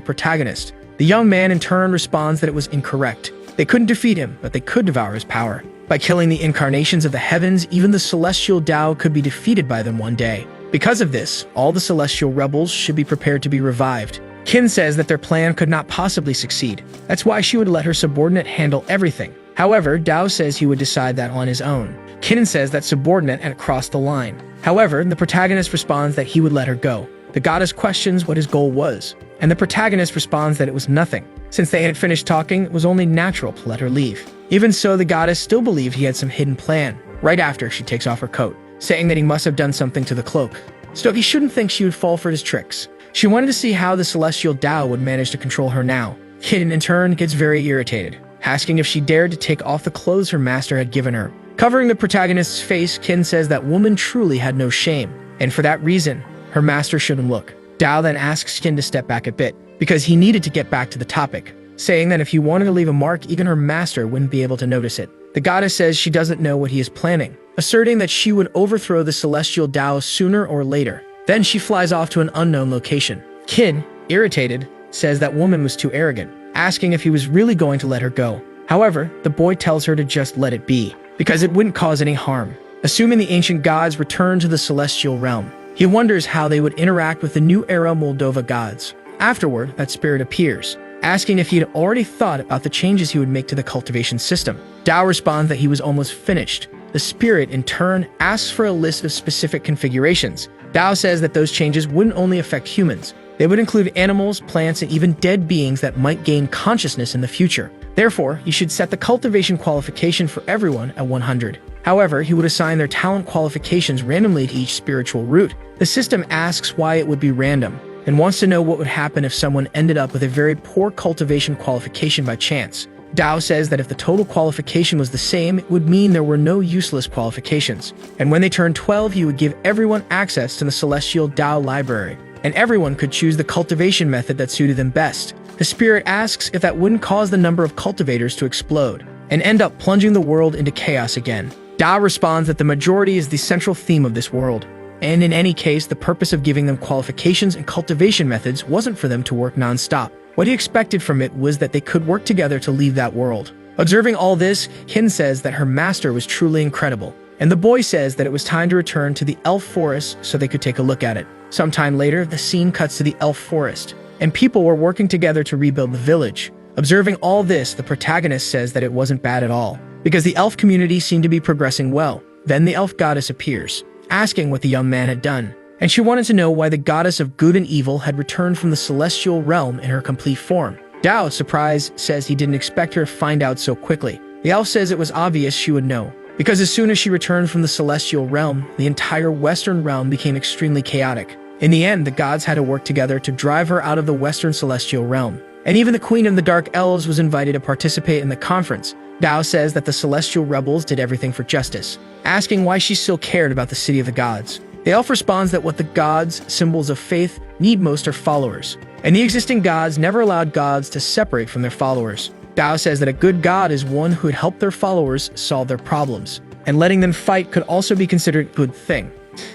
Speaker 1: protagonist. The young man in turn responds that it was incorrect. They couldn't defeat him, but they could devour his power. By killing the incarnations of the heavens, even the celestial Dao could be defeated by them one day. Because of this, all the celestial rebels should be prepared to be revived. Qin says that their plan could not possibly succeed. That's why she would let her subordinate handle everything. However, Dao says he would decide that on his own. Qin says that subordinate had crossed the line. However, the protagonist responds that he would let her go. The goddess questions what his goal was, and the protagonist responds that it was nothing. Since they had finished talking, it was only natural to let her leave. Even so, the goddess still believed he had some hidden plan. Right after, she takes off her coat, saying that he must have done something to the cloak. So he shouldn't think she would fall for his tricks. She wanted to see how the celestial Dao would manage to control her now. Qin, in turn, gets very irritated, asking if she dared to take off the clothes her master had given her. Covering the protagonist's face, Qin says that woman truly had no shame, and for that reason, her master shouldn't look. Dao then asks Qin to step back a bit, because he needed to get back to the topic, saying that if he wanted to leave a mark, even her master wouldn't be able to notice it. The goddess says she doesn't know what he is planning, asserting that she would overthrow the celestial Dao sooner or later. Then she flies off to an unknown location. Qin, irritated, says that woman was too arrogant, asking if he was really going to let her go. However, the boy tells her to just let it be, because it wouldn't cause any harm. Assuming the ancient gods returned to the celestial realm, he wonders how they would interact with the new era Moldova gods. Afterward, that spirit appears, asking if he had already thought about the changes he would make to the cultivation system. Dao responds that he was almost finished. The spirit, in turn, asks for a list of specific configurations. Dao says that those changes wouldn't only affect humans. They would include animals, plants, and even dead beings that might gain consciousness in the future. Therefore, he should set the cultivation qualification for everyone at 100. However, he would assign their talent qualifications randomly to each spiritual root. The system asks why it would be random, and wants to know what would happen if someone ended up with a very poor cultivation qualification by chance. Dao says that if the total qualification was the same, it would mean there were no useless qualifications. And when they turned 12, he would give everyone access to the Celestial Dao Library, and everyone could choose the cultivation method that suited them best. The spirit asks if that wouldn't cause the number of cultivators to explode, and end up plunging the world into chaos again. Dao responds that the majority is the central theme of this world, and in any case, the purpose of giving them qualifications and cultivation methods wasn't for them to work non-stop. What he expected from it was that they could work together to leave that world. Observing all this, Qin says that her master was truly incredible, and the boy says that it was time to return to the elf forest so they could take a look at it. Sometime later, the scene cuts to the elf forest, and people were working together to rebuild the village. Observing all this, the protagonist says that it wasn't bad at all, because the elf community seemed to be progressing well. Then the elf goddess appears, asking what the young man had done, and she wanted to know why the goddess of good and evil had returned from the celestial realm in her complete form. Dao, surprised, says he didn't expect her to find out so quickly. The elf says it was obvious she would know, because as soon as she returned from the celestial realm, the entire western realm became extremely chaotic. In the end, the gods had to work together to drive her out of the western celestial realm. And even the queen of the dark elves was invited to participate in the conference. Dao says that the celestial rebels did everything for justice, asking why she still cared about the city of the gods. The elf responds that what the gods, symbols of faith, need most are followers, and the existing gods never allowed gods to separate from their followers. Dao says that a good god is one who would help their followers solve their problems, and letting them fight could also be considered a good thing,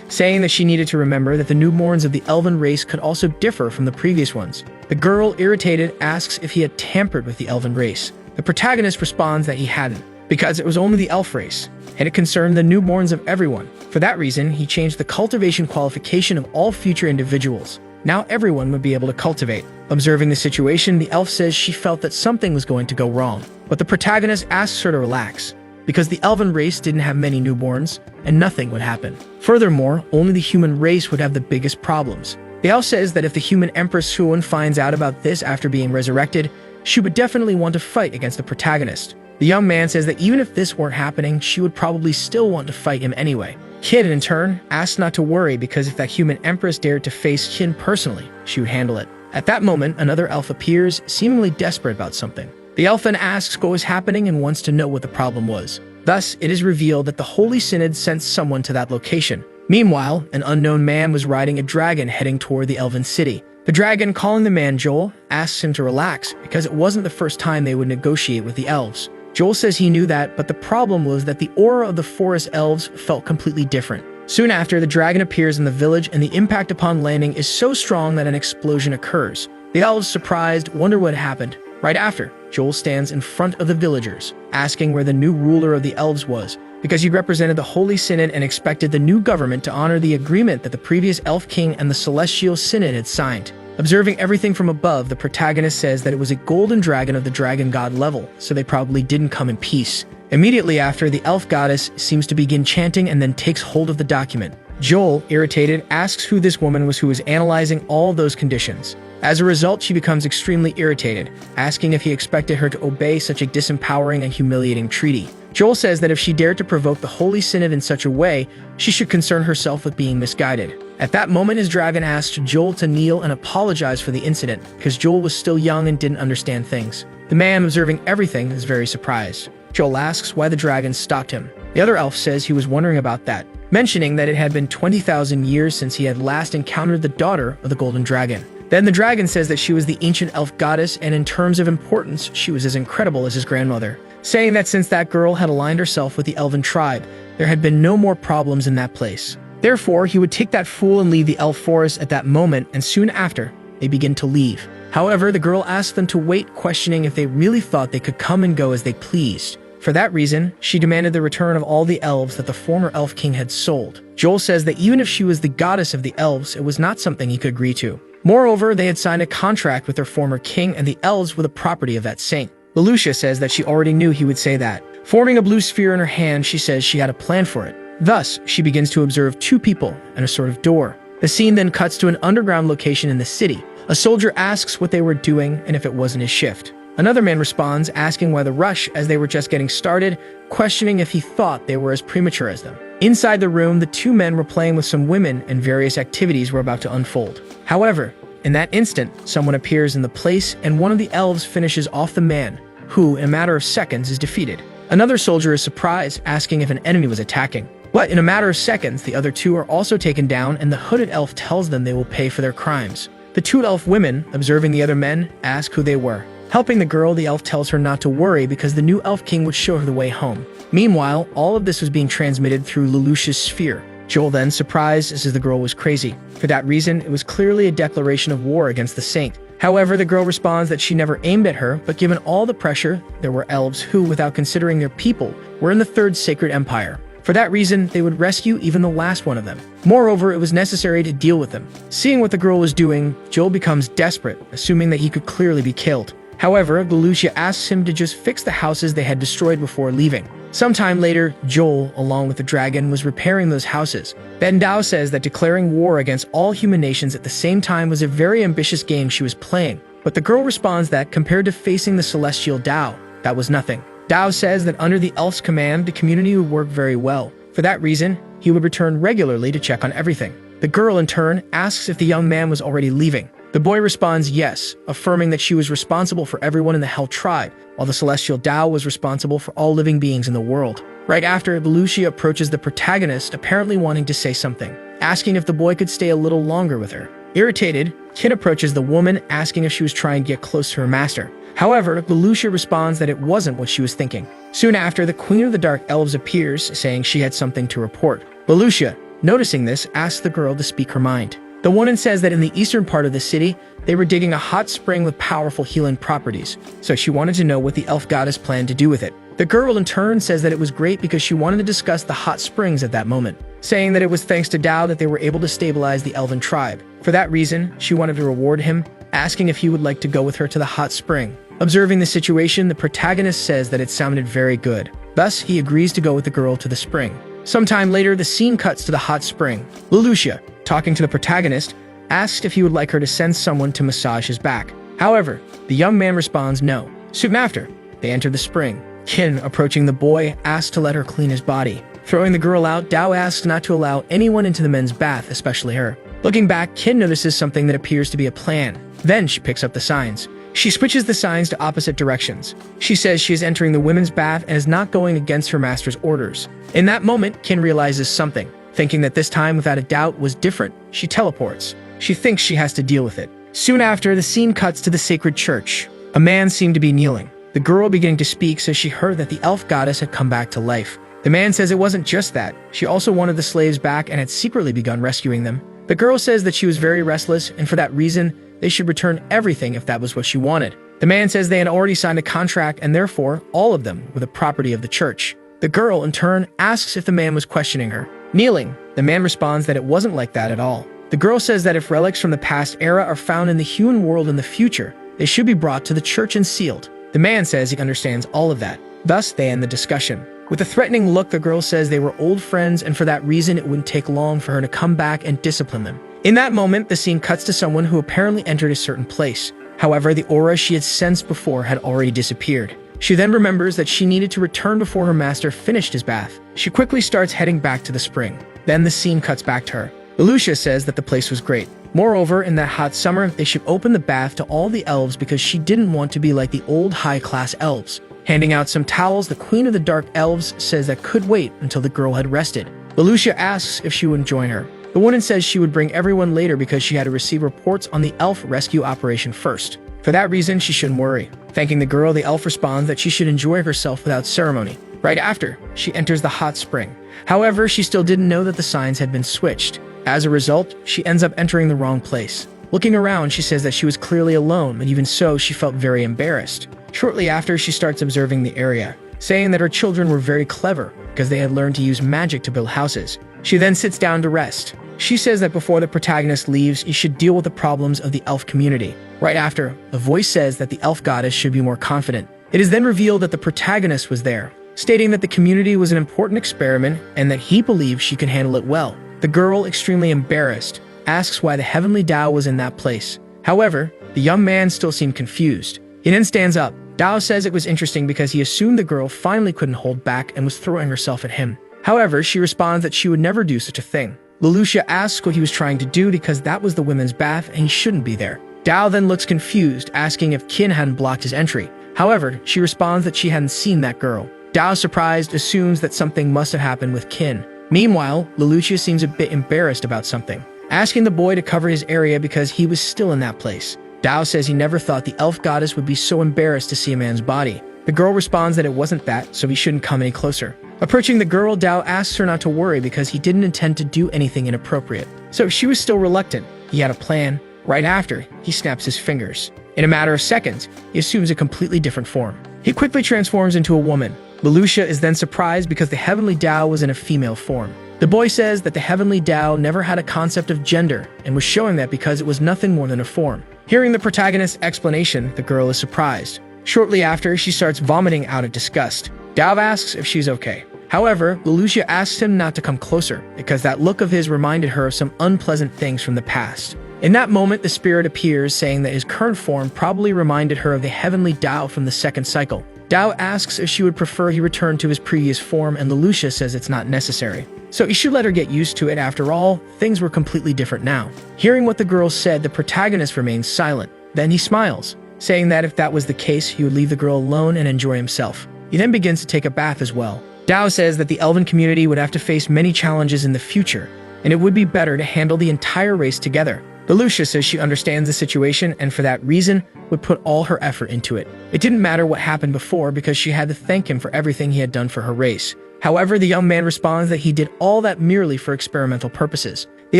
Speaker 1: saying that she needed to remember that the newborns of the elven race could also differ from the previous ones. The girl, irritated, asks if he had tampered with the elven race. The protagonist responds that he hadn't, because it was only the elf race, and it concerned the newborns of everyone. For that reason, he changed the cultivation qualification of all future individuals. Now everyone would be able to cultivate. Observing the situation, the elf says she felt that something was going to go wrong, but the protagonist asks her to relax, because the elven race didn't have many newborns, and nothing would happen. Furthermore, only the human race would have the biggest problems. The elf says that if the human Empress Suan finds out about this after being resurrected, she would definitely want to fight against the protagonist. The young man says that even if this weren't happening, she would probably still want to fight him anyway. Kid, in turn, asks not to worry because if that human Empress dared to face Qin personally, she would handle it. At that moment, another elf appears, seemingly desperate about something. The elf then asks what was happening and wants to know what the problem was. Thus, it is revealed that the Holy Synod sent someone to that location. Meanwhile, an unknown man was riding a dragon heading toward the elven city. The dragon, calling the man Joel, asks him to relax because it wasn't the first time they would negotiate with the elves. Joel says he knew that, but the problem was that the aura of the forest elves felt completely different. Soon after, the dragon appears in the village and the impact upon landing is so strong that an explosion occurs. The elves, surprised, wonder what happened. Right after, Joel stands in front of the villagers, asking where the new ruler of the elves was, because he represented the Holy Synod and expected the new government to honor the agreement that the previous Elf King and the Celestial Synod had signed. Observing everything from above, the protagonist says that it was a golden dragon of the dragon god level, so they probably didn't come in peace. Immediately after, the elf goddess seems to begin chanting and then takes hold of the document. Joel, irritated, asks who this woman was who was analyzing all those conditions. As a result, she becomes extremely irritated, asking if he expected her to obey such a disempowering and humiliating treaty. Joel says that if she dared to provoke the Holy Synod in such a way, she should concern herself with being misguided. At that moment, his dragon asked Joel to kneel and apologize for the incident, because Joel was still young and didn't understand things. The man, observing everything, is very surprised. Joel asks why the dragon stopped him. The other elf says he was wondering about that, mentioning that it had been 20,000 years since he had last encountered the daughter of the golden dragon. Then the dragon says that she was the ancient elf goddess, and in terms of importance, she was as incredible as his grandmother, saying that since that girl had aligned herself with the elven tribe, there had been no more problems in that place. Therefore, he would take that fool and leave the elf forest at that moment, and soon after, they begin to leave. However, the girl asks them to wait, questioning if they really thought they could come and go as they pleased. For that reason, she demanded the return of all the elves that the former elf king had sold. Joel says that even if she was the goddess of the elves, it was not something he could agree to. Moreover, they had signed a contract with their former king, and the elves were the property of that saint. Lelucia says that she already knew he would say that. Forming a blue sphere in her hand, she says she had a plan for it. Thus, she begins to observe two people and a sort of door. The scene then cuts to an underground location in the city. A soldier asks what they were doing and if it wasn't his shift. Another man responds, asking why the rush as they were just getting started, questioning if he thought they were as premature as them. Inside the room, the two men were playing with some women and various activities were about to unfold. However, in that instant, someone appears in the place and one of the elves finishes off the man, who, in a matter of seconds, is defeated. Another soldier is surprised, asking if an enemy was attacking. But in a matter of seconds, the other two are also taken down and the hooded elf tells them they will pay for their crimes. The two elf women, observing the other men, ask who they were. Helping the girl, the elf tells her not to worry because the new elf king would show her the way home. Meanwhile, all of this was being transmitted through Lelucia's sphere. Joel then, surprised, says the girl was crazy. For that reason, it was clearly a declaration of war against the saint. However, the girl responds that she never aimed at her, but given all the pressure, there were elves who, without considering their people, were in the Third Sacred Empire. For that reason, they would rescue even the last one of them. Moreover, it was necessary to deal with them. Seeing what the girl was doing, Joel becomes desperate, assuming that he could clearly be killed. However, Lelucia asks him to just fix the houses they had destroyed before leaving. Sometime later, Joel, along with the dragon, was repairing those houses. Ben Dao says that declaring war against all human nations at the same time was a very ambitious game she was playing, but the girl responds that compared to facing the celestial Dao, that was nothing. Dao says that under the elf's command, the community would work very well. For that reason, he would return regularly to check on everything. The girl, in turn, asks if the young man was already leaving. The boy responds yes, affirming that she was responsible for everyone in the Hell tribe, while the celestial Dao was responsible for all living beings in the world. Right after, Lucia approaches the protagonist, apparently wanting to say something, asking if the boy could stay a little longer with her. Irritated, Kid approaches the woman, asking if she was trying to get close to her master. However, Lucia responds that it wasn't what she was thinking. Soon after, the Queen of the Dark Elves appears, saying she had something to report. Lucia, noticing this, asks the girl to speak her mind. The woman says that in the eastern part of the city, they were digging a hot spring with powerful healing properties, so she wanted to know what the elf goddess planned to do with it. The girl, in turn, says that it was great because she wanted to discuss the hot springs at that moment, saying that it was thanks to Dao that they were able to stabilize the elven tribe. For that reason, she wanted to reward him, asking if he would like to go with her to the hot spring. Observing the situation, the protagonist says that it sounded very good. Thus, he agrees to go with the girl to the spring. Sometime later, the scene cuts to the hot spring. Lucia, talking to the protagonist, asks if he would like her to send someone to massage his back. However, the young man responds no. Soon after, they enter the spring. Qin, approaching the boy, asks to let her clean his body. Throwing the girl out, Dao asks not to allow anyone into the men's bath, especially her. Looking back, Qin notices something that appears to be a plan. Then she picks up the signs. She switches the signs to opposite directions. She says she is entering the women's bath and is not going against her master's orders. In that moment, Qin realizes something. Thinking that this time, without a doubt, was different, she teleports. She thinks she has to deal with it. Soon after, the scene cuts to the sacred church. A man seemed to be kneeling. The girl, beginning to speak, says she heard that the elf goddess had come back to life. The man says it wasn't just that. She also wanted the slaves back and had secretly begun rescuing them. The girl says that she was very restless, and for that reason, they should return everything if that was what she wanted. The man says they had already signed a contract, and therefore, all of them were the property of the church. The girl, in turn, asks if the man was questioning her. Kneeling, the man responds that it wasn't like that at all. The girl says that if relics from the past era are found in the human world in the future, they should be brought to the church and sealed. The man says he understands all of that. Thus, they end the discussion. With a threatening look, the girl says they were old friends, and for that reason, it wouldn't take long for her to come back and discipline them. In that moment, the scene cuts to someone who apparently entered a certain place. However, the aura she had sensed before had already disappeared. She then remembers that she needed to return before her master finished his bath. She quickly starts heading back to the spring. Then the scene cuts back to her. Lucia says that the place was great. Moreover, in that hot summer, they should open the bath to all the elves because she didn't want to be like the old high-class elves. Handing out some towels, the Queen of the Dark Elves says that could wait until the girl had rested. Lucia asks if she would join her. The woman says she would bring everyone later because she had to receive reports on the elf rescue operation first. For that reason, she shouldn't worry. Thanking the girl, the elf responds that she should enjoy herself without ceremony. Right after, she enters the hot spring. However, she still didn't know that the signs had been switched. As a result, she ends up entering the wrong place. Looking around, she says that she was clearly alone, but even so, she felt very embarrassed. Shortly after, she starts observing the area, saying that her children were very clever because they had learned to use magic to build houses. She then sits down to rest. She says that before the protagonist leaves, he should deal with the problems of the elf community. Right after, a voice says that the elf goddess should be more confident. It is then revealed that the protagonist was there, stating that the community was an important experiment and that he believed she could handle it well. The girl, extremely embarrassed, asks why the heavenly Dao was in that place. However, the young man still seemed confused. He then stands up. Dao says it was interesting because he assumed the girl finally couldn't hold back and was throwing herself at him. However, she responds that she would never do such a thing. Lucia asks what he was trying to do because that was the women's bath and he shouldn't be there. Dao then looks confused, asking if Qin hadn't blocked his entry. However, she responds that she hadn't seen that girl. Dao, surprised, assumes that something must have happened with Qin. Meanwhile, Lucia seems a bit embarrassed about something, asking the boy to cover his area because he was still in that place. Dao says he never thought the elf goddess would be so embarrassed to see a man's body. The girl responds that it wasn't that, so he shouldn't come any closer. Approaching the girl, Dao asks her not to worry because he didn't intend to do anything inappropriate. So she was still reluctant. He had a plan. Right after, he snaps his fingers. In a matter of seconds, he assumes a completely different form. He quickly transforms into a woman. Lucia is then surprised because the heavenly Dao was in a female form. The boy says that the heavenly Dao never had a concept of gender and was showing that because it was nothing more than a form. Hearing the protagonist's explanation, the girl is surprised. Shortly after, she starts vomiting out of disgust. Dao asks if she's okay. However, Lucia asks him not to come closer because that look of his reminded her of some unpleasant things from the past. In that moment, the spirit appears, saying that his current form probably reminded her of the heavenly Dao from the second cycle. Dao asks if she would prefer he return to his previous form, and Lelouch says it's not necessary. So he should let her get used to it. After all, things were completely different now. Hearing what the girl said, the protagonist remains silent. Then he smiles, saying that if that was the case, he would leave the girl alone and enjoy himself. He then begins to take a bath as well. Dao says that the elven community would have to face many challenges in the future, and it would be better to handle the entire race together. Lelouch says she understands the situation and for that reason would put all her effort into it. It didn't matter what happened before because she had to thank him for everything he had done for her race. However, the young man responds that he did all that merely for experimental purposes. The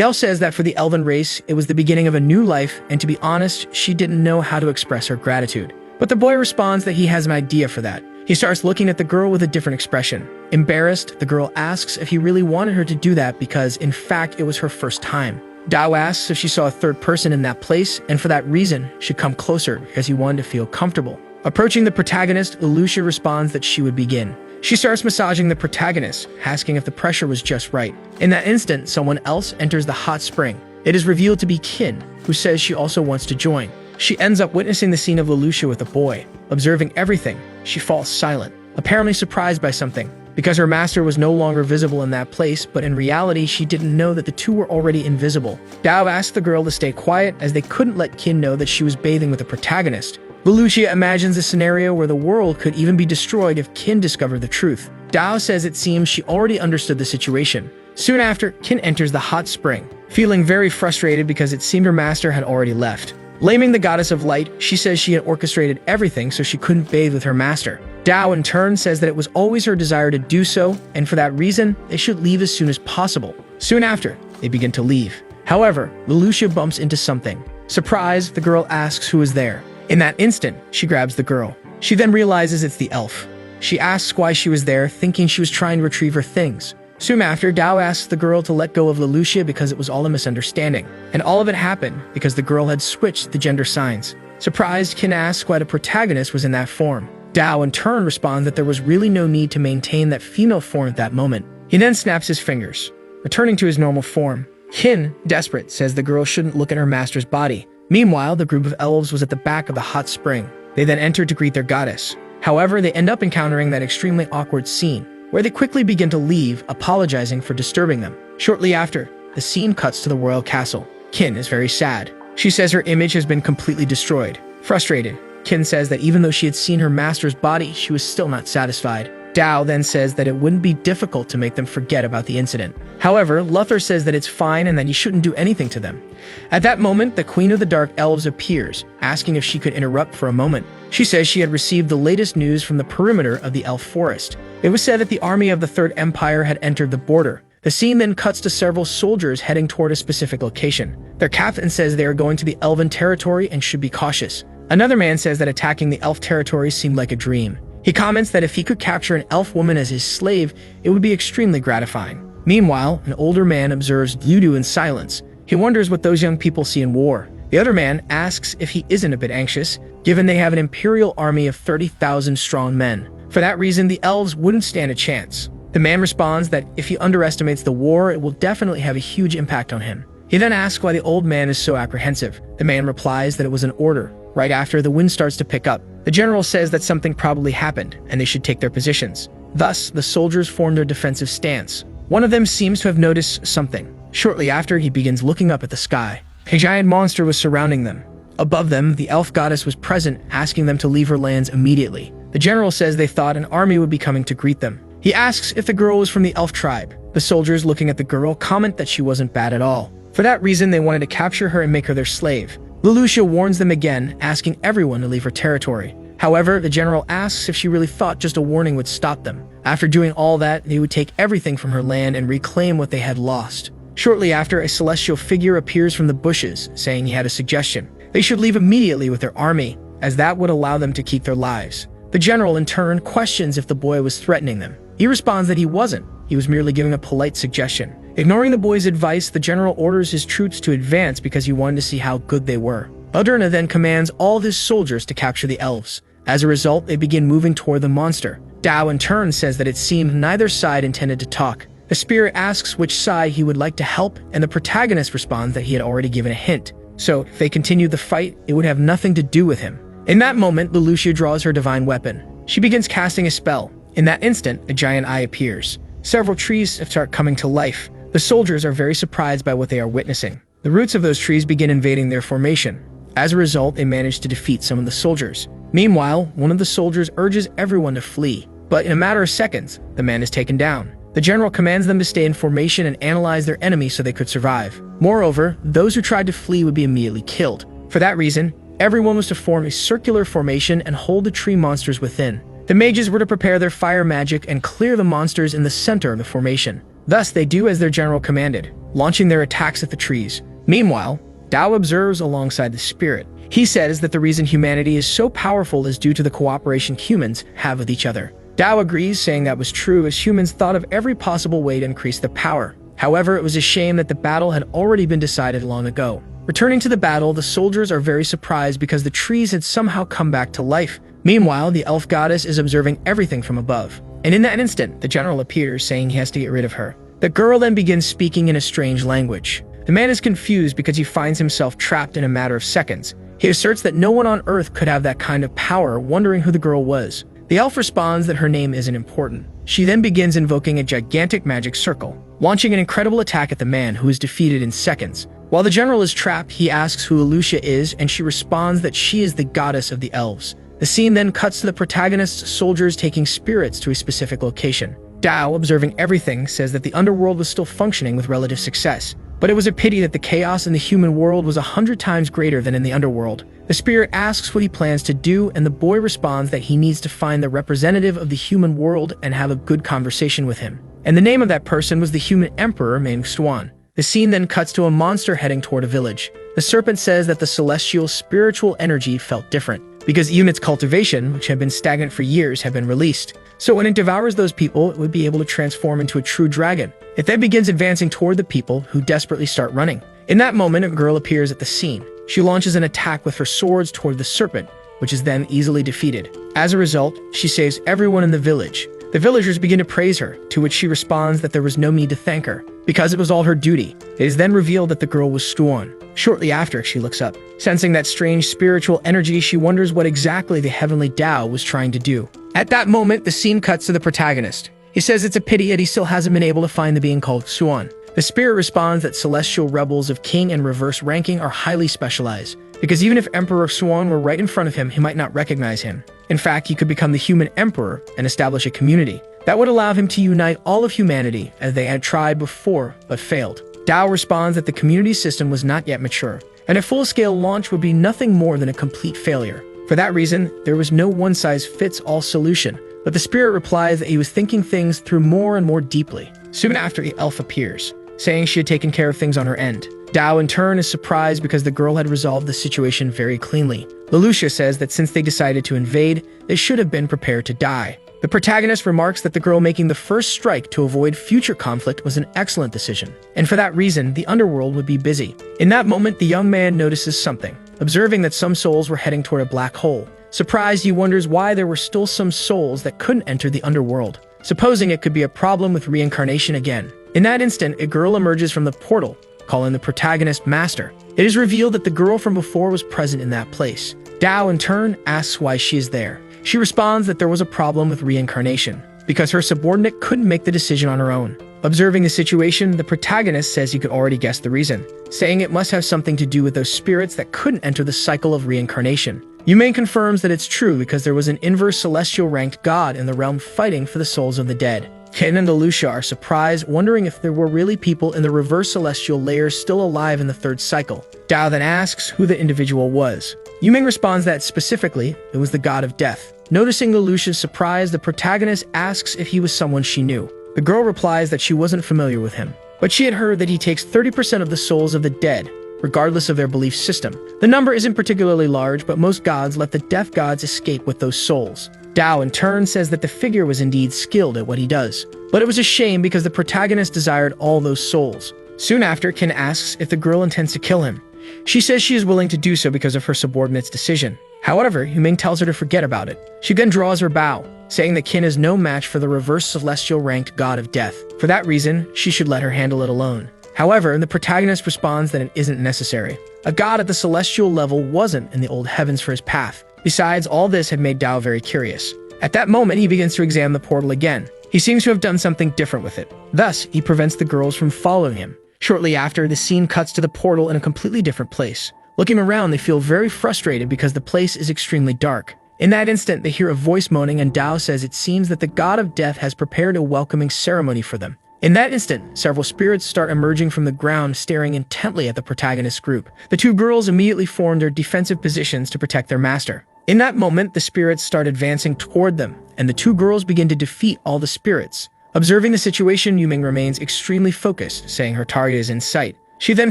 Speaker 1: elf says that for the elven race, it was the beginning of a new life, and to be honest, she didn't know how to express her gratitude. But the boy responds that he has an idea for that. He starts looking at the girl with a different expression. Embarrassed, the girl asks if he really wanted her to do that because, in fact, it was her first time. Dao asks if she saw a third person in that place, and for that reason, should come closer because he wanted to feel comfortable. Approaching the protagonist, Lelouch responds that she would begin. She starts massaging the protagonist, asking if the pressure was just right. In that instant, someone else enters the hot spring. It is revealed to be Qin, who says she also wants to join. She ends up witnessing the scene of Lelouch with a boy. Observing everything, she falls silent, apparently surprised by something, because her master was no longer visible in that place, but in reality, she didn't know that the two were already invisible. Dao asked the girl to stay quiet as they couldn't let Qin know that she was bathing with the protagonist. Lelouch imagines a scenario where the world could even be destroyed if Qin discovered the truth. Dao says it seems she already understood the situation. Soon after, Qin enters the hot spring, feeling very frustrated because it seemed her master had already left. Blaming the goddess of light, she says she had orchestrated everything so she couldn't bathe with her master. Dao in turn says that it was always her desire to do so, and for that reason, they should leave as soon as possible. Soon after, they begin to leave. However, Lelouch bumps into something. Surprised, the girl asks who is there. In that instant, she grabs the girl. She then realizes it's the elf. She asks why she was there, thinking she was trying to retrieve her things. Soon after, Dao asks the girl to let go of Lelouch because it was all a misunderstanding. And all of it happened because the girl had switched the gender signs. Surprised, Qin asks why the protagonist was in that form. Dao in turn responds that there was really no need to maintain that female form at that moment. He then snaps his fingers, returning to his normal form. Qin, desperate, says the girl shouldn't look at her master's body. Meanwhile, the group of elves was at the back of the hot spring. They then entered to greet their goddess. However, they end up encountering that extremely awkward scene, where they quickly begin to leave, apologizing for disturbing them. Shortly after, the scene cuts to the royal castle. Qin is very sad. She says her image has been completely destroyed. Frustrated, Qin says that even though she had seen her master's body, she was still not satisfied. Dao then says that it wouldn't be difficult to make them forget about the incident. However, Luther says that it's fine and that he shouldn't do anything to them. At that moment, the Queen of the Dark Elves appears, asking if she could interrupt for a moment. She says she had received the latest news from the perimeter of the elf forest. It was said that the army of the Third Empire had entered the border. The scene then cuts to several soldiers heading toward a specific location. Their captain says they are going to the elven territory and should be cautious. Another man says that attacking the elf territory seemed like a dream. He comments that if he could capture an elf woman as his slave, it would be extremely gratifying. Meanwhile, an older man observes Ludo in silence. He wonders what those young people see in war. The other man asks if he isn't a bit anxious, given they have an imperial army of 30,000 strong men. For that reason, the elves wouldn't stand a chance. The man responds that if he underestimates the war, it will definitely have a huge impact on him. He then asks why the old man is so apprehensive. The man replies that it was an order. Right after, the wind starts to pick up. The general says that something probably happened, and they should take their positions. Thus, the soldiers form their defensive stance. One of them seems to have noticed something. Shortly after, he begins looking up at the sky. A giant monster was surrounding them. Above them, the elf goddess was present, asking them to leave her lands immediately. The general says they thought an army would be coming to greet them. He asks if the girl was from the elf tribe. The soldiers, looking at the girl, comment that she wasn't bad at all. For that reason, they wanted to capture her and make her their slave. Lelouch warns them again, asking everyone to leave her territory. However, the general asks if she really thought just a warning would stop them. After doing all that, they would take everything from her land and reclaim what they had lost. Shortly after, a celestial figure appears from the bushes, saying he had a suggestion. They should leave immediately with their army, as that would allow them to keep their lives. The general, in turn, questions if the boy was threatening them. He responds that he wasn't. He was merely giving a polite suggestion. Ignoring the boy's advice, the general orders his troops to advance because he wanted to see how good they were. Elderna then commands all of his soldiers to capture the elves. As a result, they begin moving toward the monster. Dao in turn says that it seemed neither side intended to talk. The spirit asks which side he would like to help, and the protagonist responds that he had already given a hint. So, if they continued the fight, it would have nothing to do with him. In that moment, Lelouch draws her divine weapon. She begins casting a spell. In that instant, a giant eye appears. Several trees start coming to life. The soldiers are very surprised by what they are witnessing. The roots of those trees begin invading their formation. As a result, they manage to defeat some of the soldiers. Meanwhile, one of the soldiers urges everyone to flee. But in a matter of seconds, the man is taken down. The general commands them to stay in formation and analyze their enemy so they could survive. Moreover, those who tried to flee would be immediately killed. For that reason, everyone was to form a circular formation and hold the tree monsters within. The mages were to prepare their fire magic and clear the monsters in the center of the formation. Thus, they do as their general commanded, launching their attacks at the trees. Meanwhile, Tao observes alongside the spirit. He says that the reason humanity is so powerful is due to the cooperation humans have with each other. Tao agrees, saying that was true as humans thought of every possible way to increase their power. However, it was a shame that the battle had already been decided long ago. Returning to the battle, the soldiers are very surprised because the trees had somehow come back to life. Meanwhile, the elf goddess is observing everything from above. And in that instant, the general appears, saying he has to get rid of her. The girl then begins speaking in a strange language. The man is confused because he finds himself trapped in a matter of seconds. He asserts that no one on Earth could have that kind of power, wondering who the girl was. The elf responds that her name isn't important. She then begins invoking a gigantic magic circle, launching an incredible attack at the man, who is defeated in seconds. While the general is trapped, he asks who Lucia is, and she responds that she is the goddess of the elves. The scene then cuts to the protagonist's soldiers taking spirits to a specific location. Tao, observing everything, says that the underworld was still functioning with relative success. But it was a pity that the chaos in the human world was 100 times greater than in the underworld. The spirit asks what he plans to do, and the boy responds that he needs to find the representative of the human world and have a good conversation with him. And the name of that person was the human emperor named Xuan. The scene then cuts to a monster heading toward a village. The serpent says that the celestial spiritual energy felt different, because unit's cultivation, which had been stagnant for years, had been released. So when it devours those people, it would be able to transform into a true dragon. It then begins advancing toward the people, who desperately start running. In that moment, a girl appears at the scene. She launches an attack with her swords toward the serpent, which is then easily defeated. As a result, she saves everyone in the village. The villagers begin to praise her, to which she responds that there was no need to thank her, because it was all her duty. It is then revealed that the girl was Stuan. Shortly after, she looks up. Sensing that strange spiritual energy, she wonders what exactly the heavenly Tao was trying to do. At that moment, the scene cuts to the protagonist. He says it's a pity that he still hasn't been able to find the being called Xuan. The spirit responds that celestial rebels of king and reverse ranking are highly specialized, because even if Emperor Xuan were right in front of him, he might not recognize him. In fact, he could become the human emperor and establish a community that would allow him to unite all of humanity, as they had tried before but failed. Tao responds that the community system was not yet mature, and a full-scale launch would be nothing more than a complete failure. For that reason, there was no one-size-fits-all solution, but the spirit replies that he was thinking things through more and more deeply. Soon after, the elf appears, saying she had taken care of things on her end. Tao, in turn, is surprised because the girl had resolved the situation very cleanly. Leloucia says that since they decided to invade, they should have been prepared to die. The protagonist remarks that the girl making the first strike to avoid future conflict was an excellent decision, and for that reason, the underworld would be busy. In that moment, the young man notices something, observing that some souls were heading toward a black hole. Surprised, he wonders why there were still some souls that couldn't enter the underworld, supposing it could be a problem with reincarnation again. In that instant, a girl emerges from the portal, calling the protagonist Master. It is revealed that the girl from before was present in that place. Tao, in turn, asks why she is there. She responds that there was a problem with reincarnation, because her subordinate couldn't make the decision on her own. Observing the situation, the protagonist says he could already guess the reason, saying it must have something to do with those spirits that couldn't enter the cycle of reincarnation. Yumei confirms that it's true because there was an inverse celestial ranked god in the realm fighting for the souls of the dead. Ken and Leloucia are surprised, wondering if there were really people in the reverse celestial layers still alive in the third cycle. Tao then asks who the individual was. Yumei responds that specifically, it was the god of death. Noticing Leloucia's surprise, the protagonist asks if he was someone she knew. The girl replies that she wasn't familiar with him, but she had heard that he takes 30% of the souls of the dead, regardless of their belief system. The number isn't particularly large, but most gods let the death gods escape with those souls. Tao, in turn, says that the figure was indeed skilled at what he does, but it was a shame because the protagonist desired all those souls. Soon after, Ken asks if the girl intends to kill him. She says she is willing to do so because of her subordinate's decision. However, Yumei tells her to forget about it. She then draws her bow, saying that Qin is no match for the reverse celestial ranked god of death. For that reason, she should let her handle it alone. However, the protagonist responds that it isn't necessary. A god at the celestial level wasn't in the old heavens for his path. Besides, all this had made Tao very curious. At that moment, he begins to examine the portal again. He seems to have done something different with it. Thus, he prevents the girls from following him. Shortly after, the scene cuts to the portal in a completely different place. Looking around, they feel very frustrated because the place is extremely dark. In that instant, they hear a voice moaning, and Dao says it seems that the god of death has prepared a welcoming ceremony for them. In that instant, several spirits start emerging from the ground, staring intently at the protagonist group. The two girls immediately form their defensive positions to protect their master. In that moment, the spirits start advancing toward them, and the two girls begin to defeat all the spirits. Observing the situation, Yuming remains extremely focused, saying her target is in sight. She then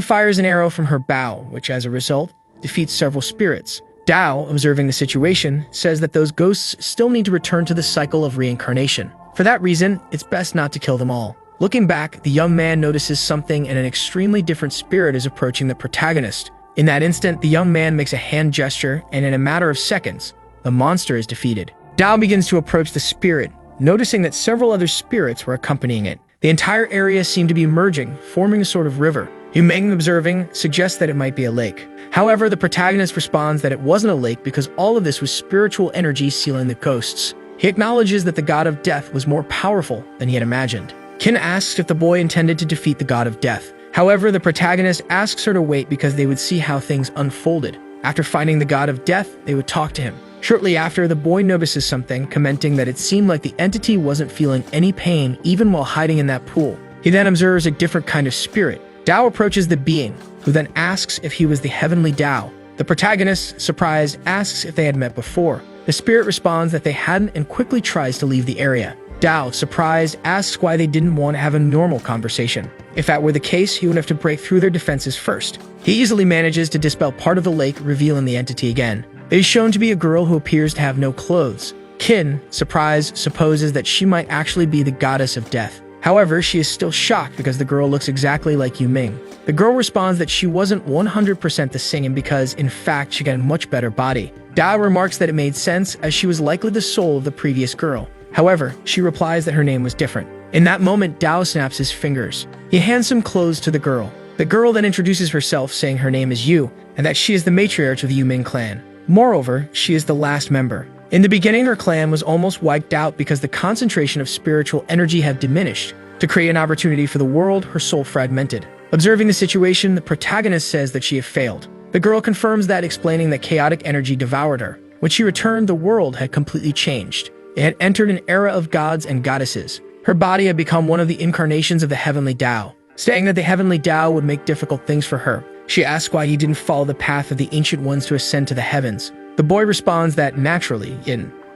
Speaker 1: fires an arrow from her bow, which as a result, defeats several spirits. Dao, observing the situation, says that those ghosts still need to return to the cycle of reincarnation. For that reason, it's best not to kill them all. Looking back, the young man notices something, and an extremely different spirit is approaching the protagonist. In that instant, the young man makes a hand gesture, and in a matter of seconds, the monster is defeated. Dao begins to approach the spirit, noticing that several other spirits were accompanying it. The entire area seemed to be merging, forming a sort of river. Yumeng, observing, suggests that it might be a lake. However, the protagonist responds that it wasn't a lake because all of this was spiritual energy sealing the ghosts. He acknowledges that the god of death was more powerful than he had imagined. Qin asks if the boy intended to defeat the god of death. However, the protagonist asks her to wait because they would see how things unfolded. After finding the god of death, they would talk to him. Shortly after, the boy notices something, commenting that it seemed like the entity wasn't feeling any pain even while hiding in that pool. He then observes a different kind of spirit. Dao approaches the being, who then asks if he was the heavenly Dao. The protagonist, surprised, asks if they had met before. The spirit responds that they hadn't and quickly tries to leave the area. Dao, surprised, asks why they didn't want to have a normal conversation. If that were the case, he would have to break through their defenses first. He easily manages to dispel part of the lake, revealing the entity again. It is shown to be a girl who appears to have no clothes. Qin, surprised, supposes that she might actually be the goddess of death. However, she is still shocked because the girl looks exactly like Yuming. The girl responds that she wasn't 100% the same because, in fact, she got a much better body. Dao remarks that it made sense as she was likely the soul of the previous girl. However, she replies that her name was different. In that moment, Dao snaps his fingers. He hands some clothes to the girl. The girl then introduces herself, saying her name is Yu, and that she is the matriarch of the Yuming clan. Moreover, she is the last member. In the beginning, her clan was almost wiped out because the concentration of spiritual energy had diminished. To create an opportunity for the world, her soul fragmented. Observing the situation, the protagonist says that she had failed. The girl confirms that, explaining that chaotic energy devoured her. When she returned, the world had completely changed. It had entered an era of gods and goddesses. Her body had become one of the incarnations of the heavenly Dao. Saying that the heavenly Dao would make difficult things for her, she asks why he didn't follow the path of the ancient ones to ascend to the heavens. The boy responds that, naturally,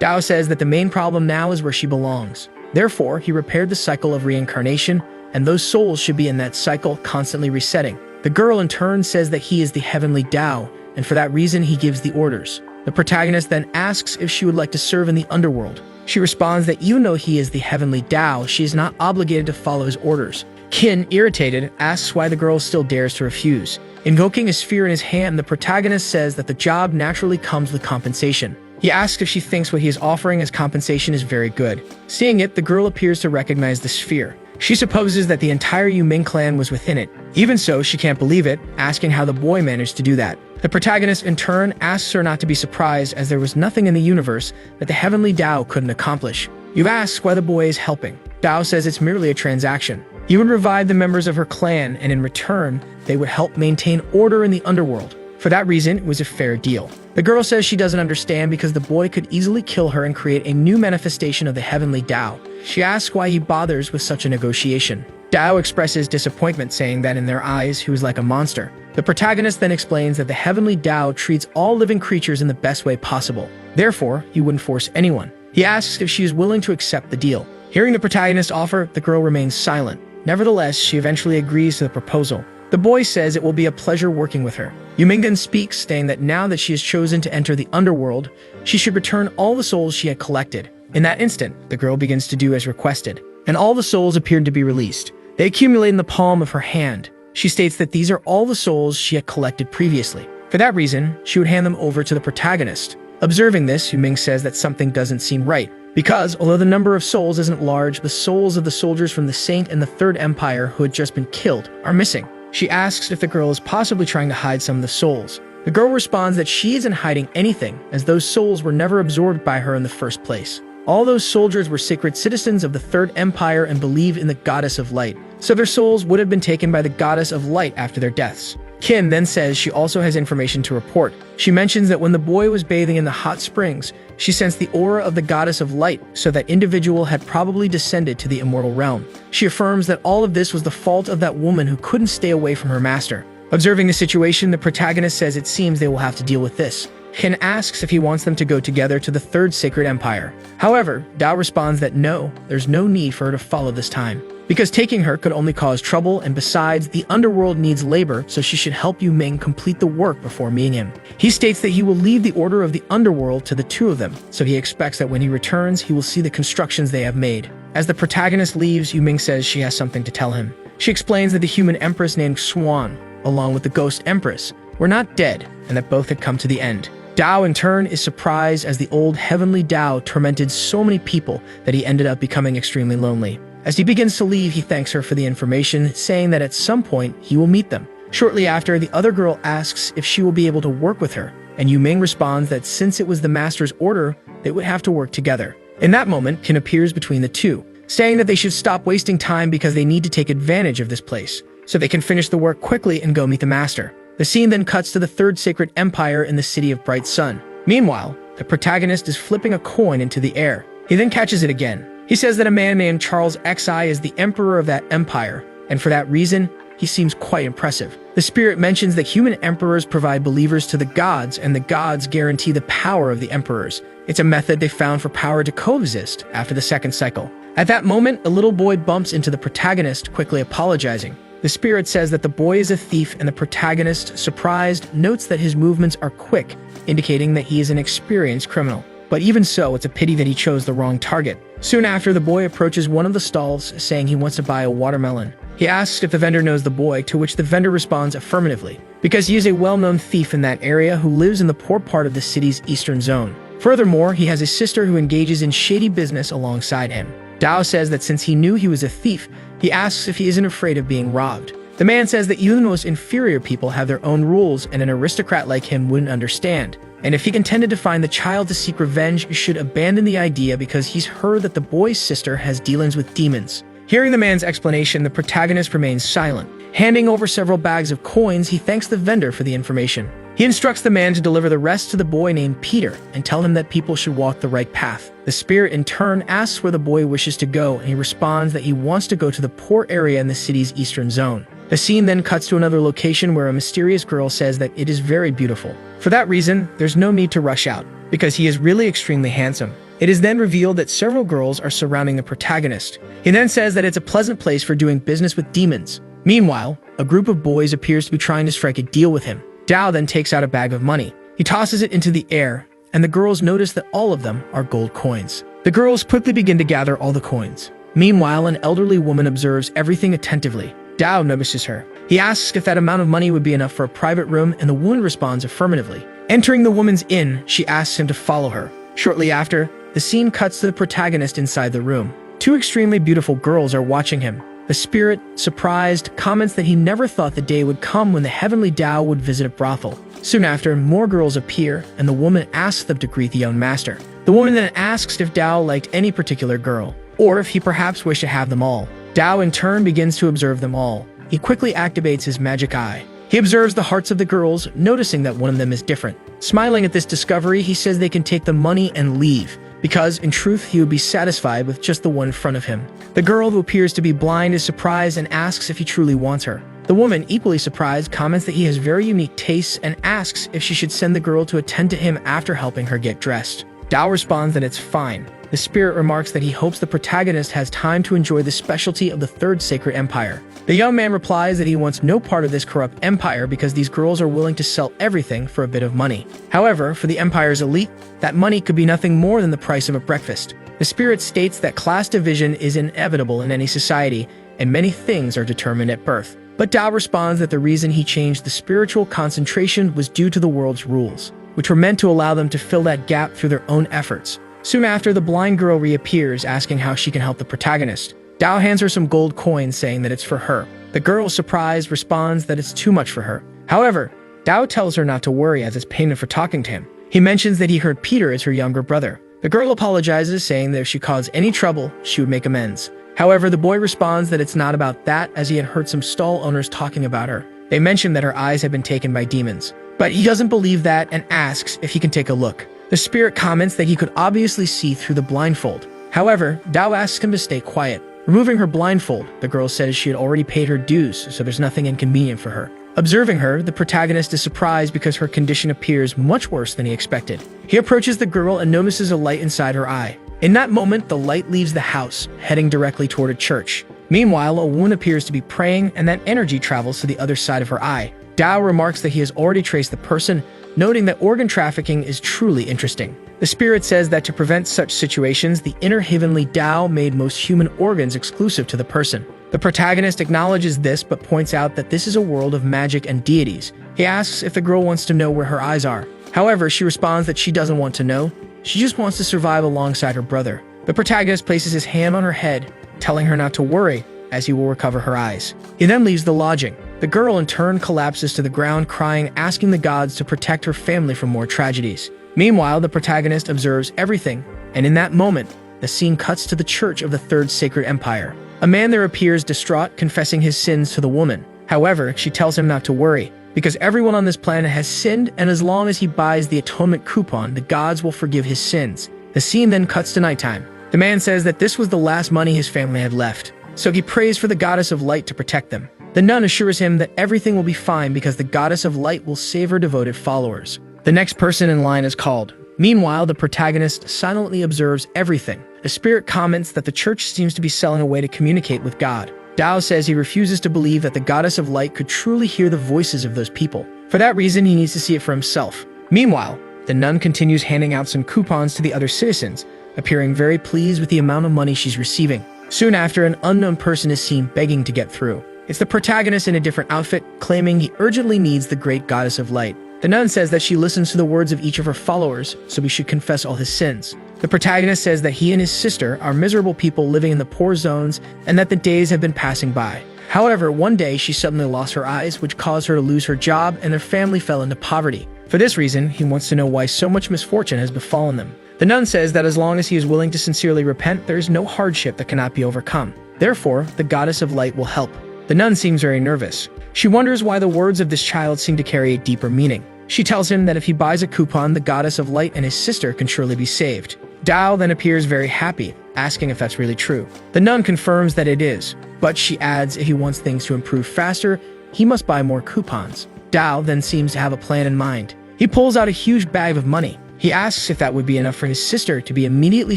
Speaker 1: Dao says that the main problem now is where she belongs. Therefore, he repaired the cycle of reincarnation, and those souls should be in that cycle, constantly resetting. The girl in turn says that he is the heavenly Dao, and for that reason he gives the orders. The protagonist then asks if she would like to serve in the underworld. She responds that even though he is the heavenly Dao, she is not obligated to follow his orders. Qin, irritated, asks why the girl still dares to refuse. Invoking a sphere in his hand, the protagonist says that the job naturally comes with compensation. He asks if she thinks what he is offering as compensation is very good. Seeing it, the girl appears to recognize the sphere. She supposes that the entire Yuming clan was within it. Even so, she can't believe it, asking how the boy managed to do that. The protagonist, in turn, asks her not to be surprised as there was nothing in the universe that the heavenly Dao couldn't accomplish. Yu asks why the boy is helping. Dao says it's merely a transaction. He would revive the members of her clan, and in return, they would help maintain order in the underworld. For that reason, it was a fair deal. The girl says she doesn't understand because the boy could easily kill her and create a new manifestation of the heavenly Dao. She asks why he bothers with such a negotiation. Dao expresses disappointment, saying that in their eyes, he was like a monster. The protagonist then explains that the heavenly Dao treats all living creatures in the best way possible. Therefore, he wouldn't force anyone. He asks if she is willing to accept the deal. Hearing the protagonist's offer, the girl remains silent. Nevertheless, she eventually agrees to the proposal. The boy says it will be a pleasure working with her. Yuming then speaks, saying that now that she has chosen to enter the underworld, she should return all the souls she had collected. In that instant, the girl begins to do as requested, and all the souls appeared to be released. They accumulate in the palm of her hand. She states that these are all the souls she had collected previously. For that reason, she would hand them over to the protagonist. Observing this, Yuming says that something doesn't seem right, because although the number of souls isn't large, the souls of the soldiers from the Saint and the Third Empire who had just been killed are missing. She asks if the girl is possibly trying to hide some of the souls. The girl responds that she isn't hiding anything, as those souls were never absorbed by her in the first place. All those soldiers were sacred citizens of the Third Empire and believe in the goddess of light, so their souls would have been taken by the goddess of light after their deaths. Kim then says she also has information to report. She mentions that when the boy was bathing in the hot springs, she sensed the aura of the goddess of light, so that individual had probably descended to the immortal realm. She affirms that all of this was the fault of that woman who couldn't stay away from her master. Observing the situation, the protagonist says it seems they will have to deal with this. Hin asks if he wants them to go together to the Third Sacred Empire. However, Dao responds that no, there's no need for her to follow this time, because taking her could only cause trouble, and besides, the underworld needs labor, so she should help Yu Ming complete the work before meeting him. He states that he will leave the order of the underworld to the two of them, so he expects that when he returns, he will see the constructions they have made. As the protagonist leaves, Yu Ming says she has something to tell him. She explains that the human empress named Swan, along with the ghost empress, were not dead, and that both had come to the end. Dao, in turn, is surprised as the old heavenly Dao tormented so many people that he ended up becoming extremely lonely. As he begins to leave, he thanks her for the information, saying that at some point he will meet them. Shortly after, the other girl asks if she will be able to work with her, and Yu Ming responds that since it was the master's order, they would have to work together. In that moment, Qin appears between the two, saying that they should stop wasting time because they need to take advantage of this place, so they can finish the work quickly and go meet the master. The scene then cuts to the Third Sacred Empire in the city of Bright Sun. Meanwhile, the protagonist is flipping a coin into the air. He then catches it again. He says that a man named Charles Xi is the emperor of that empire, and for that reason, he seems quite impressive. The spirit mentions that human emperors provide believers to the gods, and the gods guarantee the power of the emperors. It's a method they found for power to coexist after the second cycle. At that moment, a little boy bumps into the protagonist, quickly apologizing. The spirit says that the boy is a thief, and the protagonist, surprised, notes that his movements are quick, indicating that he is an experienced criminal. But even so, it's a pity that he chose the wrong target. Soon after, the boy approaches one of the stalls, saying he wants to buy a watermelon. He asks if the vendor knows the boy, to which the vendor responds affirmatively, because he is a well-known thief in that area who lives in the poor part of the city's eastern zone. Furthermore, he has a sister who engages in shady business alongside him. Dao says that since he knew he was a thief, he asks if he isn't afraid of being robbed. The man says that even the most inferior people have their own rules, and an aristocrat like him wouldn't understand. And if he intended to find the child to seek revenge, he should abandon the idea because he's heard that the boy's sister has dealings with demons. Hearing the man's explanation, the protagonist remains silent. Handing over several bags of coins, he thanks the vendor for the information. He instructs the man to deliver the rest to the boy named Peter and tell him that people should walk the right path. The spirit in turn asks where the boy wishes to go, and he responds that he wants to go to the poor area in the city's eastern zone. The scene then cuts to another location where a mysterious girl says that it is very beautiful. For that reason, there's no need to rush out, because he is really extremely handsome. It is then revealed that several girls are surrounding the protagonist. He then says that it's a pleasant place for doing business with demons. Meanwhile, a group of boys appears to be trying to strike a deal with him. Dao then takes out a bag of money. He tosses it into the air, and the girls notice that all of them are gold coins. The girls quickly begin to gather all the coins. Meanwhile, an elderly woman observes everything attentively. Dao notices her. He asks if that amount of money would be enough for a private room, and the woman responds affirmatively. Entering the woman's inn, she asks him to follow her. Shortly after, the scene cuts to the protagonist inside the room. Two extremely beautiful girls are watching him. The spirit, surprised, comments that he never thought the day would come when the heavenly Dao would visit a brothel. Soon after, more girls appear, and the woman asks them to greet the young master. The woman then asks if Dao liked any particular girl, or if he perhaps wished to have them all. Dao in turn begins to observe them all. He quickly activates his magic eye. He observes the hearts of the girls, noticing that one of them is different. Smiling at this discovery, he says they can take the money and leave, because, in truth, he would be satisfied with just the one in front of him. The girl, who appears to be blind, is surprised and asks if he truly wants her. The woman, equally surprised, comments that he has very unique tastes and asks if she should send the girl to attend to him after helping her get dressed. Dao responds that it's fine. The spirit remarks that he hopes the protagonist has time to enjoy the specialty of the Third Sacred Empire. The young man replies that he wants no part of this corrupt empire because these girls are willing to sell everything for a bit of money. However, for the empire's elite, that money could be nothing more than the price of a breakfast. The spirit states that class division is inevitable in any society, and many things are determined at birth. But Dao responds that the reason he changed the spiritual concentration was due to the world's rules, which were meant to allow them to fill that gap through their own efforts. Soon after, the blind girl reappears, asking how she can help the protagonist. Dao hands her some gold coins, saying that it's for her. The girl, surprised, responds that it's too much for her. However, Dao tells her not to worry as it's payment for talking to him. He mentions that he heard Peter is her younger brother. The girl apologizes, saying that if she caused any trouble, she would make amends. However, the boy responds that it's not about that, as he had heard some stall owners talking about her. They mentioned that her eyes had been taken by demons. But he doesn't believe that and asks if he can take a look. The spirit comments that he could obviously see through the blindfold. However, Dao asks him to stay quiet. Removing her blindfold, the girl says she had already paid her dues, so there's nothing inconvenient for her. Observing her, the protagonist is surprised because her condition appears much worse than he expected. He approaches the girl and notices a light inside her eye. In that moment, the light leaves the house, heading directly toward a church. Meanwhile, a woman appears to be praying, and that energy travels to the other side of her eye. Dao remarks that he has already traced the person, noting that organ trafficking is truly interesting. The spirit says that to prevent such situations, the inner heavenly Dao made most human organs exclusive to the person. The protagonist acknowledges this but points out that this is a world of magic and deities. He asks if the girl wants to know where her eyes are. However, she responds that she doesn't want to know. She just wants to survive alongside her brother. The protagonist places his hand on her head, telling her not to worry, as he will recover her eyes. He then leaves the lodging. The girl in turn collapses to the ground, crying, asking the gods to protect her family from more tragedies. Meanwhile, the protagonist observes everything, and in that moment, the scene cuts to the church of the Third Sacred Empire. A man there appears distraught, confessing his sins to the woman. However, she tells him not to worry, because everyone on this planet has sinned, and as long as he buys the atonement coupon, the gods will forgive his sins. The scene then cuts to nighttime. The man says that this was the last money his family had left, so he prays for the goddess of light to protect them. The nun assures him that everything will be fine because the goddess of light will save her devoted followers. The next person in line is called. Meanwhile, the protagonist silently observes everything. A spirit comments that the church seems to be selling a way to communicate with God. Dao says he refuses to believe that the goddess of light could truly hear the voices of those people. For that reason, he needs to see it for himself. Meanwhile, the nun continues handing out some coupons to the other citizens, appearing very pleased with the amount of money she's receiving. Soon after, an unknown person is seen begging to get through. It's the protagonist in a different outfit, claiming he urgently needs the great goddess of light. The nun says that she listens to the words of each of her followers, so he should confess all his sins. The protagonist says that he and his sister are miserable people living in the poor zones and that the days have been passing by. However, one day she suddenly lost her eyes, which caused her to lose her job, and their family fell into poverty. For this reason, he wants to know why so much misfortune has befallen them. The nun says that as long as he is willing to sincerely repent, there is no hardship that cannot be overcome. Therefore, the goddess of light will help. The nun seems very nervous. She wonders why the words of this child seem to carry a deeper meaning. She tells him that if he buys a coupon, the goddess of light and his sister can surely be saved. Dao then appears very happy, asking if that's really true. The nun confirms that it is, but she adds if he wants things to improve faster, he must buy more coupons. Dao then seems to have a plan in mind. He pulls out a huge bag of money. He asks if that would be enough for his sister to be immediately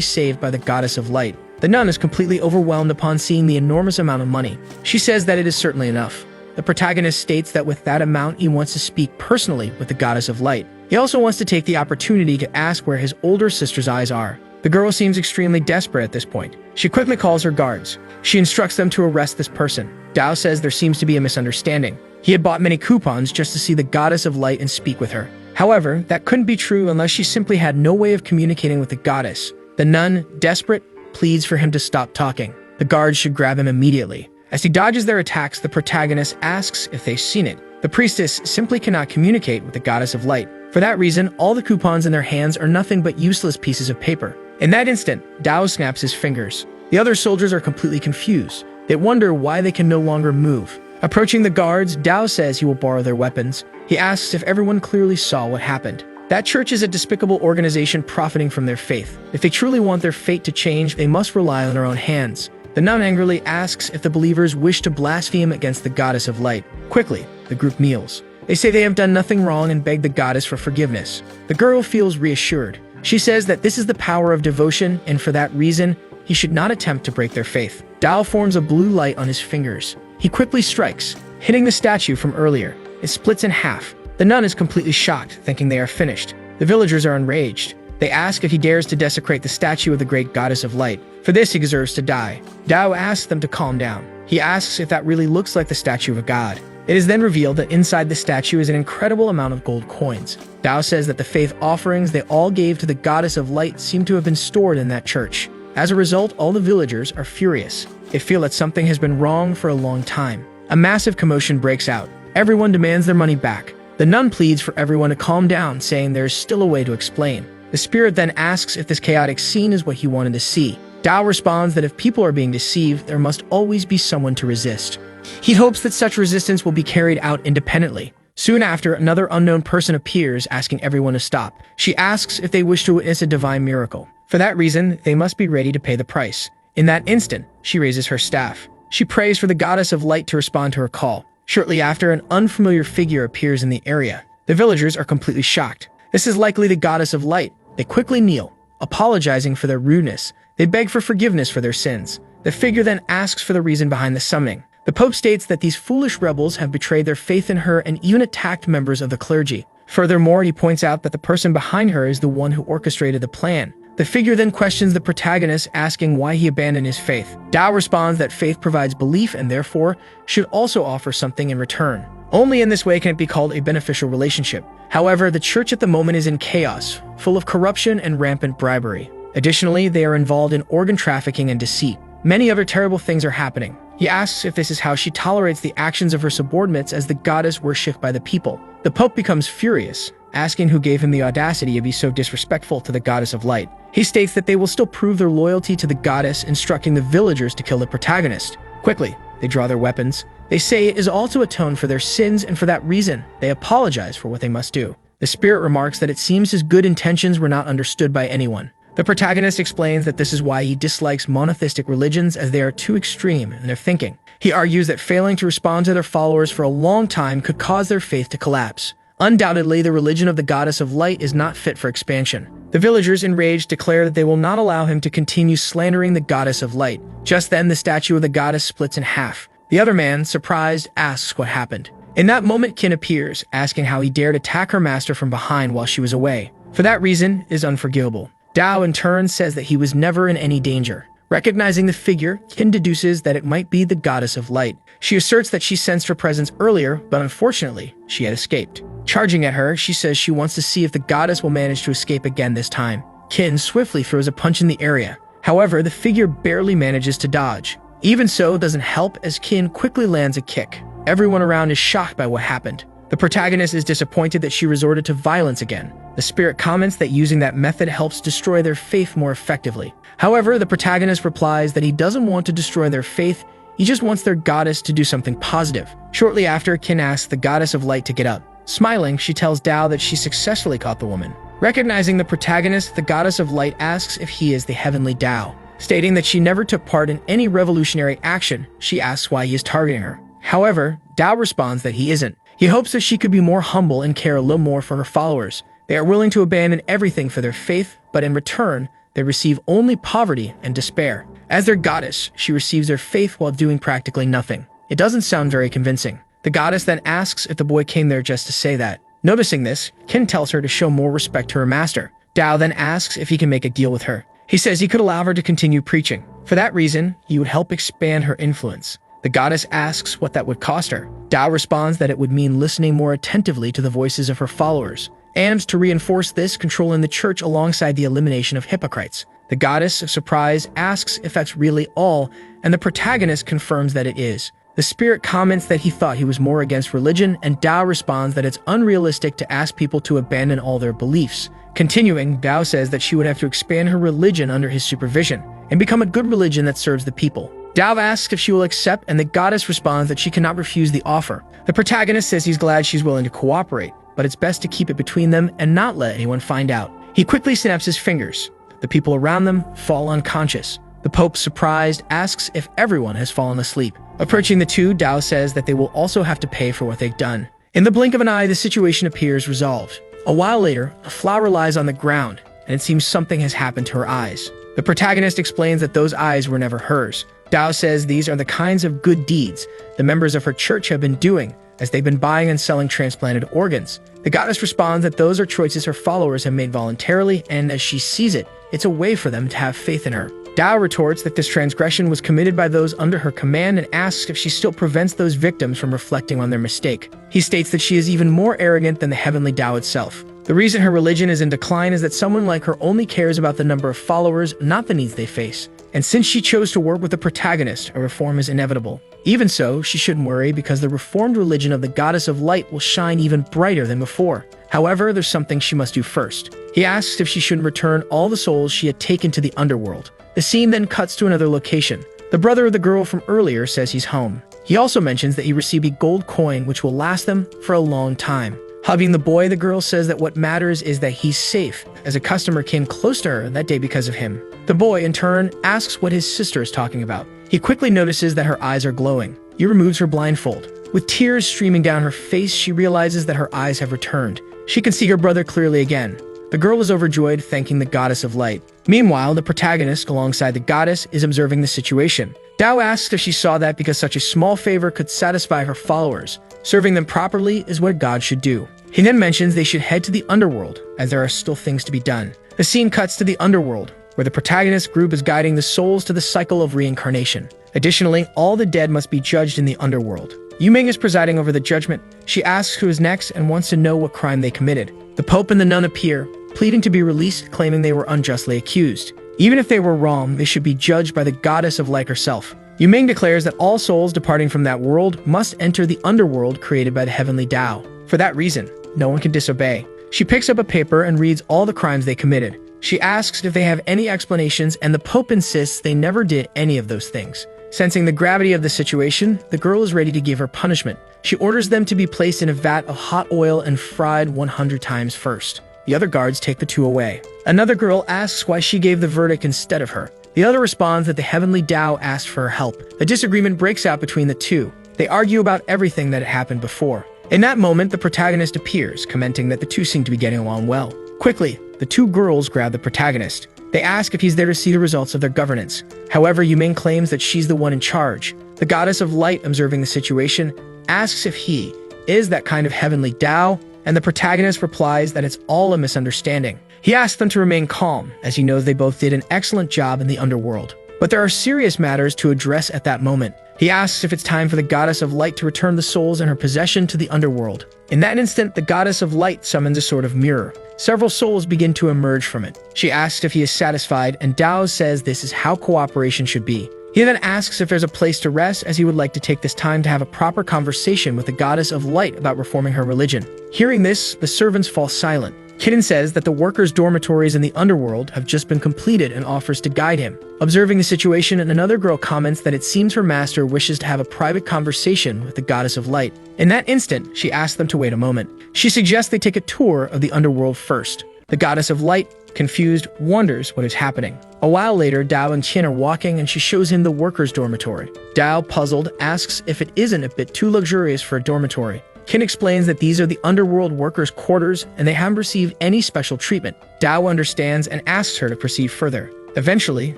Speaker 1: saved by the goddess of light. The nun is completely overwhelmed upon seeing the enormous amount of money. She says that it is certainly enough. The protagonist states that with that amount, he wants to speak personally with the goddess of light. He also wants to take the opportunity to ask where his older sister's eyes are. The girl seems extremely desperate at this point. She quickly calls her guards. She instructs them to arrest this person. Dao says there seems to be a misunderstanding. He had bought many coupons just to see the goddess of light and speak with her. However, that couldn't be true unless she simply had no way of communicating with the goddess. The nun, desperate, pleads for him to stop talking. The guards should grab him immediately. As he dodges their attacks, the protagonist asks if they've seen it. The priestess simply cannot communicate with the goddess of light. For that reason, all the coupons in their hands are nothing but useless pieces of paper. In that instant, Dao snaps his fingers. The other soldiers are completely confused. They wonder why they can no longer move. Approaching the guards, Dao says he will borrow their weapons. He asks if everyone clearly saw what happened. That church is a despicable organization profiting from their faith. If they truly want their fate to change, they must rely on their own hands. The nun angrily asks if the believers wish to blaspheme against the goddess of light. Quickly, the group kneels. They say they have done nothing wrong and beg the goddess for forgiveness. The girl feels reassured. She says that this is the power of devotion, and for that reason, he should not attempt to break their faith. Dao forms a blue light on his fingers. He quickly strikes, hitting the statue from earlier. It splits in half. The nun is completely shocked, thinking they are finished. The villagers are enraged. They ask if he dares to desecrate the statue of the great goddess of light. For this, he deserves to die. Dao asks them to calm down. He asks if that really looks like the statue of a god. It is then revealed that inside the statue is an incredible amount of gold coins. Dao says that the faith offerings they all gave to the goddess of light seem to have been stored in that church. As a result, all the villagers are furious. They feel that something has been wrong for a long time. A massive commotion breaks out. Everyone demands their money back. The nun pleads for everyone to calm down, saying there is still a way to explain. The spirit then asks if this chaotic scene is what he wanted to see. Dao responds that if people are being deceived, there must always be someone to resist. He hopes that such resistance will be carried out independently. Soon after, another unknown person appears, asking everyone to stop. She asks if they wish to witness a divine miracle. For that reason, they must be ready to pay the price. In that instant, she raises her staff. She prays for the goddess of light to respond to her call. Shortly after, an unfamiliar figure appears in the area. The villagers are completely shocked. This is likely the goddess of light. They quickly kneel, apologizing for their rudeness. They beg for forgiveness for their sins. The figure then asks for the reason behind the summoning. The Pope states that these foolish rebels have betrayed their faith in her and even attacked members of the clergy. Furthermore, he points out that the person behind her is the one who orchestrated the plan. The figure then questions the protagonist, asking why he abandoned his faith. Dao responds that faith provides belief and therefore should also offer something in return. Only in this way can it be called a beneficial relationship. However, the church at the moment is in chaos, full of corruption and rampant bribery. Additionally, they are involved in organ trafficking and deceit. Many other terrible things are happening. He asks if this is how she tolerates the actions of her subordinates as the goddess worshipped by the people. The Pope becomes furious, asking who gave him the audacity to be so disrespectful to the goddess of light. He states that they will still prove their loyalty to the goddess, instructing the villagers to kill the protagonist. Quickly, they draw their weapons. They say it is all to atone for their sins, and for that reason, they apologize for what they must do. The spirit remarks that it seems his good intentions were not understood by anyone. The protagonist explains that this is why he dislikes monotheistic religions, as they are too extreme in their thinking. He argues that failing to respond to their followers for a long time could cause their faith to collapse. Undoubtedly, the religion of the goddess of light is not fit for expansion. The villagers, enraged, declare that they will not allow him to continue slandering the goddess of light. Just then, the statue of the goddess splits in half. The other man, surprised, asks what happened. In that moment, Qin appears, asking how he dared attack her master from behind while she was away. For that reason, it is unforgivable. Dao, in turn, says that he was never in any danger. Recognizing the figure, Qin deduces that it might be the goddess of light. She asserts that she sensed her presence earlier, but unfortunately, she had escaped. Charging at her, she says she wants to see if the goddess will manage to escape again this time. Qin swiftly throws a punch in the area. However, the figure barely manages to dodge. Even so, it doesn't help as Qin quickly lands a kick. Everyone around is shocked by what happened. The protagonist is disappointed that she resorted to violence again. The spirit comments that using that method helps destroy their faith more effectively. However, the protagonist replies that he doesn't want to destroy their faith, he just wants their goddess to do something positive. Shortly after, Qin asks the goddess of light to get up. Smiling, she tells Dao that she successfully caught the woman. Recognizing the protagonist, the goddess of light asks if he is the heavenly Dao. Stating that she never took part in any revolutionary action, she asks why he is targeting her. However, Dao responds that he isn't. He hopes that she could be more humble and care a little more for her followers. They are willing to abandon everything for their faith, but in return, they receive only poverty and despair. As their goddess, she receives their faith while doing practically nothing. It doesn't sound very convincing. The goddess then asks if the boy came there just to say that. Noticing this, Qin tells her to show more respect to her master. Dao then asks if he can make a deal with her. He says he could allow her to continue preaching. For that reason, he would help expand her influence. The goddess asks what that would cost her. Dao responds that it would mean listening more attentively to the voices of her followers, and to reinforce this, controlling the church alongside the elimination of hypocrites. The goddess, surprised, asks if that's really all, and the protagonist confirms that it is. The spirit comments that he thought he was more against religion, and Dao responds that it's unrealistic to ask people to abandon all their beliefs. Continuing, Dao says that she would have to expand her religion under his supervision, and become a good religion that serves the people. Dao asks if she will accept, and the goddess responds that she cannot refuse the offer. The protagonist says he's glad she's willing to cooperate, but it's best to keep it between them and not let anyone find out. He quickly snaps his fingers. The people around them fall unconscious. The Pope, surprised, asks if everyone has fallen asleep. Approaching the two, Dao says that they will also have to pay for what they've done. In the blink of an eye, the situation appears resolved. A while later, a flower lies on the ground, and it seems something has happened to her eyes. The protagonist explains that those eyes were never hers. Dao says these are the kinds of good deeds the members of her church have been doing, as they've been buying and selling transplanted organs. The goddess responds that those are choices her followers have made voluntarily, and as she sees it, it's a way for them to have faith in her. Dao retorts that this transgression was committed by those under her command and asks if she still prevents those victims from reflecting on their mistake. He states that she is even more arrogant than the heavenly Dao itself. The reason her religion is in decline is that someone like her only cares about the number of followers, not the needs they face. And since she chose to work with the protagonist, a reform is inevitable. Even so, she shouldn't worry because the reformed religion of the goddess of light will shine even brighter than before. However, there's something she must do first. He asks if she shouldn't return all the souls she had taken to the underworld. The scene then cuts to another location. The brother of the girl from earlier says he's home. He also mentions that he received a gold coin which will last them for a long time. Hugging the boy, the girl says that what matters is that he's safe, as a customer came close to her that day because of him. The boy, in turn, asks what his sister is talking about. He quickly notices that her eyes are glowing. He removes her blindfold. With tears streaming down her face, she realizes that her eyes have returned. She can see her brother clearly again. The girl is overjoyed, thanking the goddess of light. Meanwhile, the protagonist, alongside the goddess, is observing the situation. Dao asks if she saw that because such a small favor could satisfy her followers. Serving them properly is what God should do. He then mentions they should head to the underworld, as there are still things to be done. The scene cuts to the underworld, where the protagonist group is guiding the souls to the cycle of reincarnation. Additionally, all the dead must be judged in the underworld. Yuming is presiding over the judgment. She asks who is next and wants to know what crime they committed. The Pope and the nun appear, pleading to be released, claiming they were unjustly accused. Even if they were wrong, they should be judged by the goddess of light herself. Yuming declares that all souls departing from that world must enter the underworld created by the heavenly Tao. For that reason, no one can disobey. She picks up a paper and reads all the crimes they committed. She asks if they have any explanations, and the Pope insists they never did any of those things. Sensing the gravity of the situation, the girl is ready to give her punishment. She orders them to be placed in a vat of hot oil and fried 100 times first. The other guards take the two away. Another girl asks why she gave the verdict instead of her. The other responds that the heavenly Tao asked for her help. A disagreement breaks out between the two. They argue about everything that had happened before. In that moment, the protagonist appears, commenting that the two seem to be getting along well. Quickly, the two girls grab the protagonist. They ask if he's there to see the results of their governance. However, Yuming claims that she's the one in charge. The goddess of light, observing the situation, asks if he is that kind of heavenly Tao, and the protagonist replies that it's all a misunderstanding. He asks them to remain calm, as he knows they both did an excellent job in the underworld. But there are serious matters to address at that moment. He asks if it's time for the goddess of light to return the souls in her possession to the underworld. In that instant, the goddess of light summons a sort of mirror. Several souls begin to emerge from it. She asks if he is satisfied, and Dao says this is how cooperation should be. He then asks if there's a place to rest, as he would like to take this time to have a proper conversation with the goddess of light about reforming her religion. Hearing this, the servants fall silent. Kitten says that the workers' dormitories in the underworld have just been completed and offers to guide him. Observing the situation, another girl comments that it seems her master wishes to have a private conversation with the goddess of light. In that instant, she asks them to wait a moment. She suggests they take a tour of the underworld first. The goddess of light, confused, wonders what is happening. A while later, Dao and Qin are walking and she shows him the workers' dormitory. Dao, puzzled, asks if it isn't a bit too luxurious for a dormitory. Qin explains that these are the underworld workers' quarters and they haven't received any special treatment. Dao understands and asks her to proceed further. Eventually,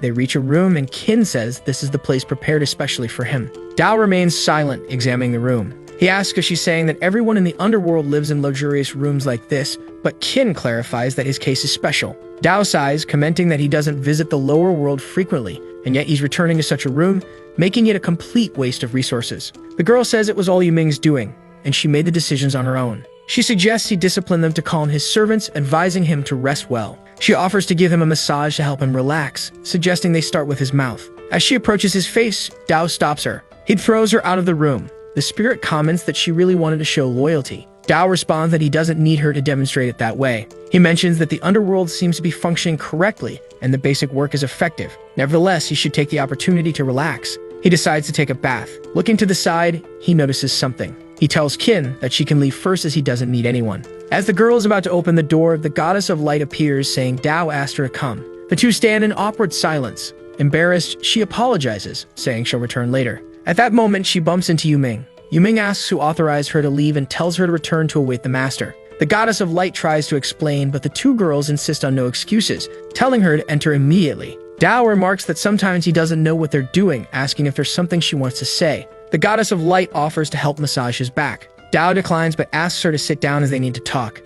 Speaker 1: they reach a room and Qin says this is the place prepared especially for him. Dao remains silent, examining the room. He asks if she's saying that everyone in the underworld lives in luxurious rooms like this, but Qin clarifies that his case is special. Dao sighs, commenting that he doesn't visit the lower world frequently, and yet he's returning to such a room, making it a complete waste of resources. The girl says it was all Yuming's doing, and she made the decisions on her own. She suggests he discipline them to calm his servants, advising him to rest well. She offers to give him a massage to help him relax, suggesting they start with his mouth. As she approaches his face, Dao stops her. He throws her out of the room. The spirit comments that she really wanted to show loyalty. Dao responds that he doesn't need her to demonstrate it that way. He mentions that the underworld seems to be functioning correctly and the basic work is effective. Nevertheless, he should take the opportunity to relax. He decides to take a bath. Looking to the side, he notices something. He tells Qin that she can leave first as he doesn't need anyone. As the girl is about to open the door, the goddess of light appears, saying Dao asked her to come. The two stand in awkward silence. Embarrassed, she apologizes, saying she'll return later. At that moment, she bumps into Yuming. Yuming asks who authorized her to leave and tells her to return to await the master. The goddess of light tries to explain, but the two girls insist on no excuses, telling her to enter immediately. Dao remarks that sometimes he doesn't know what they're doing, asking if there's something she wants to say. The goddess of light offers to help massage his back. Dao declines but asks her to sit down as they need to talk.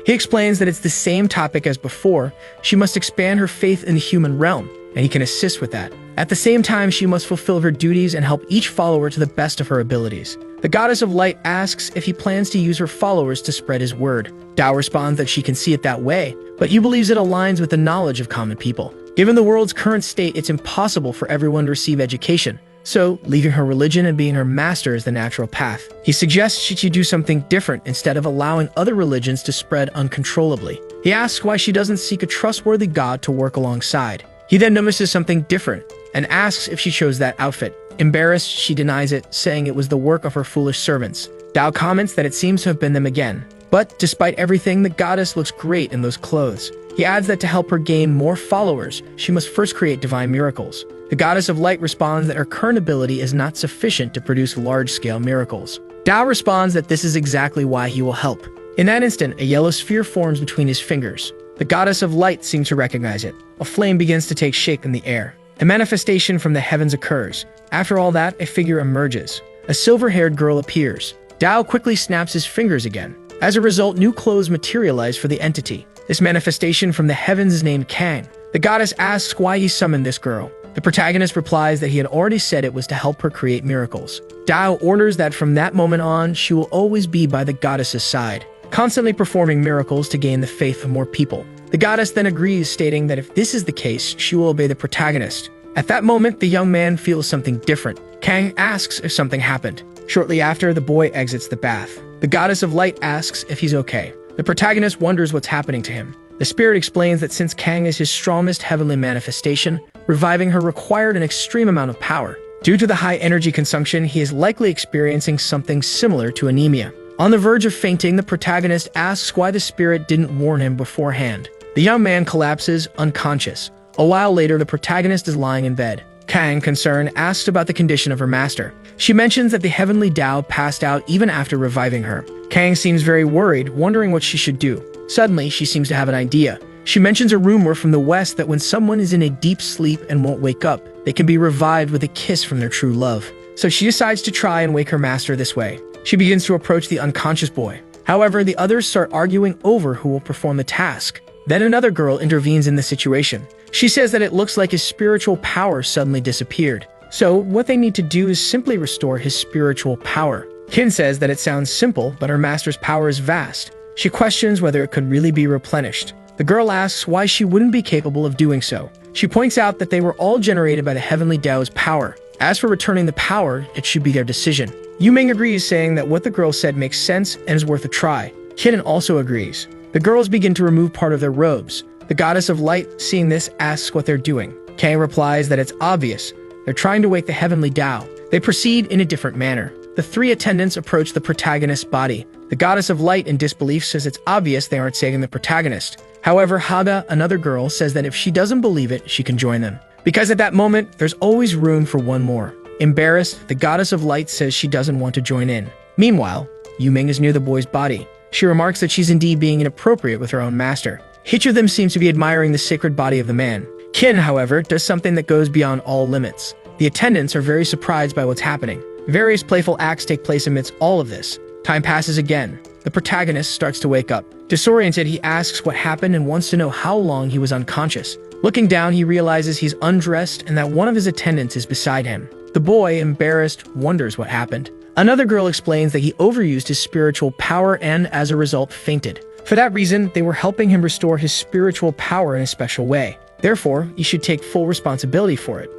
Speaker 1: He explains that it's the same topic as before. She must expand her faith in the human realm, and he can assist with that. At the same time, she must fulfill her duties and help each follower to the best of her abilities. The goddess of light asks if he plans to use her followers to spread his word. Dao responds that she can see it that way, but he believes it aligns with the knowledge of common people. Given the world's current state, it's impossible for everyone to receive education. So, leaving her religion and being her master is the natural path. He suggests she should do something different instead of allowing other religions to spread uncontrollably. He asks why she doesn't seek a trustworthy god to work alongside. He then notices something different and asks if she chose that outfit. Embarrassed, she denies it, saying it was the work of her foolish servants. Dao comments that it seems to have been them again. But despite everything, the goddess looks great in those clothes. He adds that to help her gain more followers, she must first create divine miracles. The goddess of light responds that her current ability is not sufficient to produce large-scale miracles. Dao responds that this is exactly why he will help. In that instant, a yellow sphere forms between his fingers. The goddess of light seems to recognize it. A flame begins to take shape in the air. A manifestation from the heavens occurs. After all that, a figure emerges. A silver-haired girl appears. Dao quickly snaps his fingers again. As a result, new clothes materialize for the entity. This manifestation from the heavens is named Kang. The goddess asks why he summoned this girl. The protagonist replies that he had already said it was to help her create miracles. Dao orders that from that moment on, she will always be by the goddess's side, constantly performing miracles to gain the faith of more people. The goddess then agrees, stating that if this is the case, she will obey the protagonist. At that moment, the young man feels something different. Kang asks if something happened. Shortly after, the boy exits the bath. The goddess of light asks if he's okay. The protagonist wonders what's happening to him. The spirit explains that since Kang is his strongest heavenly manifestation, reviving her required an extreme amount of power. Due to the high energy consumption, he is likely experiencing something similar to anemia. On the verge of fainting, the protagonist asks why the spirit didn't warn him beforehand. The young man collapses, unconscious. A while later, the protagonist is lying in bed. Kang, concerned, asks about the condition of her master. She mentions that the heavenly Dao passed out even after reviving her. Kang seems very worried, wondering what she should do. Suddenly, she seems to have an idea. She mentions a rumor from the West that when someone is in a deep sleep and won't wake up, they can be revived with a kiss from their true love. So she decides to try and wake her master this way. She begins to approach the unconscious boy. However, the others start arguing over who will perform the task. Then another girl intervenes in the situation. She says that it looks like his spiritual power suddenly disappeared. So what they need to do is simply restore his spiritual power. Qin says that it sounds simple, but her master's power is vast. She questions whether it could really be replenished. The girl asks why she wouldn't be capable of doing so. She points out that they were all generated by the heavenly Dao's power. As for returning the power, it should be their decision. Yuming agrees, saying that what the girl said makes sense and is worth a try. Qin also agrees. The girls begin to remove part of their robes. The goddess of light, seeing this, asks what they're doing. Kang replies that it's obvious. They're trying to wake the heavenly Dao. They proceed in a different manner. The three attendants approach the protagonist's body. The goddess of light, in disbelief, says it's obvious they aren't saving the protagonist. However, Haga, another girl, says that if she doesn't believe it, she can join them. Because at that moment, there's always room for one more. Embarrassed, the goddess of light says she doesn't want to join in. Meanwhile, Yuming is near the boy's body. She remarks that she's indeed being inappropriate with her own master. Each of them seems to be admiring the sacred body of the man. Qin, however, does something that goes beyond all limits. The attendants are very surprised by what's happening. Various playful acts take place amidst all of this. Time passes again. The protagonist starts to wake up. Disoriented, he asks what happened and wants to know how long he was unconscious. Looking down, he realizes he's undressed and that one of his attendants is beside him. The boy, embarrassed, wonders what happened. Another girl explains that he overused his spiritual power and, as a result, fainted. For that reason, they were helping him restore his spiritual power in a special way. Therefore, he should take full responsibility for it.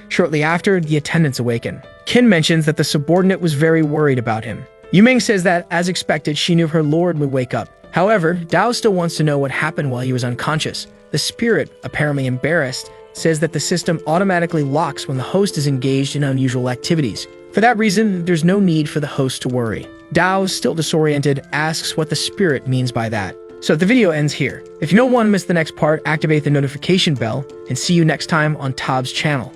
Speaker 1: Shortly after, the attendants awaken. Qin mentions that the subordinate was very worried about him. Yuming says that, as expected, she knew her lord would wake up. However, Dao still wants to know what happened while he was unconscious. The spirit, apparently embarrassed, says that the system automatically locks when the host is engaged in unusual activities. For that reason, there's no need for the host to worry. Dao, still disoriented, asks what the spirit means by that. So the video ends here. If you don't want to miss the next part, activate the notification bell, and see you next time on Tab's channel.